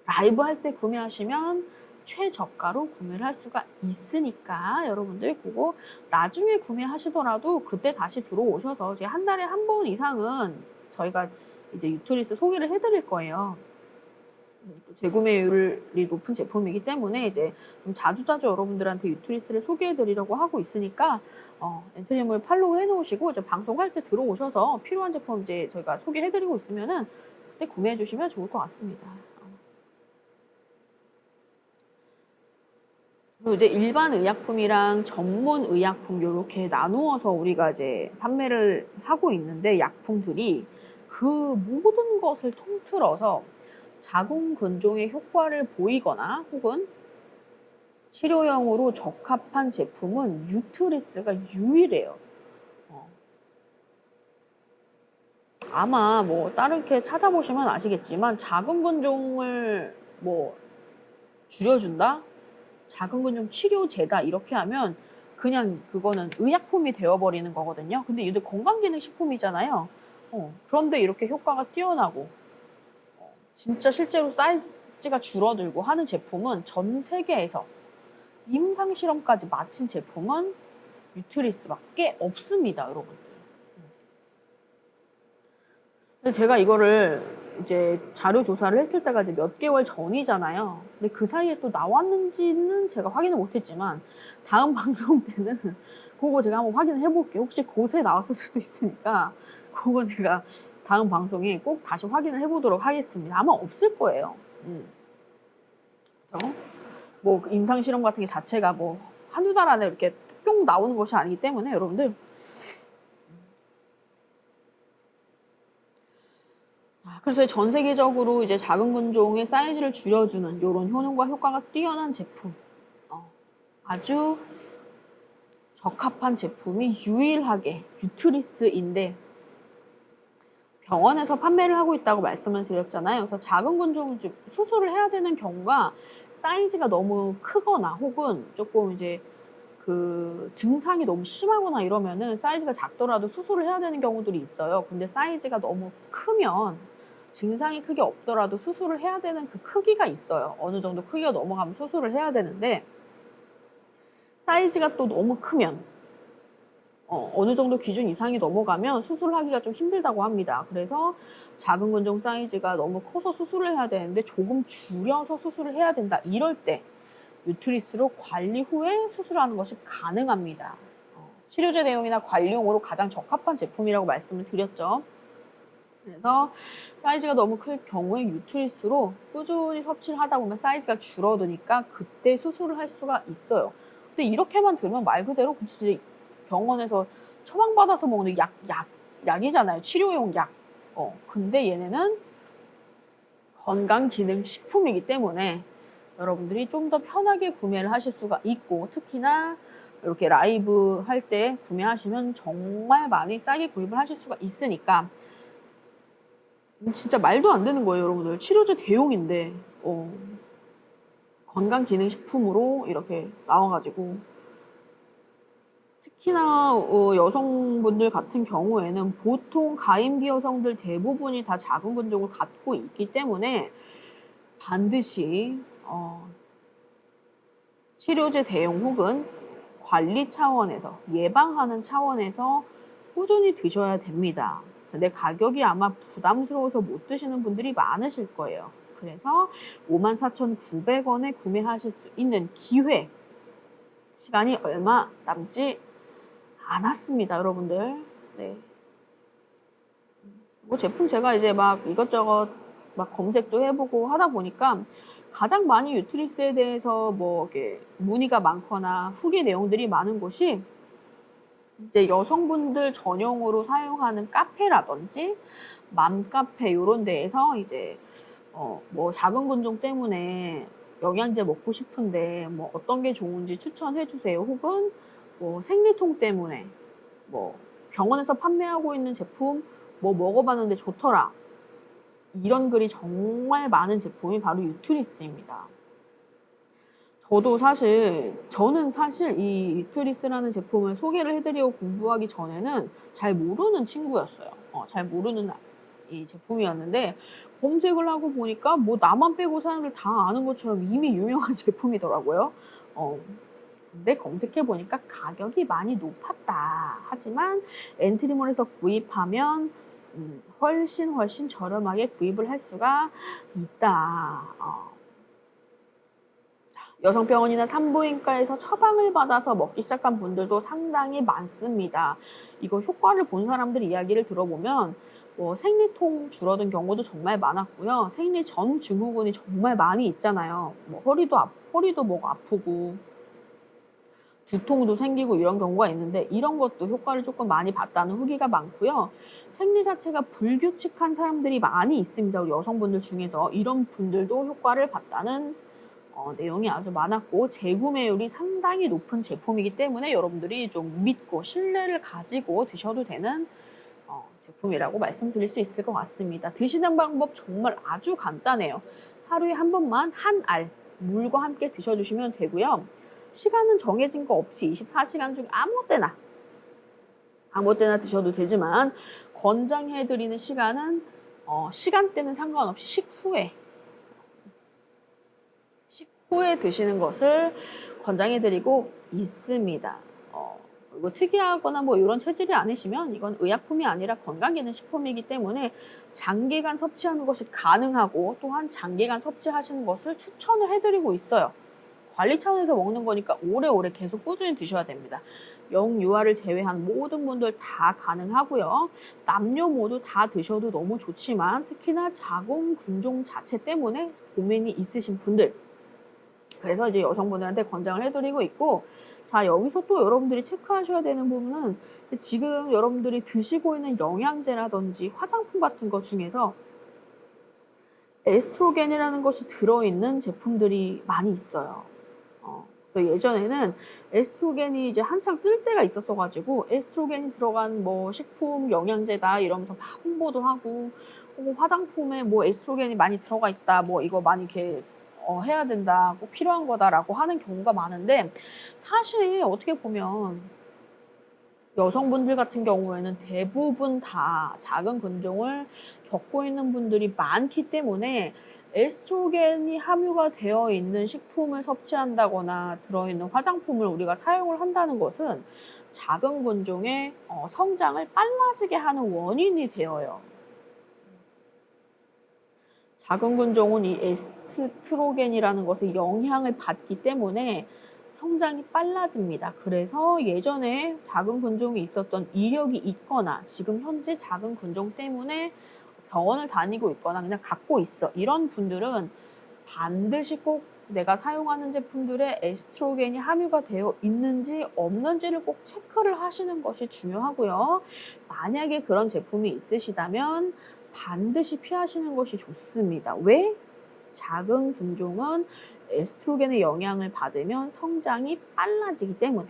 라이브 할 때 구매하시면 최저가로 구매를 할 수가 있으니까, 여러분들 그거 나중에 구매하시더라도 그때 다시 들어오셔서 이제 한 달에 한 번 이상은 저희가 이제 유트리스 소개를 해드릴 거예요. 재구매율이 높은 제품이기 때문에 이제 좀 자주자주 여러분들한테 유트리스를 소개해드리려고 하고 있으니까 엔트리몰 팔로우 해놓으시고 이제 방송할 때 들어오셔서 필요한 제품 이제 저희가 소개해드리고 있으면은 그때 구매해주시면 좋을 것 같습니다. 그리고 이제 일반 의약품이랑 전문 의약품 이렇게 나누어서 우리가 이제 판매를 하고 있는데, 약품들이 그 모든 것을 통틀어서 자궁근종의 효과를 보이거나 혹은 치료용으로 적합한 제품은 유트리스가 유일해요. 아마 뭐 다르게 찾아보시면 아시겠지만, 자궁근종을 뭐 줄여준다? 자궁근종 치료제다 이렇게 하면 그냥 그거는 의약품이 되어버리는 거거든요. 근데 얘들 건강기능식품이잖아요. 그런데 이렇게 효과가 뛰어나고 진짜 실제로 사이즈가 줄어들고 하는 제품은, 전 세계에서 임상실험까지 마친 제품은 유트리스밖에 없습니다, 여러분. 근데 제가 이거를 이제 자료 조사를 했을 때가 이제 몇 개월 전이잖아요. 근데 그 사이에 또 나왔는지는 제가 확인을 못했지만, 다음 방송 때는 그거 제가 한번 확인을 해볼게요. 혹시 곳에 나왔을 수도 있으니까 그거 제가 다음 방송에 꼭 다시 확인을 해보도록 하겠습니다. 아마 없을 거예요. 그렇죠? 뭐 임상실험 같은 게 자체가 뭐 한두 달 안에 이렇게 뿅 나오는 것이 아니기 때문에 여러분들, 그래서 전 세계적으로 이제 자궁근종의 사이즈를 줄여주는 이런 효능과 효과가 뛰어난 제품, 아주 적합한 제품이 유일하게 유트리스인데, 병원에서 판매를 하고 있다고 말씀을 드렸잖아요. 그래서 자궁근종 수술을 해야 되는 경우가 사이즈가 너무 크거나 혹은 조금 이제 그 증상이 너무 심하거나 이러면은 사이즈가 작더라도 수술을 해야 되는 경우들이 있어요. 근데 사이즈가 너무 크면, 증상이 크게 없더라도 수술을 해야 되는 그 크기가 있어요. 어느 정도 크기가 넘어가면 수술을 해야 되는데, 사이즈가 또 너무 크면 어느 정도 기준 이상이 넘어가면 수술하기가 좀 힘들다고 합니다. 그래서 자궁근종 사이즈가 너무 커서 수술을 해야 되는데 조금 줄여서 수술을 해야 된다, 이럴 때 유트리스로 관리 후에 수술하는 것이 가능합니다. 치료제 대용이나 관리용으로 가장 적합한 제품이라고 말씀을 드렸죠. 그래서 사이즈가 너무 클 경우에 유트리스로 꾸준히 섭취를 하다 보면 사이즈가 줄어드니까 그때 수술을 할 수가 있어요. 근데 이렇게만 들으면 말 그대로 진짜 병원에서 처방받아서 먹는 약이잖아요. 치료용 약. 근데 얘네는 건강기능식품이기 때문에 여러분들이 좀 더 편하게 구매를 하실 수가 있고, 특히나 이렇게 라이브 할 때 구매하시면 정말 많이 싸게 구입을 하실 수가 있으니까 진짜 말도 안 되는 거예요, 여러분들. 치료제 대용인데 건강기능식품으로 이렇게 나와가지고, 특히나 여성분들 같은 경우에는 보통 가임기 여성들 대부분이 다 자궁 근종을 갖고 있기 때문에 반드시 치료제 대용 혹은 관리 차원에서, 예방하는 차원에서 꾸준히 드셔야 됩니다. 근데 가격이 아마 부담스러워서 못 드시는 분들이 많으실 거예요. 그래서 54,900원에 구매하실 수 있는 기회, 시간이 얼마 남지 않았습니다, 여러분들. 네. 뭐 제품 제가 이제 막 이것저것 막 검색도 해보고 하다 보니까 가장 많이 유트리스에 대해서 뭐 이렇게 문의가 많거나 후기 내용들이 많은 곳이 이제 여성분들 전용으로 사용하는 카페라든지 맘카페 이런 데에서 이제 뭐 자궁 근종 때문에 영양제 먹고 싶은데 뭐 어떤 게 좋은지 추천해 주세요. 혹은 뭐 생리통 때문에 뭐 병원에서 판매하고 있는 제품 뭐 먹어봤는데 좋더라. 이런 글이 정말 많은 제품이 바로 유트리스입니다. 저는 사실 이 유트리스라는 제품을 소개를 해드리고 공부하기 전에는 잘 모르는 친구였어요. 잘 모르는 이 제품이었는데 검색을 하고 보니까 뭐 나만 빼고 사람들 다 아는 것처럼 이미 유명한 제품이더라고요. 근데 검색해 보니까 가격이 많이 높았다. 하지만 엔트리몰에서 구입하면 훨씬 저렴하게 구입을 할 수가 있다. 여성병원이나 산부인과에서 처방을 받아서 먹기 시작한 분들도 상당히 많습니다. 이거 효과를 본 사람들 이야기를 들어보면 뭐 생리통 줄어든 경우도 정말 많았고요. 생리 전 증후군이 정말 많이 있잖아요. 뭐 허리도 뭐 아프고 두통도 생기고 이런 경우가 있는데 이런 것도 효과를 조금 많이 봤다는 후기가 많고요. 생리 자체가 불규칙한 사람들이 많이 있습니다. 우리 여성분들 중에서 이런 분들도 효과를 봤다는 내용이 아주 많았고, 재구매율이 상당히 높은 제품이기 때문에 여러분들이 좀 믿고 신뢰를 가지고 드셔도 되는 제품이라고 말씀드릴 수 있을 것 같습니다. 드시는 방법 정말 아주 간단해요. 하루에 한 번만 한 알 물과 함께 드셔주시면 되고요. 시간은 정해진 거 없이 24시간 중 아무 때나 드셔도 되지만 권장해드리는 시간은 시간대는 상관없이 식후에 드시는 것을 권장해드리고 있습니다. 그리고 특이하거나 뭐 이런 체질이 아니시면 이건 의약품이 아니라 건강기능식품이기 때문에 장기간 섭취하는 것이 가능하고, 또한 장기간 섭취하시는 것을 추천을 해드리고 있어요. 관리 차원에서 먹는 거니까 오래오래 계속 꾸준히 드셔야 됩니다. 영유아를 제외한 모든 분들 다 가능하고요. 남녀 모두 다 드셔도 너무 좋지만 특히나 자궁 근종 자체 때문에 고민이 있으신 분들, 그래서 이제 여성분들한테 권장을 해드리고 있고, 자, 여기서 또 여러분들이 체크하셔야 되는 부분은 지금 여러분들이 드시고 있는 영양제라든지 화장품 같은 것 중에서 에스트로겐이라는 것이 들어있는 제품들이 많이 있어요. 그래서 예전에는 에스트로겐이 이제 한창 뜰 때가 있었어가지고 에스트로겐이 들어간 뭐 식품 영양제다 이러면서 막 홍보도 하고, 화장품에 뭐 에스트로겐이 많이 들어가 있다, 뭐 이거 많이 이렇게 해야 된다, 꼭 필요한 거다라고 하는 경우가 많은데, 사실 어떻게 보면 여성분들 같은 경우에는 대부분 다 자궁 근종을 겪고 있는 분들이 많기 때문에 에스트로겐이 함유가 되어 있는 식품을 섭취한다거나 들어있는 화장품을 우리가 사용을 한다는 것은 자궁 근종의 성장을 빨라지게 하는 원인이 되어요. 작은 근종은 이 에스트로겐이라는 것에 영향을 받기 때문에 성장이 빨라집니다. 그래서 예전에 작은 근종이 있었던 이력이 있거나 지금 현재 작은 근종 때문에 병원을 다니고 있거나 그냥 갖고 있어. 이런 분들은 반드시 꼭 내가 사용하는 제품들에 에스트로겐이 함유가 되어 있는지 없는지를 꼭 체크를 하시는 것이 중요하고요. 만약에 그런 제품이 있으시다면 반드시 피하시는 것이 좋습니다. 왜? 작은 군종은 에스트로겐의 영향을 받으면 성장이 빨라지기 때문에.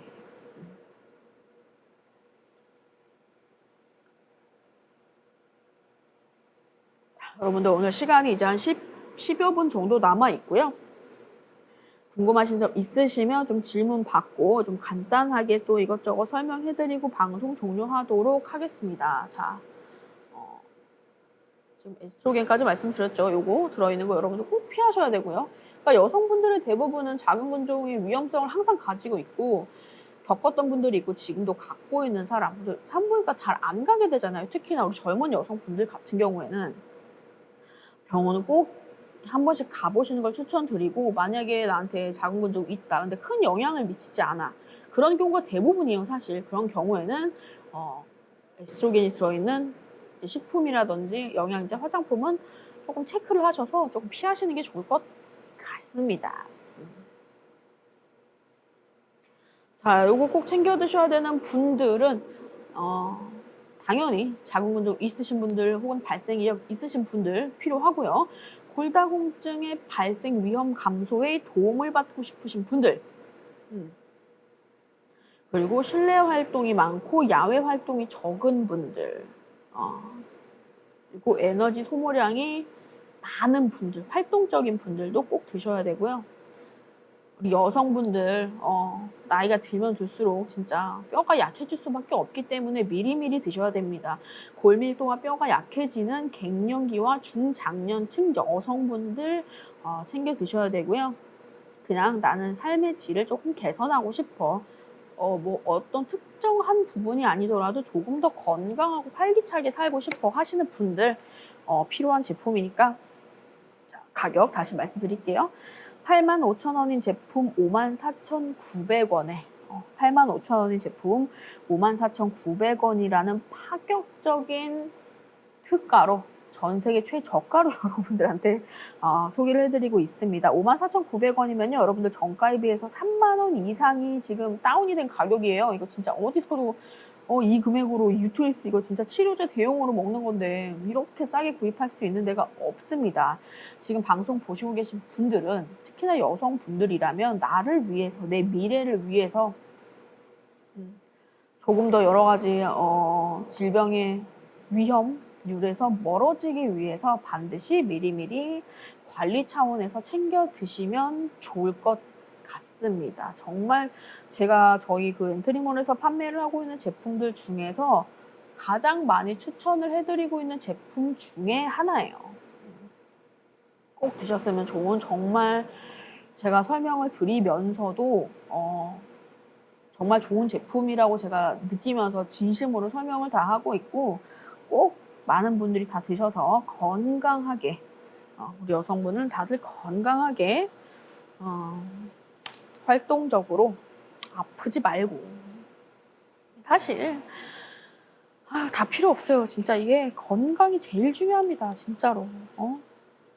여러분들 오늘 시간이 이제 한 10여 분 정도 남아 있고요. 궁금하신 점 있으시면 좀 질문 받고 좀 간단하게 또 이것저것 설명해드리고 방송 종료하도록 하겠습니다. 자, 지금 에스트로겐까지 말씀드렸죠. 요거 들어있는 거 여러분들 꼭 피하셔야 되고요. 그러니까 여성분들의 대부분은 작은 근종의 위험성을 항상 가지고 있고 겪었던 분들이 있고 지금도 갖고 있는 사람들 산부인과 잘 안 가게 되잖아요. 특히나 우리 젊은 여성분들 같은 경우에는 병원은 꼭 한 번씩 가보시는 걸 추천드리고 만약에 나한테 작은 근종 있다. 근데 큰 영향을 미치지 않아. 그런 경우가 대부분이에요. 사실 그런 경우에는 에스트로겐이 들어있는 식품이라든지 영양제, 화장품은 조금 체크를 하셔서 조금 피하시는 게 좋을 것 같습니다. 자, 요거 꼭 챙겨 드셔야 되는 분들은 당연히 작은 근종 있으신 분들 혹은 발생 이력 있으신 분들 필요하고요. 골다공증의 발생 위험 감소에 도움을 받고 싶으신 분들 그리고 실내 활동이 많고 야외 활동이 적은 분들 그리고 에너지 소모량이 많은 분들, 활동적인 분들도 꼭 드셔야 되고요. 우리 여성분들 나이가 들면 들수록 진짜 뼈가 약해질 수밖에 없기 때문에 미리미리 드셔야 됩니다. 골밀도와 뼈가 약해지는 갱년기와 중장년층 여성분들 챙겨 드셔야 되고요. 그냥 나는 삶의 질을 조금 개선하고 싶어. 뭐 어떤 특정한 부분이 아니더라도 조금 더 건강하고 활기차게 살고 싶어 하시는 분들 필요한 제품이니까 자, 가격 다시 말씀드릴게요. 85,000원인 제품 54,900원에 85,000원인 제품 54,900원이라는 파격적인 특가로 전 세계 최저가로 여러분들한테 소개를 해드리고 있습니다. 54,900원이면요. 여러분들 정가에 비해서 3만 원 이상이 지금 다운이 된 가격이에요. 이거 진짜 어디서도 이 금액으로 유트리스 이거 진짜 치료제 대용으로 먹는 건데 이렇게 싸게 구입할 수 있는 데가 없습니다. 지금 방송 보시고 계신 분들은 특히나 여성분들이라면 나를 위해서 내 미래를 위해서 조금 더 여러 가지 질병의 위험률에서 멀어지기 위해서 반드시 미리미리 관리 차원에서 챙겨 드시면 좋을 것 같습니다. 정말 제가 저희 그 엔트리몰에서 판매를 하고 있는 제품들 중에서 가장 많이 추천을 해드리고 있는 제품 중에 하나예요. 꼭 드셨으면 좋은 정말 제가 설명을 드리면서도 정말 좋은 제품이라고 제가 느끼면서 진심으로 설명을 다 하고 있고 꼭 많은 분들이 다 드셔서 건강하게 우리 여성분은 다들 건강하게 활동적으로 아프지 말고 사실 다 필요 없어요. 진짜 이게 건강이 제일 중요합니다. 진짜로.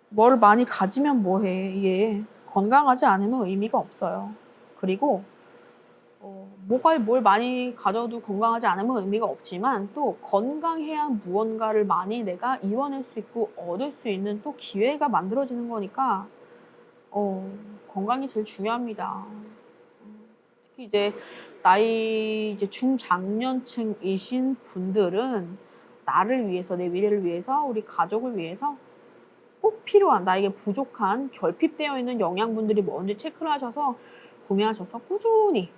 뭘 많이 가지면 뭐해. 이게 건강하지 않으면 의미가 없어요. 그리고 뭘 많이 가져도 건강하지 않으면 의미가 없지만 또 건강해야 무언가를 많이 내가 이뤄낼 수 있고 얻을 수 있는 또 기회가 만들어지는 거니까 건강이 제일 중요합니다. 특히 이제 나이 이제 중장년층이신 분들은 나를 위해서 내 미래를 위해서 우리 가족을 위해서 꼭 필요한 나에게 부족한 결핍되어 있는 영양분들이 뭔지 체크를 하셔서 구매하셔서 꾸준히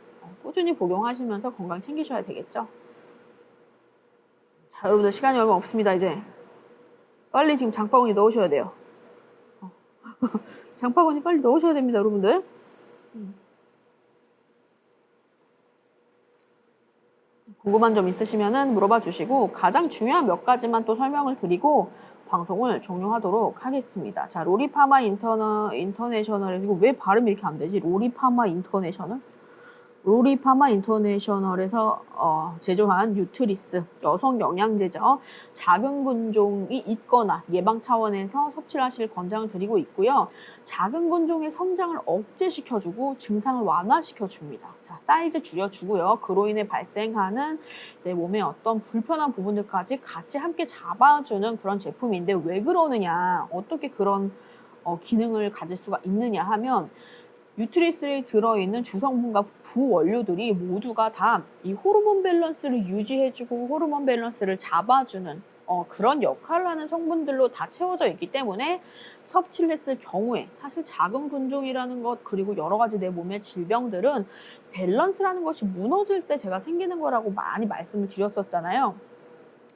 복용하시면서 건강 챙기셔야 되겠죠. 자, 여러분들 시간이 얼마 없습니다. 이제 빨리 지금 장바구니 넣으셔야 돼요. 장바구니 빨리 넣으셔야 됩니다, 여러분들. 궁금한 점 있으시면은 물어봐 주시고 가장 중요한 몇 가지만 또 설명을 드리고 방송을 종료하도록 하겠습니다. 자, 로리파마 인터내셔널에서 이거 왜 발음이 이렇게 안 되지? 로리파마 인터내셔널? 로리파마 인터내셔널에서 제조한 뉴트리스 여성 영양제죠. 작은 군종이 있거나 예방 차원에서 섭취를 하실 권장을 드리고 있고요. 작은 군종의 성장을 억제시켜주고 증상을 완화시켜줍니다. 자, 사이즈 줄여주고요. 그로 인해 발생하는 내 몸의 어떤 불편한 부분들까지 같이 함께 잡아주는 그런 제품인데 왜 그러느냐, 어떻게 그런 기능을 가질 수가 있느냐 하면 뉴트리스에 들어있는 주성분과 부원료들이 모두가 다 이 호르몬 밸런스를 유지해주고 호르몬 밸런스를 잡아주는 그런 역할을 하는 성분들로 다 채워져 있기 때문에 섭취를 했을 경우에 사실 작은 근종이라는 것 그리고 여러 가지 내 몸의 질병들은 밸런스라는 것이 무너질 때 제가 생기는 거라고 많이 말씀을 드렸었잖아요.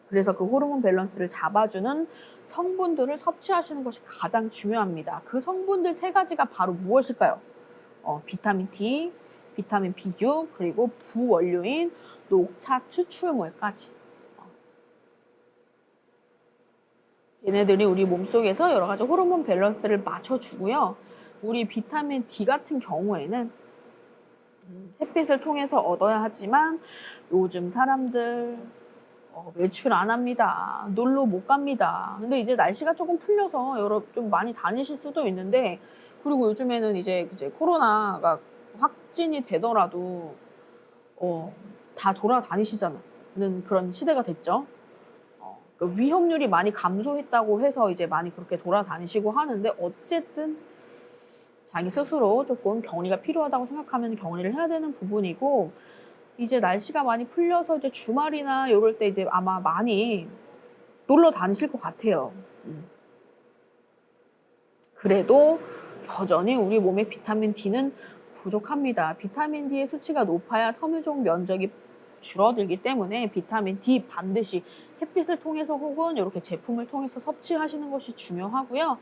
그래서 그 호르몬 밸런스를 잡아주는 성분들을 섭취하시는 것이 가장 중요합니다. 그 성분들 3가지가 바로 무엇일까요? 비타민 D, 비타민 B6, 그리고 부원료인 녹차 추출물까지. 얘네들이 우리 몸속에서 여러 가지 호르몬 밸런스를 맞춰주고요. 우리 비타민 D 같은 경우에는 햇빛을 통해서 얻어야 하지만 요즘 사람들 외출 안 합니다. 놀러 못 갑니다. 근데 이제 날씨가 조금 풀려서 좀 많이 다니실 수도 있는데, 그리고 요즘에는 이제 코로나가 확진이 되더라도 다 돌아다니시자는 그런 시대가 됐죠. 그 위험률이 많이 감소했다고 해서 이제 많이 그렇게 돌아다니시고 하는데, 어쨌든 자기 스스로 조금 격리가 필요하다고 생각하면 격리를 해야 되는 부분이고, 이제 날씨가 많이 풀려서 이제 주말이나 이럴 때 이제 아마 많이 놀러 다니실 것 같아요. 그래도 여전히 우리 몸의 비타민 D는 부족합니다. 비타민 D의 수치가 높아야 섬유종 면적이 줄어들기 때문에 비타민 D 반드시 햇빛을 통해서 혹은 이렇게 제품을 통해서 섭취하시는 것이 중요하고요.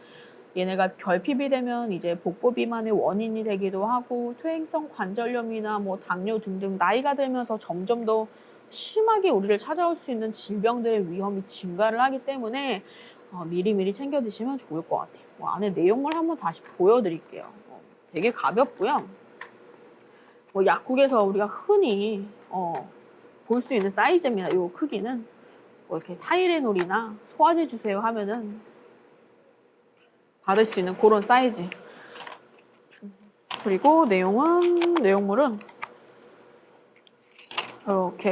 얘네가 결핍이 되면 이제 복부 비만의 원인이 되기도 하고 퇴행성 관절염이나 뭐 당뇨 등등 나이가 들면서 점점 더 심하게 우리를 찾아올 수 있는 질병들의 위험이 증가를 하기 때문에 미리미리 챙겨 드시면 좋을 것 같아요. 안에 내용물 한번 다시 보여드릴게요. 되게 가볍고요. 약국에서 우리가 흔히 볼 수 있는 사이즈입니다. 이 크기는 이렇게 타이레놀이나 소화제 주세요 하면은 받을 수 있는 그런 사이즈. 그리고 내용물은 이렇게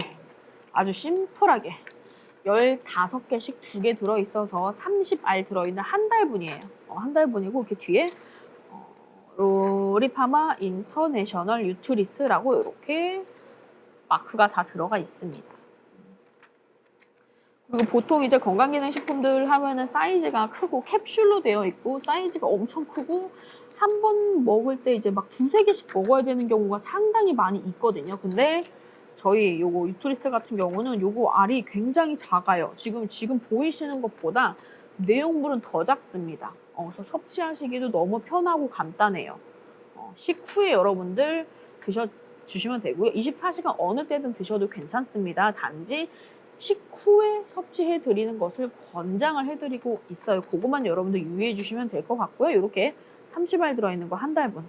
아주 심플하게 15개씩 2개 들어있어서 30알 들어있는 한 달분이에요. 한 달분이고 이렇게 뒤에 로리파마 인터내셔널 뉴트리스라고 이렇게 마크가 다 들어가 있습니다. 그리고 보통 이제 건강기능식품들 하면은 사이즈가 크고 캡슐로 되어 있고 사이즈가 엄청 크고 한 번 먹을 때 이제 막 2-3개씩 먹어야 되는 경우가 상당히 많이 있거든요. 근데 저희 요거 뉴트리스 같은 경우는 요거 알이 굉장히 작아요. 지금 보이시는 것보다 내용물은 더 작습니다. 그래서 섭취하시기도 너무 편하고 간단해요. 식후에 여러분들 드셔주시면 되고요. 24시간 어느 때든 드셔도 괜찮습니다. 단지 식후에 섭취해 드리는 것을 권장을 해드리고 있어요. 그것만 여러분들 유의해 주시면 될 것 같고요. 이렇게 30알 들어있는 거 한 달분.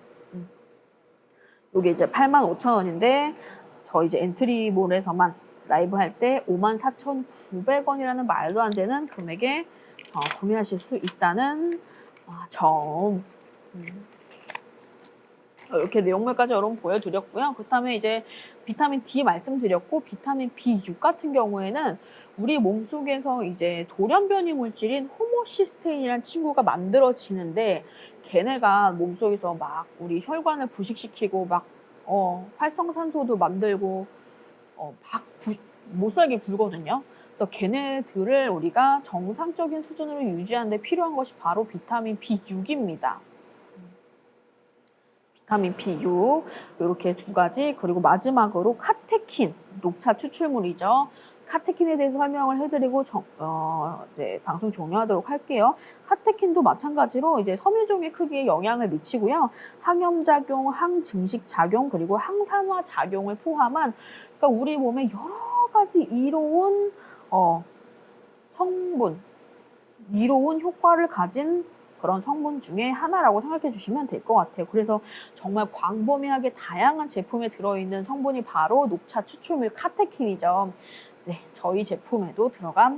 이게 이제 85,000원인데 저 이제 엔트리몰에서만 라이브 할 때 54,900원이라는 말도 안 되는 금액에 구매하실 수 있다는 점. 이렇게 내용물까지 여러분 보여드렸고요. 그다음에 이제 비타민 D 말씀드렸고 비타민 B6 같은 경우에는 우리 몸속에서 이제 돌연변이 물질인 호모시스테인이라는 친구가 만들어지는데 걔네가 몸속에서 막 우리 혈관을 부식시키고 막 활성산소도 만들고 막 못 살게 굴거든요. 그래서 걔네들을 우리가 정상적인 수준으로 유지하는 데 필요한 것이 바로 비타민 B6입니다. 비타민 B6 이렇게 2가지, 그리고 마지막으로 카테킨, 녹차 추출물이죠. 카테킨에 대해서 설명을 해드리고 이제 방송 종료하도록 할게요. 카테킨도 마찬가지로 이제 섬유종의 크기에 영향을 미치고요. 항염작용, 항증식 작용, 그리고 항산화 작용을 포함한 그러니까 우리 몸에 여러 가지 이로운 성분, 이로운 효과를 가진 그런 성분 중에 하나라고 생각해 주시면 될 것 같아요. 그래서 정말 광범위하게 다양한 제품에 들어있는 성분이 바로 녹차 추출물 카테킨이죠. 네, 저희 제품에도 들어가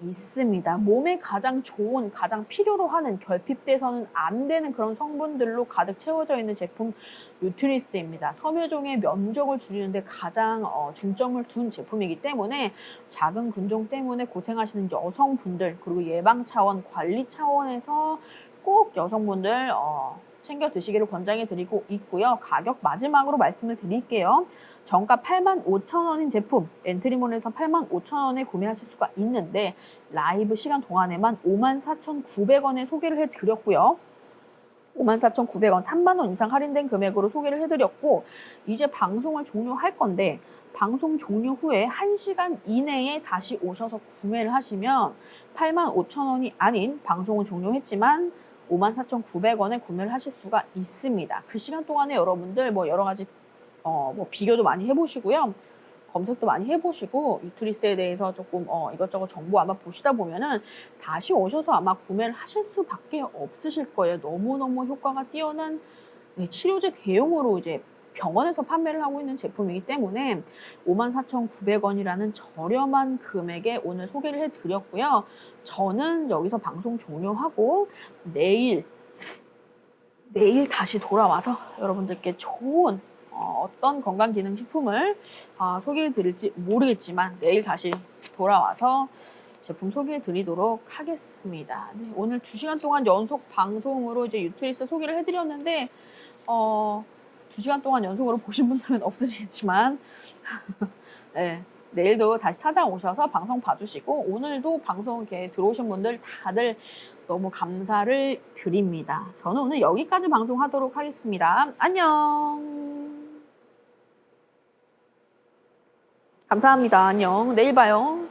있습니다. 몸에 가장 좋은, 가장 필요로 하는, 결핍돼서는 안 되는 그런 성분들로 가득 채워져 있는 제품 뉴트리스입니다. 섬유종의 면적을 줄이는데 가장 중점을 둔 제품이기 때문에 작은 근종 때문에 고생하시는 여성분들, 그리고 예방 차원, 관리 차원에서 꼭 여성분들 챙겨 드시기를 권장해 드리고 있고요. 가격 마지막으로 말씀을 드릴게요. 정가 85,000원인 제품 엔트리몰에서 85,000원에 구매하실 수가 있는데 라이브 시간 동안에만 54,900원에 소개를 해드렸고요. 54,900원, 3만 원 이상 할인된 금액으로 소개를 해드렸고 이제 방송을 종료할 건데 방송 종료 후에 1시간 이내에 다시 오셔서 구매를 하시면 85,000원이 아닌 방송은 종료했지만 54,900원에 구매를 하실 수가 있습니다. 그 시간 동안에 여러분들 뭐 여러 가지 뭐 비교도 많이 해보시고요. 검색도 많이 해보시고 뉴트리스에 대해서 조금 이것저것 정보 아마 보시다 보면은 다시 오셔서 아마 구매를 하실 수밖에 없으실 거예요. 너무너무 효과가 뛰어난 치료제 대용으로 이제 병원에서 판매를 하고 있는 제품이기 때문에 54,900원이라는 저렴한 금액에 오늘 소개를 해드렸고요. 저는 여기서 방송 종료하고 내일 다시 돌아와서 여러분들께 좋은 어떤 건강기능식품을 소개해 드릴지 모르겠지만 내일 다시 돌아와서 제품 소개해 드리도록 하겠습니다. 네, 오늘 2시간 동안 연속 방송으로 이제 뉴트리스 소개를 해드렸는데 2시간 동안 연속으로 보신 분들은 없으시겠지만 네, 내일도 다시 찾아오셔서 방송 봐주시고 오늘도 방송 이렇게 들어오신 분들 다들 너무 감사를 드립니다. 저는 오늘 여기까지 방송하도록 하겠습니다. 안녕. 감사합니다. 안녕. 내일 봐요.